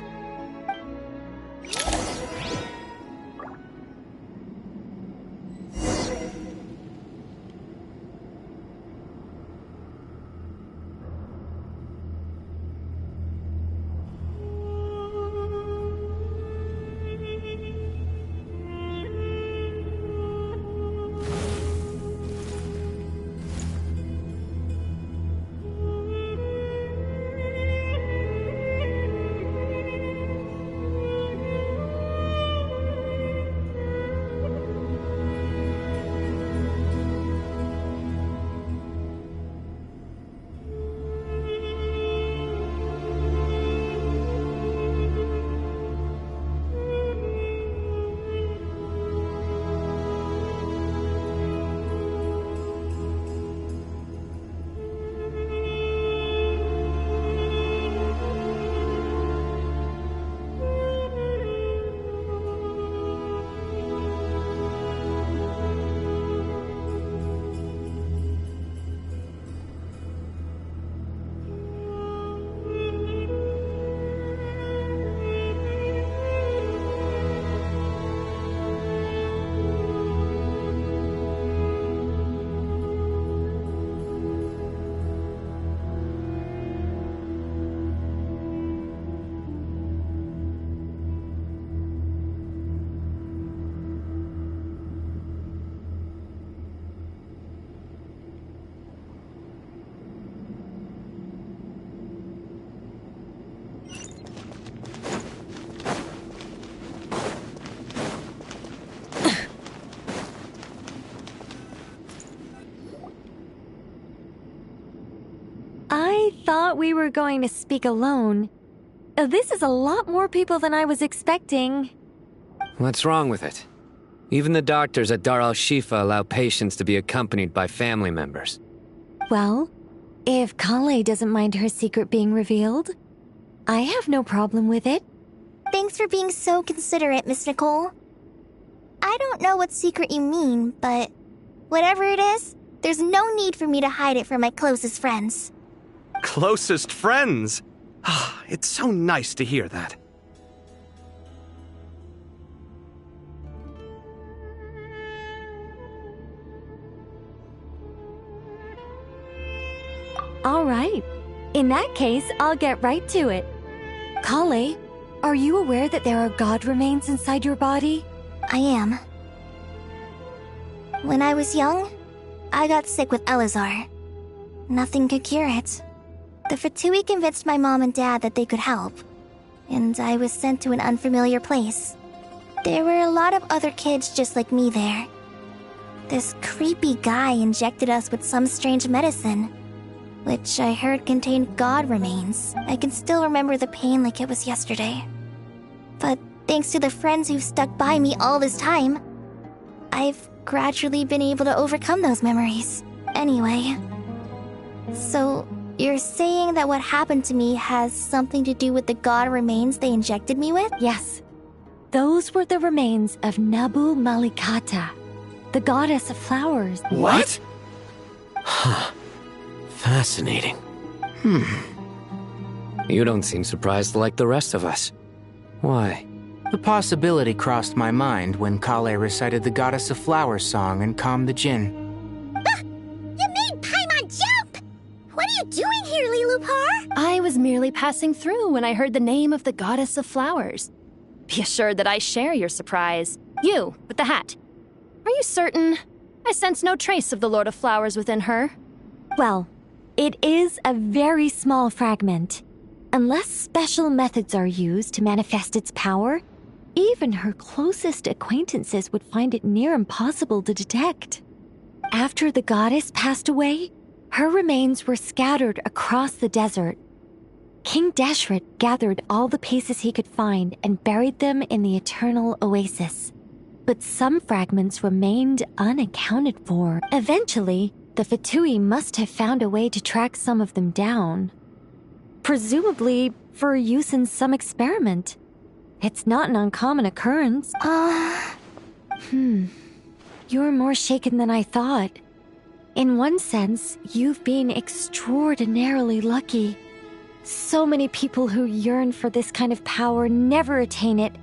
I thought we were going to speak alone. This is a lot more people than I was expecting. What's wrong with it? Even the doctors at Dar al-Shifa allow patients to be accompanied by family members. Well, if Kale doesn't mind her secret being revealed, I have no problem with it. Thanks for being so considerate, Miss Nicole. I don't know what secret you mean, but whatever it is, there's no need for me to hide it from my closest friends. Closest friends? It's so nice to hear that. All right. In that case, I'll get right to it. Kale, are you aware that there are god remains inside your body? I am. When I was young, I got sick with Elazar. Nothing could cure it. The Fatui convinced my mom and dad that they could help, and I was sent to an unfamiliar place. There were a lot of other kids just like me there. This creepy guy injected us with some strange medicine, which I heard contained god remains. I can still remember the pain like it was yesterday. But thanks to the friends who've stuck by me all this time, I've gradually been able to overcome those memories. Anyway, so you're saying that what happened to me has something to do with the god remains they injected me with? Yes. Those were the remains of Nabu Malikata, the goddess of flowers. What? Huh. Fascinating. You don't seem surprised like the rest of us. Why? The possibility crossed my mind when Kale recited the Goddess of Flowers song and calmed the djinn. You made Paimon jump! What are you doing here, Lilupar? I was merely passing through when I heard the name of the Goddess of Flowers. Be assured that I share your surprise. You, with the hat. Are you certain? I sense no trace of the Lord of Flowers within her. Well, it is a very small fragment. Unless special methods are used to manifest its power, even her closest acquaintances would find it near impossible to detect. After the goddess passed away, her remains were scattered across the desert. King Deshret gathered all the pieces he could find and buried them in the Eternal Oasis. But some fragments remained unaccounted for. Eventually, the Fatui must have found a way to track some of them down. Presumably for use in some experiment. It's not an uncommon occurrence. You're more shaken than I thought. In one sense, you've been extraordinarily lucky. So many people who yearn for this kind of power never attain it,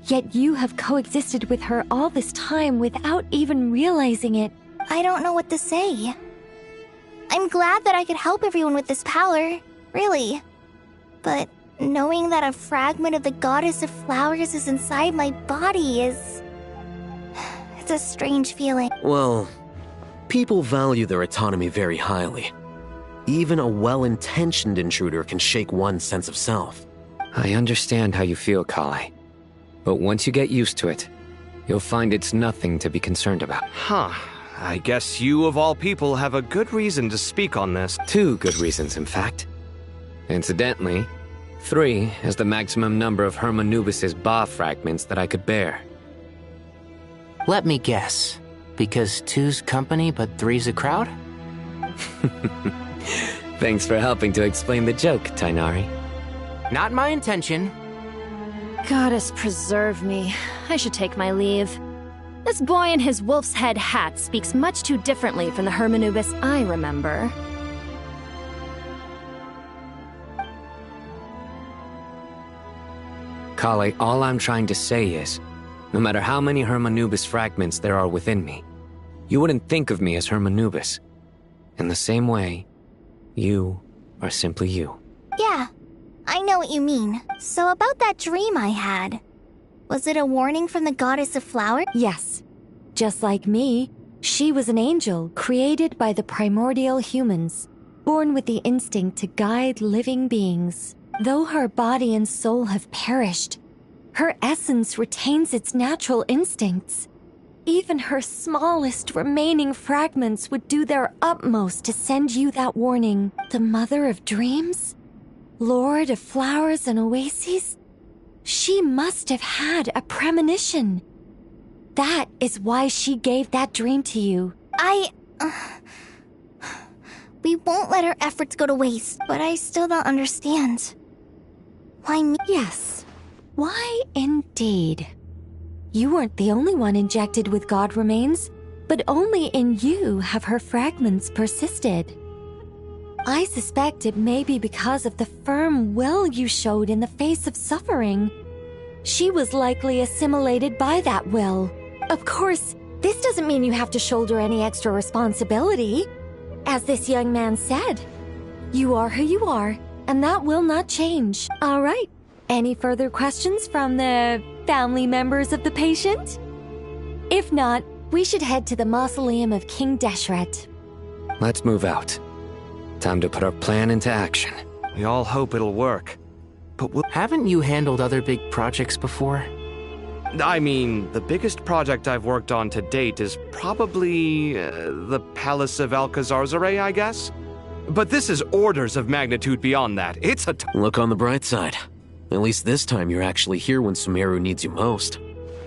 yet you have coexisted with her all this time without even realizing it. I don't know what to say. I'm glad that I could help everyone with this power, really. But knowing that a fragment of the Goddess of Flowers is inside my body is... it's a strange feeling. Well, people value their autonomy very highly. Even a well-intentioned intruder can shake one's sense of self. I understand how you feel, Kale. But once you get used to it, you'll find it's nothing to be concerned about. I guess you of all people have a good reason to speak on this. 2 good reasons, in fact. Incidentally, 3 is the maximum number of Hermanubis' Ba fragments that I could bear. Let me guess. Because 2's company but 3's a crowd? Thanks for helping to explain the joke, Tainari. Not my intention. Goddess preserve me. I should take my leave. This boy in his wolf's head hat speaks much too differently from the Hermanubis I remember. Kale, all I'm trying to say is, no matter how many Hermanubis fragments there are within me, you wouldn't think of me as Hermanubis. In the same way, you are simply you. Yeah, I know what you mean. So about that dream I had, was it a warning from the Goddess of Flowers? Yes. Just like me, she was an angel created by the primordial humans, born with the instinct to guide living beings. Though her body and soul have perished, her essence retains its natural instincts. even her smallest remaining fragments would do their utmost to send you that warning. The Mother of Dreams? Lord of Flowers and Oases? She must have had a premonition. That is why she gave that dream to you. We won't let our efforts go to waste, but I still don't understand. Why me? Yes. Why indeed? You weren't the only one injected with God remains, but only in you have her fragments persisted. I suspect it may be because of the firm will you showed in the face of suffering. She was likely assimilated by that will. Of course, this doesn't mean you have to shoulder any extra responsibility. As this young man said, you are who you are, and that will not change. All right. Any further questions from the family members of the patient? If not, we should head to the mausoleum of King Deshret. Let's move out. Time to put our plan into action. We all hope it'll work. But haven't you handled other big projects before? I mean, the biggest project I've worked on to date is probably the Palace of Alcazarzaray, I guess? But this is orders of magnitude beyond that. It's a Look on the bright side. At least this time you're actually here when Sumeru needs you most.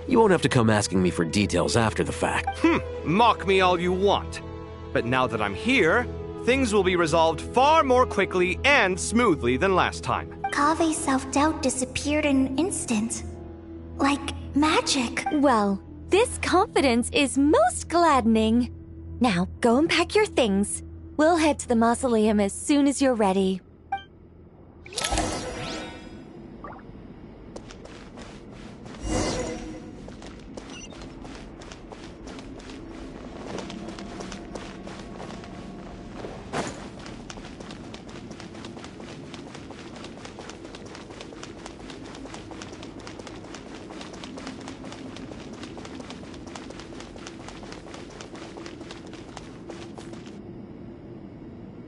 You won't have to come asking me for details after the fact. Mock me all you want. But now that I'm here, things will be resolved far more quickly and smoothly than last time. Kave's self-doubt disappeared in an instant. Like magic. Well, this confidence is most gladdening. Now, go and pack your things. We'll head to the mausoleum as soon as you're ready.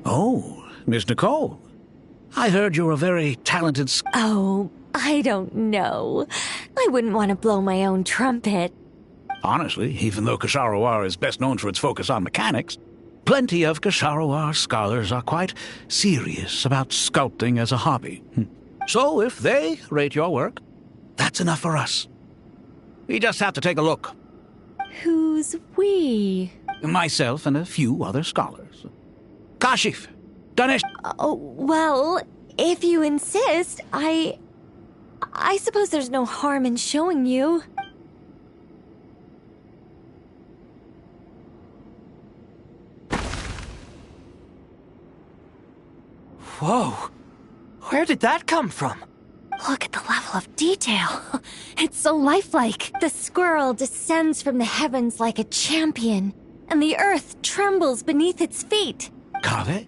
Oh, Miss Nicole. I heard you're a very talented... Oh, I don't know. I wouldn't want to blow my own trumpet. Honestly, even though Kasharawar is best known for its focus on mechanics, plenty of Kasharawar scholars are quite serious about sculpting as a hobby. So if they rate your work, that's enough for us. We just have to take a look. Who's we? Myself and a few other scholars. Kashif, Ganesh. Oh, well, if you insist, I suppose there's no harm in showing you. Whoa! Where did that come from? Look at the level of detail. It's so lifelike. The squirrel descends from the heavens like a champion, and the earth trembles beneath its feet. Kave?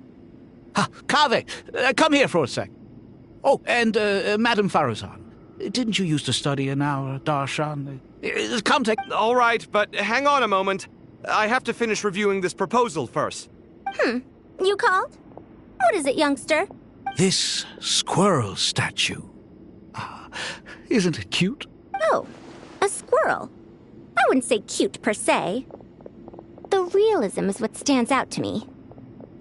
Kave, come here for a sec. Oh, and Madame Faruzan, didn't you used to study in our darshan? Come take... All right, but hang on a moment. I have to finish reviewing this proposal first. You called? What is it, youngster? This squirrel statue. Isn't it cute? Oh, a squirrel. I wouldn't say cute per se. The realism is what stands out to me.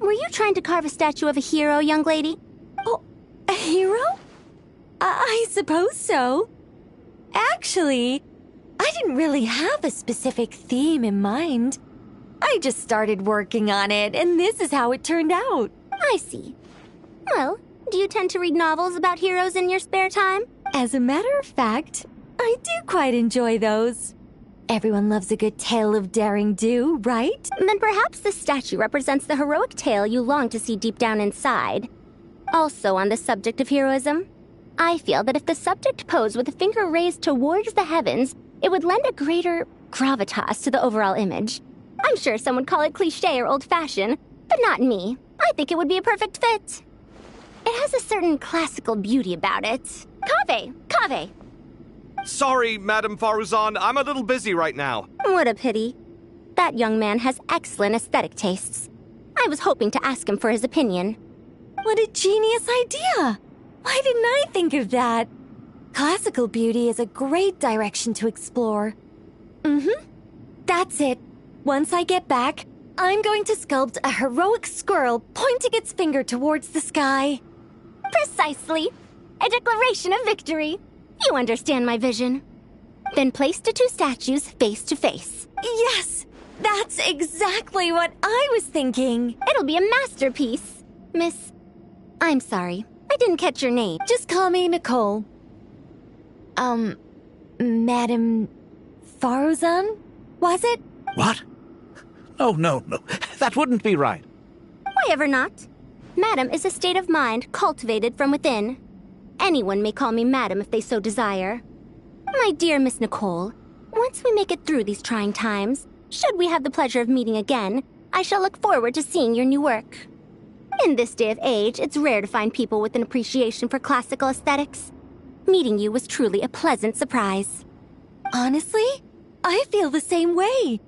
Were you trying to carve a statue of a hero, young lady? Oh, a hero? I suppose so. Actually, I didn't really have a specific theme in mind. I just started working on it, and this is how it turned out. I see. Well, do you tend to read novels about heroes in your spare time? As a matter of fact, I do quite enjoy those. Everyone loves a good tale of daring do, right? Then perhaps the statue represents the heroic tale you long to see deep down inside. Also on the subject of heroism, I feel that if the subject posed with a finger raised towards the heavens, it would lend a greater gravitas to the overall image. I'm sure some would call it cliché or old-fashioned, but not me. I think it would be a perfect fit. It has a certain classical beauty about it. Kave! Sorry, Madame Faruzan, I'm a little busy right now. What a pity. That young man has excellent aesthetic tastes. I was hoping to ask him for his opinion. What a genius idea! Why didn't I think of that? Classical beauty is a great direction to explore. That's it. Once I get back, I'm going to sculpt a heroic squirrel pointing its finger towards the sky. Precisely. A declaration of victory. You understand my vision. Then place the two statues face to face. Yes! That's exactly what I was thinking. It'll be a masterpiece. Miss... I'm sorry. I didn't catch your name. Just call me Nicole. Madam... Faruzan? Was it? What? Oh, no. That wouldn't be right. Why ever not? Madam is a state of mind cultivated from within. Anyone may call me Madam if they so desire. My dear Miss Nicole, once we make it through these trying times, should we have the pleasure of meeting again, I shall look forward to seeing your new work. In this day of age, it's rare to find people with an appreciation for classical aesthetics. Meeting you was truly a pleasant surprise. Honestly, I feel the same way.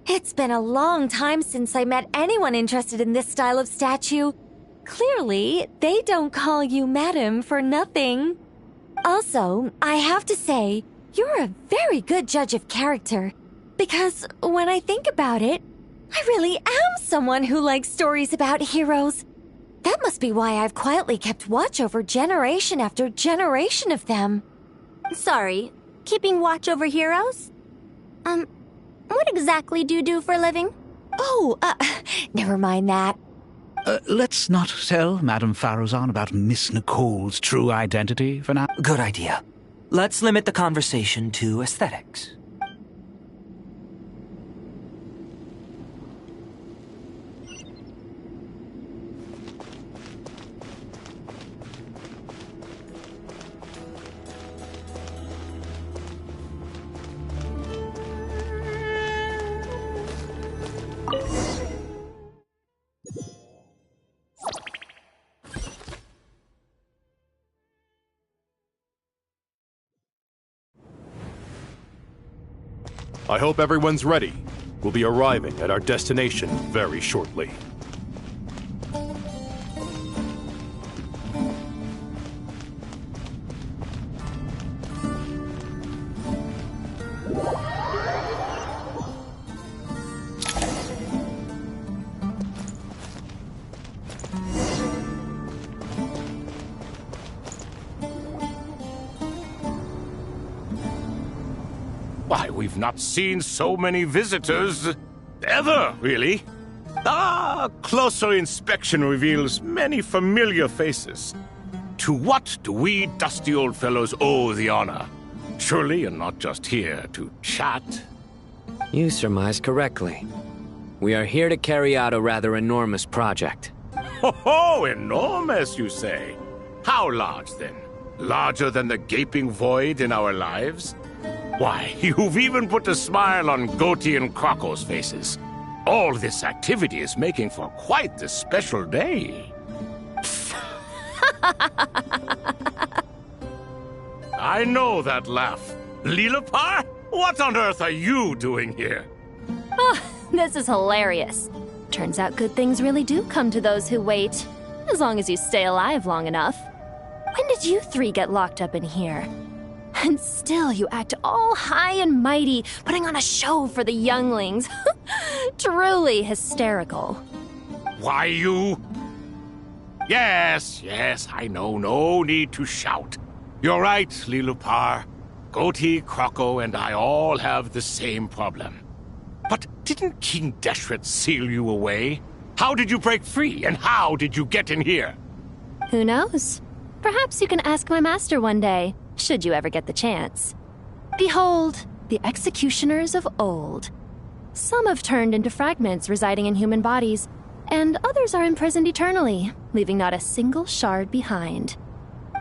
It's been a long time since I met anyone interested in this style of statue. Clearly, they don't call you Madam for nothing. Also, I have to say, you're a very good judge of character. Because when I think about it, I really am someone who likes stories about heroes. That must be why I've quietly kept watch over generation after generation of them. Sorry, keeping watch over heroes? What exactly do you do for a living? Oh, never mind that. Let's not tell Madame Faruzan about Miss Nicole's true identity for now. Good idea. Let's limit the conversation to aesthetics. I hope everyone's ready. We'll be arriving at our destination very shortly. Why, we've not seen so many visitors ever, really. Closer inspection reveals many familiar faces. To what do we dusty old fellows owe the honor? Surely you're not just here to chat. You surmise correctly. We are here to carry out a rather enormous project. Ho, enormous, you say? How large, then? Larger than the gaping void in our lives? Why, you've even put a smile on Goatee and Crocco's faces. All this activity is making for quite the special day. I know that laugh. Lilipar, what on earth are you doing here? Oh, this is hilarious. Turns out good things really do come to those who wait. As long as you stay alive long enough. When did you three get locked up in here? And still you act all high and mighty, putting on a show for the younglings. Truly hysterical. Why, you... Yes, I know. No need to shout. You're right, Lilipar. Goatee, Crocco, and I all have the same problem. But didn't King Deshret seal you away? How did you break free, and how did you get in here? Who knows? Perhaps you can ask my master one day, should you ever get the chance. Behold, the executioners of old. Some have turned into fragments residing in human bodies, and others are imprisoned eternally, leaving not a single shard behind.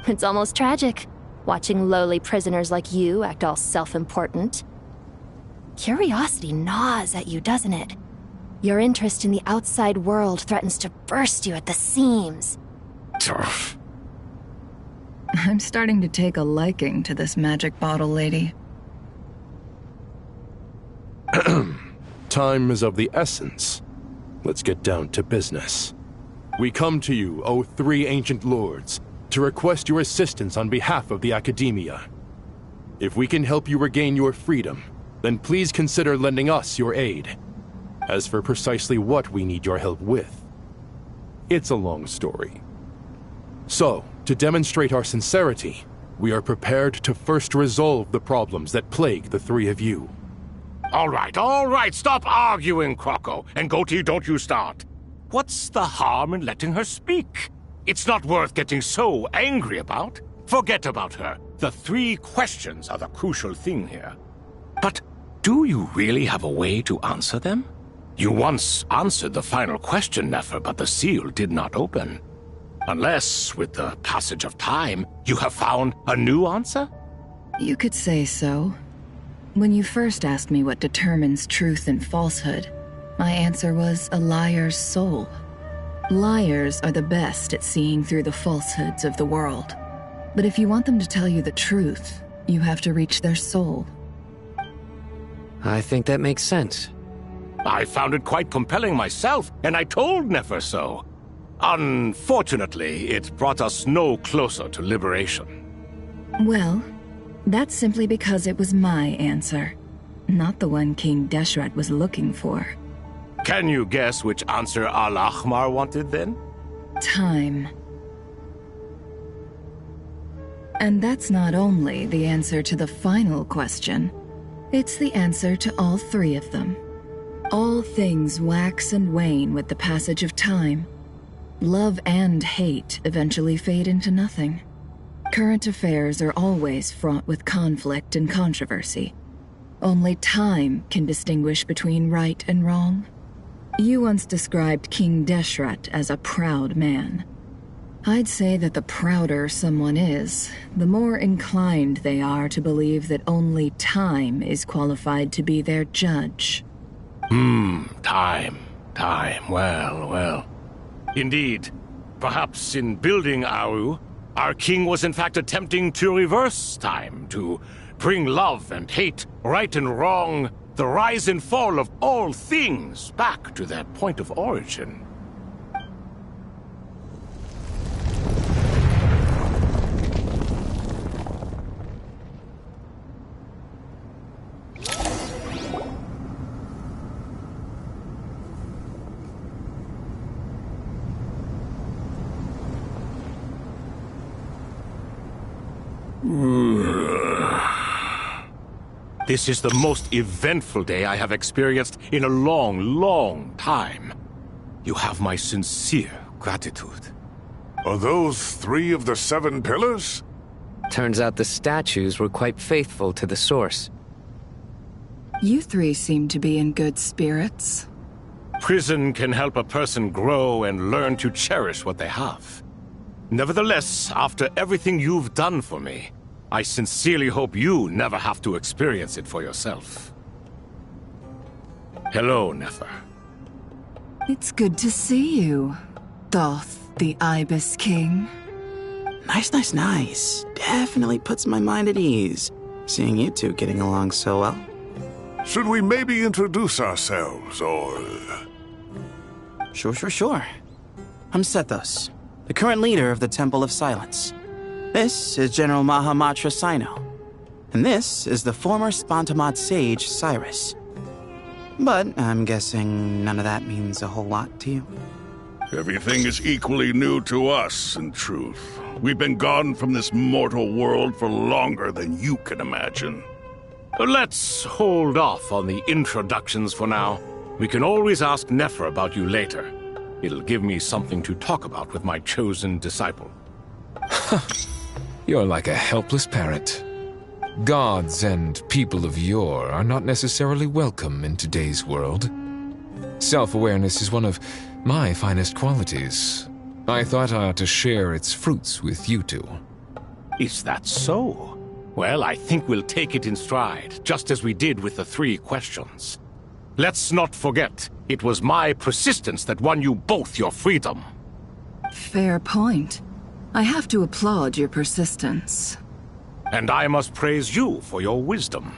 It's almost tragic, watching lowly prisoners like you act all self-important. Curiosity gnaws at you, doesn't it? Your interest in the outside world threatens to burst you at the seams. I'm starting to take a liking to this magic bottle lady. Time is of the essence. Let's get down to business. We come to you, O three ancient lords, to request your assistance on behalf of the Academia. If we can help you regain your freedom, then please consider lending us your aid. As for precisely what we need your help with, it's a long story. So, to demonstrate our sincerity, we are prepared to first resolve the problems that plague the three of you. All right, stop arguing, Croco. And Goatee, don't you start. What's the harm in letting her speak? It's not worth getting so angry about. Forget about her. The three questions are the crucial thing here. But do you really have a way to answer them? You once answered the final question, Nefer, but the seal did not open. Unless, with the passage of time, you have found a new answer? You could say so. When you first asked me what determines truth and falsehood, my answer was a liar's soul. Liars are the best at seeing through the falsehoods of the world. But if you want them to tell you the truth, you have to reach their soul. I think that makes sense. I found it quite compelling myself, and I told Nefer so. Unfortunately, it brought us no closer to liberation. Well, that's simply because it was my answer, not the one King Deshret was looking for. Can you guess which answer Al-Ahmar wanted then? Time. And that's not only the answer to the final question, it's the answer to all three of them. All things wax and wane with the passage of time. Love and hate eventually fade into nothing. Current affairs are always fraught with conflict and controversy. Only time can distinguish between right and wrong. You once described King Deshret as a proud man. I'd say that the prouder someone is, the more inclined they are to believe that only time is qualified to be their judge. Time. Well. Indeed. Perhaps in building Aru, our king was in fact attempting to reverse time, to bring love and hate, right and wrong, the rise and fall of all things back to their point of origin. This is the most eventful day I have experienced in a long time. You have my sincere gratitude. Are those 3 of the 7 pillars? Turns out the statues were quite faithful to the source. You 3 seem to be in good spirits. Prison can help a person grow and learn to cherish what they have. Nevertheless, after everything you've done for me, I sincerely hope you never have to experience it for yourself. Hello, Nefer. It's good to see you, Thoth, the Ibis King. Nice. Definitely puts my mind at ease, seeing you two getting along so well. Should we maybe introduce ourselves, or... Sure. I'm Sethos, the current leader of the Temple of Silence. This is General Mahamatra Sino, and this is the former Spantamad sage, Cyrus. But I'm guessing none of that means a whole lot to you. Everything is equally new to us, in truth. We've been gone from this mortal world for longer than you can imagine. Let's hold off on the introductions for now. We can always ask Nefer about you later. It'll give me something to talk about with my chosen disciple. You're like a helpless parrot. Gods and people of yore are not necessarily welcome in today's world. Self-awareness is one of my finest qualities. I thought I ought to share its fruits with you two. Is that so? Well, I think we'll take it in stride, just as we did with the 3 questions. Let's not forget, it was my persistence that won you both your freedom. Fair point. I have to applaud your persistence. And I must praise you for your wisdom.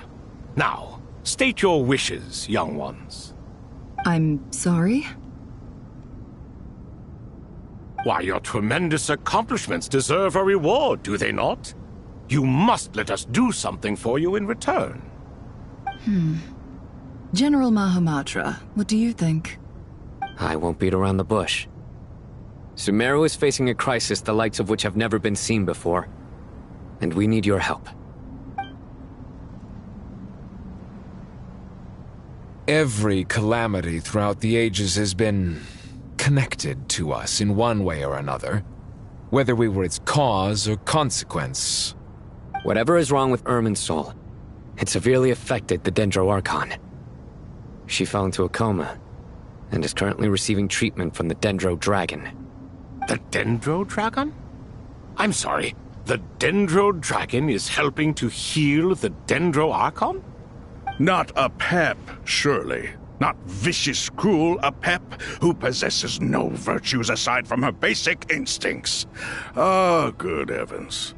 Now, state your wishes, young ones. I'm sorry? Why, your tremendous accomplishments deserve a reward, do they not? You must let us do something for you in return. General Mahamatra, what do you think? I won't beat around the bush. Sumeru is facing a crisis the likes of which have never been seen before, and we need your help. Every calamity throughout the ages has been connected to us in one way or another, whether we were its cause or consequence. Whatever is wrong with Irminsul, it severely affected the Dendro Archon. She fell into a coma, and is currently receiving treatment from the Dendro Dragon. The Dendro Dragon? I'm sorry, the Dendro Dragon is helping to heal the Dendro Archon? Not a pep, surely. Not vicious, cruel a pep who possesses no virtues aside from her basic instincts. Ah, good heavens.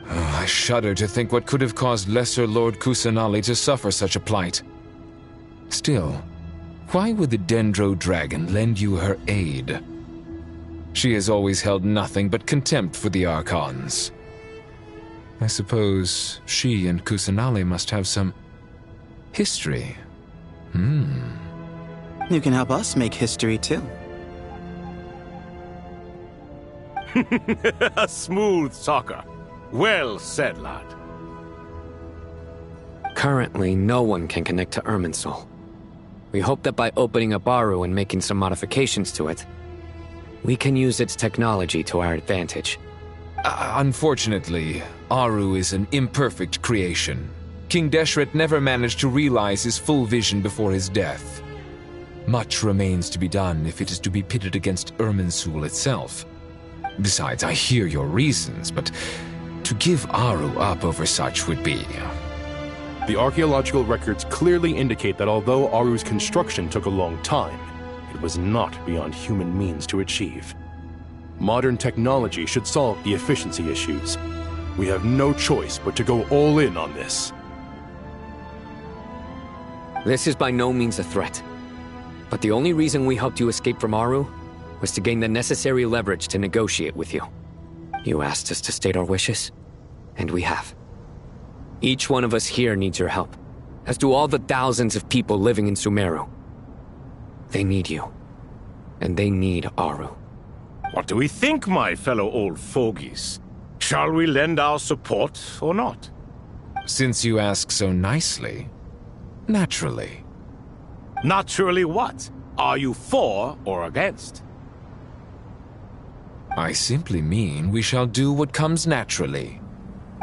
I shudder to think what could have caused Lesser Lord Kusanali to suffer such a plight. Still, why would the Dendro Dragon lend you her aid? She has always held nothing but contempt for the Archons. I suppose she and Kusanali must have some history. You can help us make history too. A smooth talker. Well said, lad. Currently, no one can connect to Irminsul. We hope that by opening up Aru and making some modifications to it, we can use its technology to our advantage. Unfortunately, Aru is an imperfect creation. King Deshret never managed to realize his full vision before his death. Much remains to be done if it is to be pitted against Irminsul itself. Besides, I hear your reasons, but to give Aru up over such would be... The archaeological records clearly indicate that although Aru's construction took a long time, it was not beyond human means to achieve. Modern technology should solve the efficiency issues. We have no choice but to go all in on this. This is by no means a threat. But the only reason we helped you escape from Aru was to gain the necessary leverage to negotiate with you. You asked us to state our wishes, and we have. Each one of us here needs your help, as do all the thousands of people living in Sumeru. They need you, and they need Aru. What do we think, my fellow old fogies? Shall we lend our support or not? Since you ask so nicely, naturally. Naturally what? Are you for or against? I simply mean we shall do what comes naturally.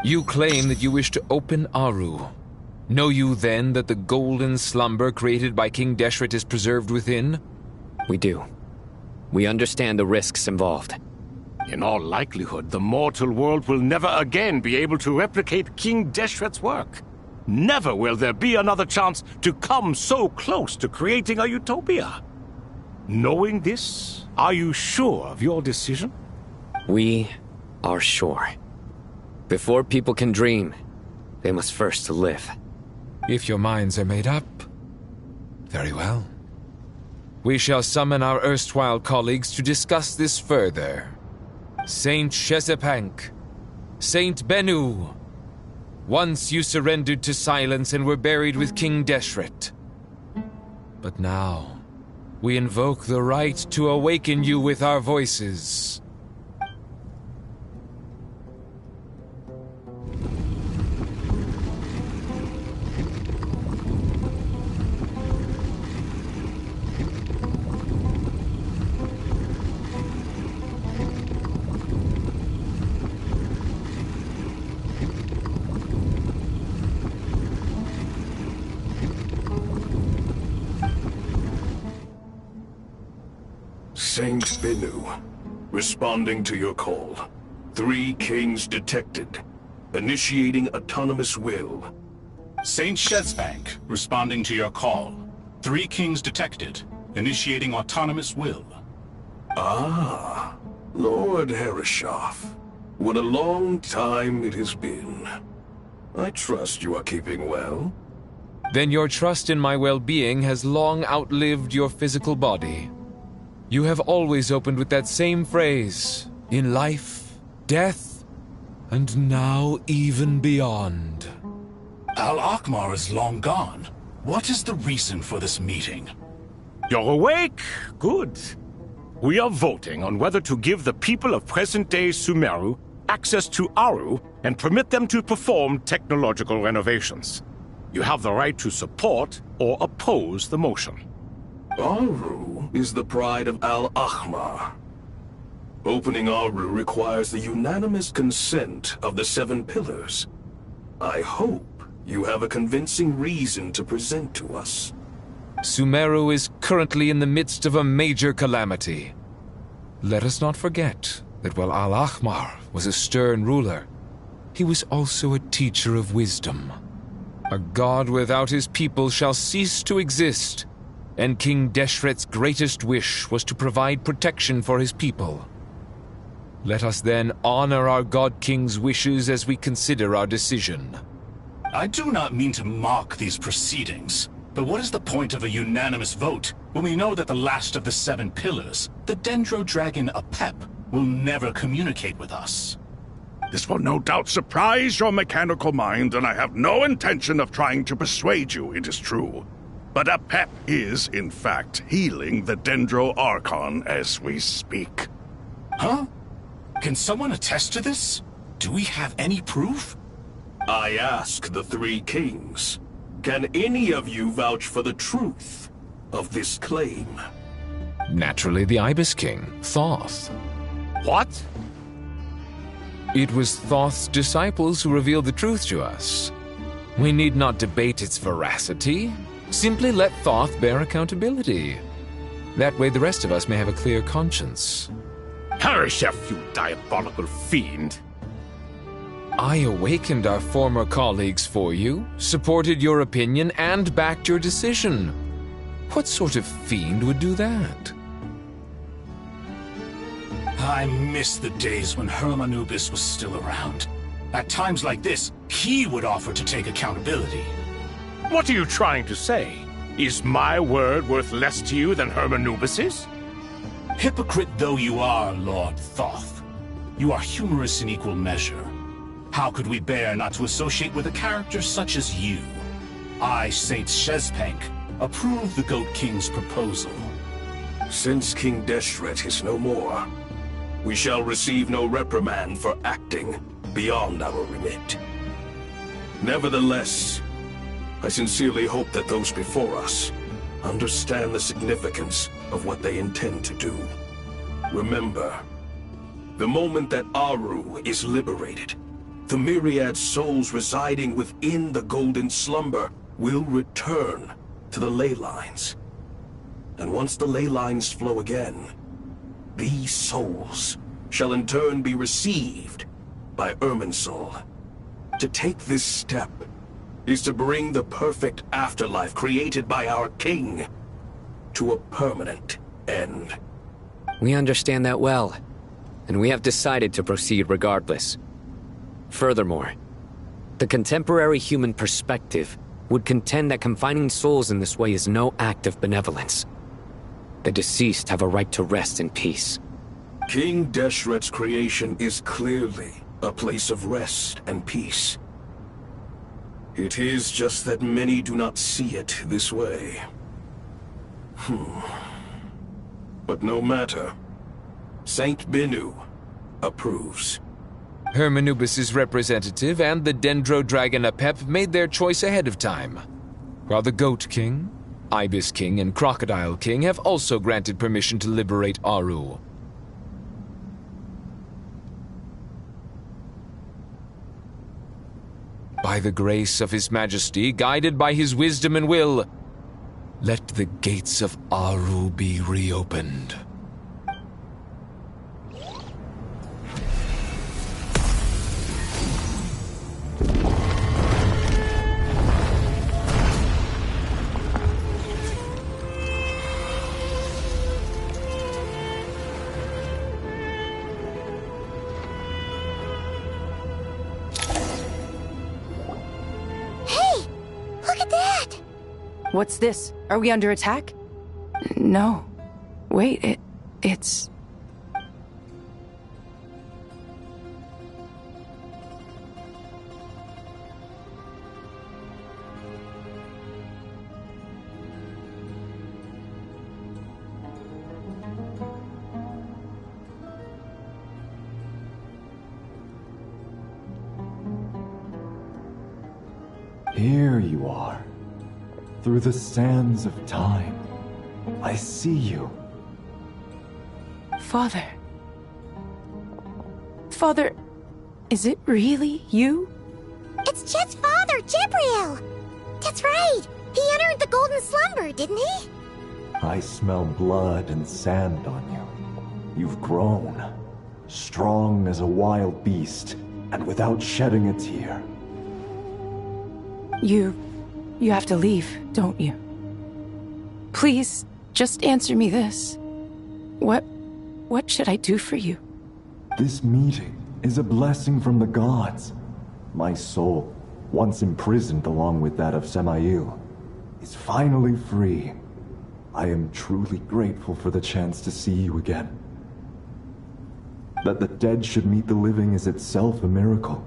You claim that you wish to open Aru. Know you then that the golden slumber created by King Deshret is preserved within? We do. We understand the risks involved. In all likelihood, the mortal world will never again be able to replicate King Deshret's work. Never will there be another chance to come so close to creating a utopia. Knowing this, are you sure of your decision? We are sure. Before people can dream, they must first live. If your minds are made up, very well. We shall summon our erstwhile colleagues to discuss this further. Saint Shezepank, Saint Bennu. Once you surrendered to silence and were buried with King Deshret. But now, we invoke the right to awaken you with our voices. Saint Bennu, responding to your call. 3 kings detected. Initiating autonomous will. Saint Shezbank, responding to your call. 3 kings detected. Initiating autonomous will. Ah, Lord Herreshoff. What a long time it has been. I trust you are keeping well. Then your trust in my well-being has long outlived your physical body. You have always opened with that same phrase, in life, death, and now even beyond. Al-Akmar is long gone. What is the reason for this meeting? You're awake? Good. We are voting on whether to give the people of present-day Sumeru access to Aru and permit them to perform technological renovations. You have the right to support or oppose the motion. Aru is the pride of Al-Akmar. Opening Aru requires the unanimous consent of the 7 pillars. I hope you have a convincing reason to present to us. Sumeru is currently in the midst of a major calamity. Let us not forget that while Al-Ahmar was a stern ruler, he was also a teacher of wisdom. A god without his people shall cease to exist, and King Deshret's greatest wish was to provide protection for his people. Let us then honor our God King's wishes as we consider our decision. I do not mean to mock these proceedings, but what is the point of a unanimous vote when we know that the last of the 7 pillars, the Dendro Dragon Apep, will never communicate with us? This will no doubt surprise your mechanical mind, and I have no intention of trying to persuade you it is true. But Apep is, in fact, healing the Dendro Archon as we speak. Huh? Can someone attest to this? Do we have any proof? I ask the 3 kings. Can any of you vouch for the truth of this claim? Naturally, the Ibis King, Thoth. What? It was Thoth's disciples who revealed the truth to us. We need not debate its veracity. Simply let Thoth bear accountability. That way the rest of us may have a clear conscience. Harishef, you diabolical fiend! I awakened our former colleagues for you, supported your opinion, and backed your decision. What sort of fiend would do that? I miss the days when Hermanubis was still around. At times like this, he would offer to take accountability. What are you trying to say? Is my word worth less to you than Hermanubis's? Hypocrite though you are, Lord Thoth, you are humorous in equal measure. How could we bear not to associate with a character such as you? I, Saint Shezpank, approve the Goat King's proposal. Since King Deshret is no more, we shall receive no reprimand for acting beyond our remit. Nevertheless, I sincerely hope that those before us understand the significance of what they intend to do. Remember, the moment that Aru is liberated, the myriad souls residing within the Golden Slumber will return to the ley lines. And once the ley lines flow again, these souls shall in turn be received by Irminsul. To take this step is to bring the perfect afterlife created by our king to a permanent end. We understand that well, and we have decided to proceed regardless. Furthermore, the contemporary human perspective would contend that confining souls in this way is no act of benevolence. The deceased have a right to rest in peace. King Deshret's creation is clearly a place of rest and peace. It is just that many do not see it this way. But no matter. Saint Binu approves. Hermanubis' representative and the Dendro Dragon Apep made their choice ahead of time, while the Goat King, Ibis King, and Crocodile King have also granted permission to liberate Aru. By the grace of His Majesty, guided by his wisdom and will, let the gates of Aru be reopened. What's this? Are we under attack? No. Wait, it's... Here you are. Through the sands of time. I see you. Father. Father, is it really you? It's Jet's father, Jibriel! That's right! He entered the golden slumber, didn't he? I smell blood and sand on you. You've grown. Strong as a wild beast, and without shedding a tear. You have to leave, don't you? Please, just answer me this. What should I do for you? This meeting is a blessing from the gods. My soul, once imprisoned along with that of Samael, is finally free. I am truly grateful for the chance to see you again. That the dead should meet the living is itself a miracle.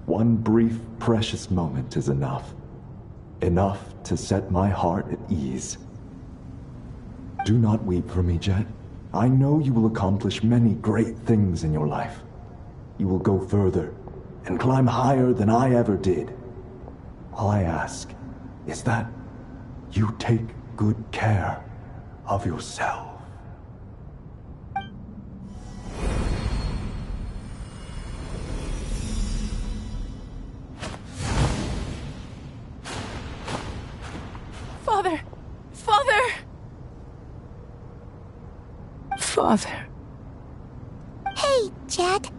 One brief, precious moment is enough. Enough to set my heart at ease. Do not weep for me, Jet. I know you will accomplish many great things in your life. You will go further and climb higher than I ever did. All I ask is that you take good care of yourself. Father! Father! Father. Hey, Jet.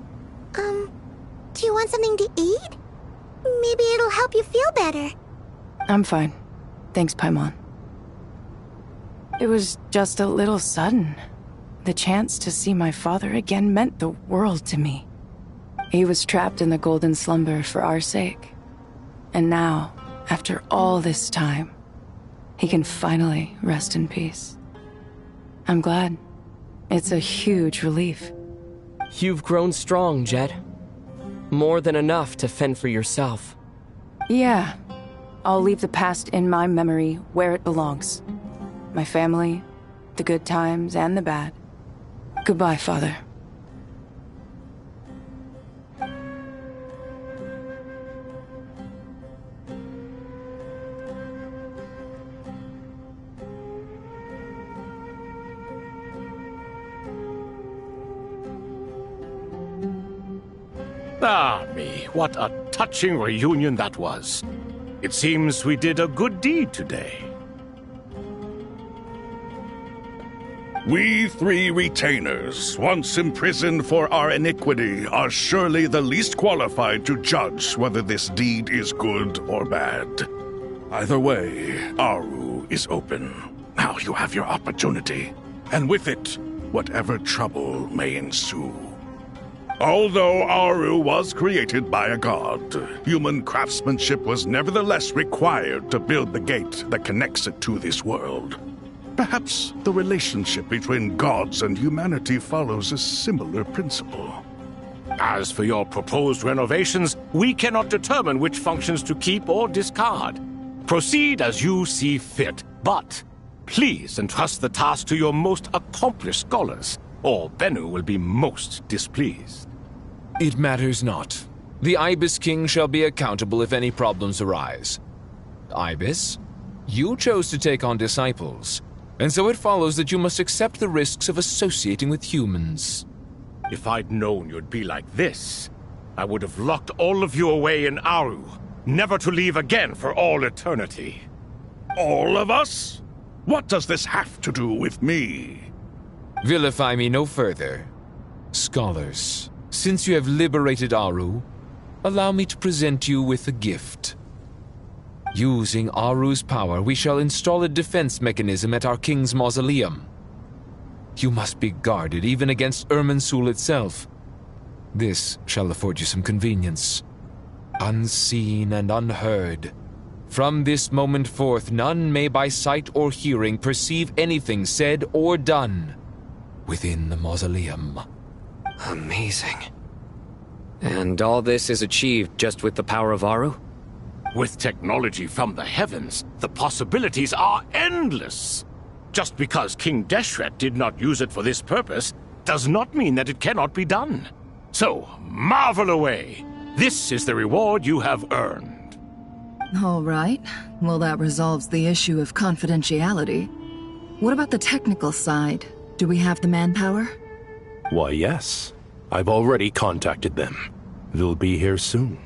Do you want something to eat? Maybe it'll help you feel better. I'm fine. Thanks, Paimon. It was just a little sudden. The chance to see my father again meant the world to me. He was trapped in the golden slumber for our sake. And now, after all this time, he can finally rest in peace. I'm glad. It's a huge relief. You've grown strong, Jet. More than enough to fend for yourself. Yeah. I'll leave the past in my memory where it belongs. My family, the good times and the bad. Goodbye, Father. Ah, me, what a touching reunion that was. It seems we did a good deed today. We three retainers, once imprisoned for our iniquity, are surely the least qualified to judge whether this deed is good or bad. Either way, Aru is open. Now you have your opportunity, and with it, whatever trouble may ensue. Although Aru was created by a god, human craftsmanship was nevertheless required to build the gate that connects it to this world. Perhaps the relationship between gods and humanity follows a similar principle. As for your proposed renovations, we cannot determine which functions to keep or discard. Proceed as you see fit, but please entrust the task to your most accomplished scholars, or Bennu will be most displeased. It matters not. The Ibis King shall be accountable if any problems arise. Ibis, you chose to take on disciples, and so it follows that you must accept the risks of associating with humans. If I'd known you'd be like this, I would have locked all of you away in Aru, never to leave again for all eternity. All of us? What does this have to do with me? Vilify me no further. Scholars, since you have liberated Aru, allow me to present you with a gift. Using Aru's power, we shall install a defense mechanism at our king's mausoleum. You must be guarded even against Irminsul itself. This shall afford you some convenience. Unseen and unheard. From this moment forth, none may by sight or hearing perceive anything said or done within the mausoleum. Amazing. And all this is achieved just with the power of Aru? With technology from the heavens, the possibilities are endless. Just because King Deshret did not use it for this purpose does not mean that it cannot be done. So, marvel away. This is the reward you have earned. All right. Well, that resolves the issue of confidentiality. What about the technical side? Do we have the manpower? Why, yes. I've already contacted them. They'll be here soon.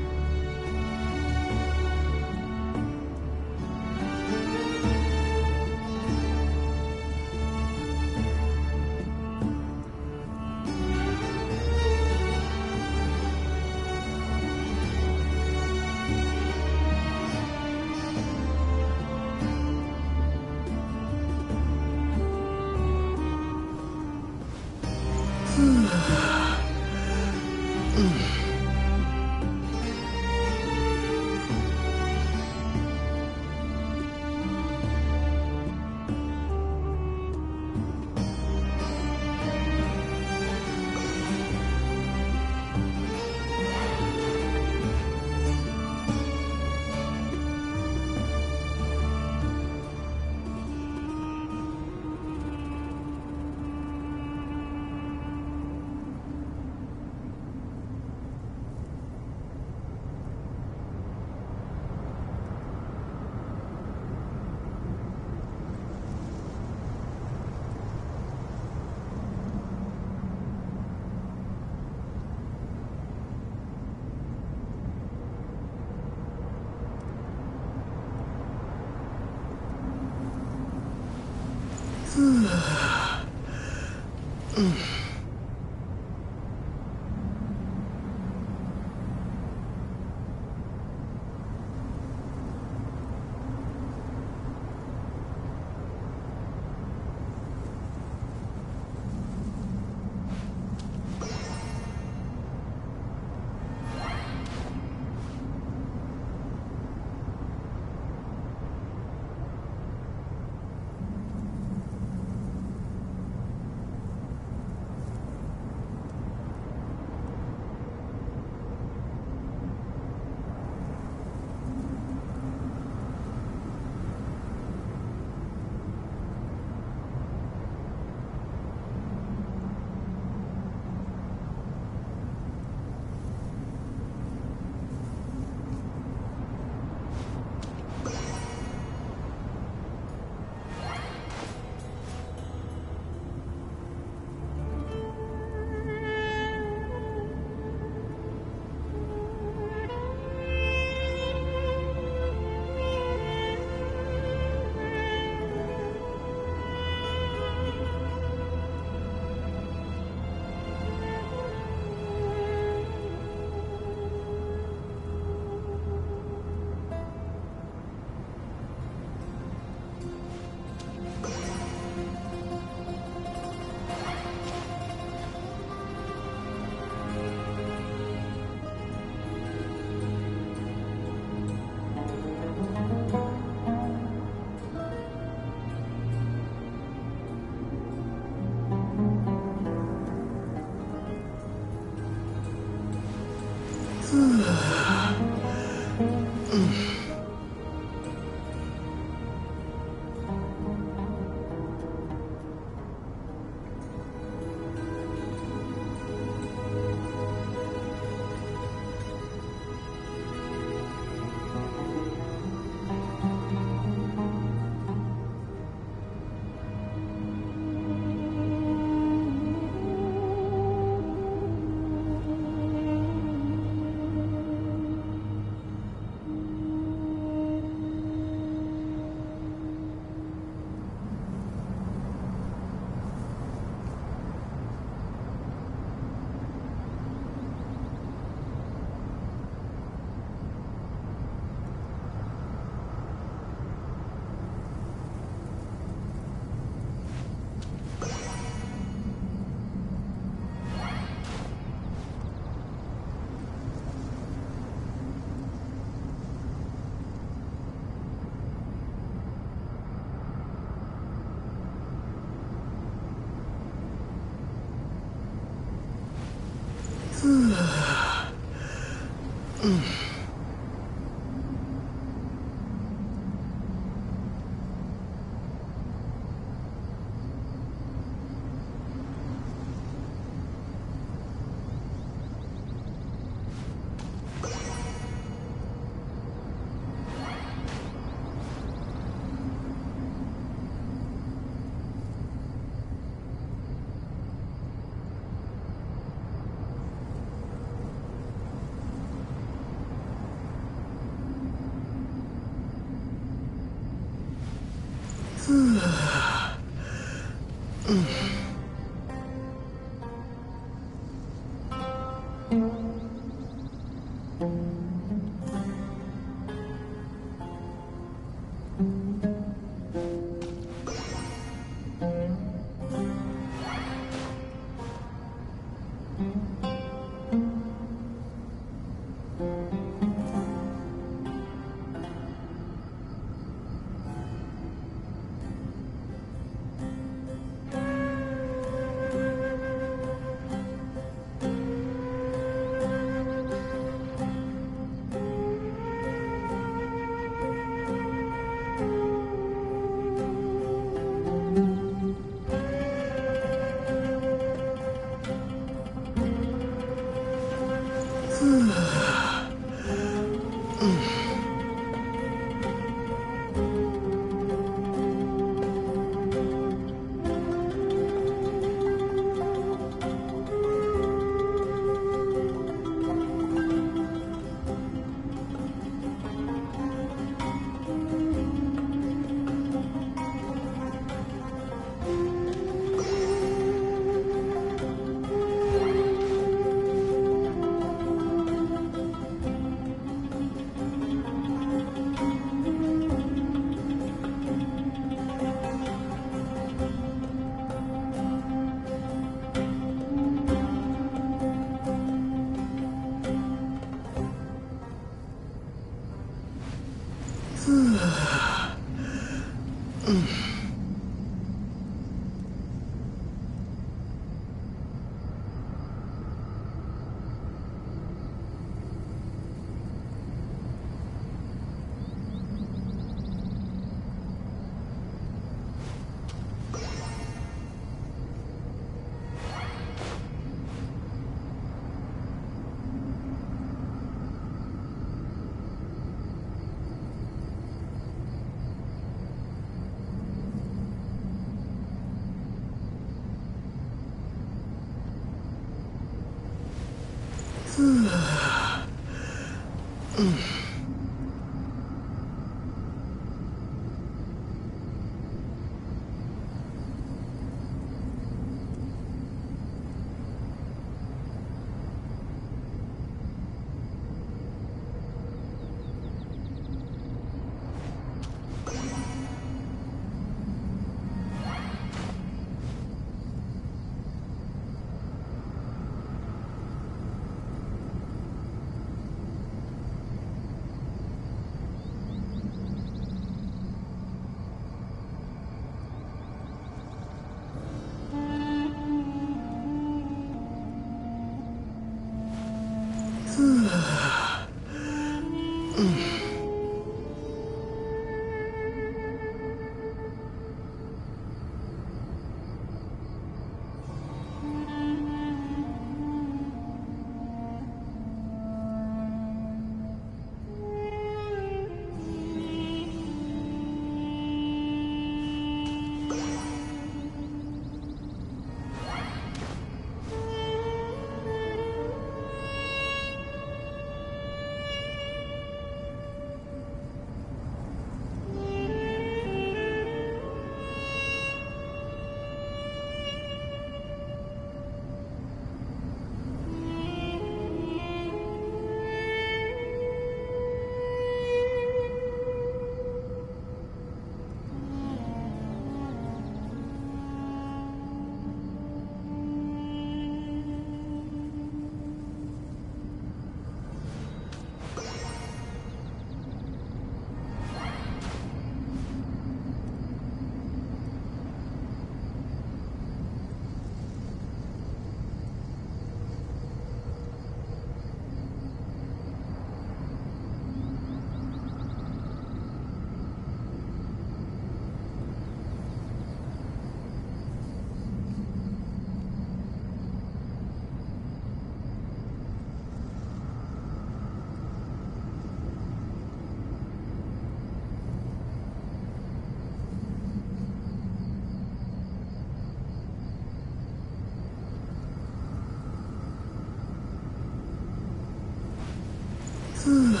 Mm.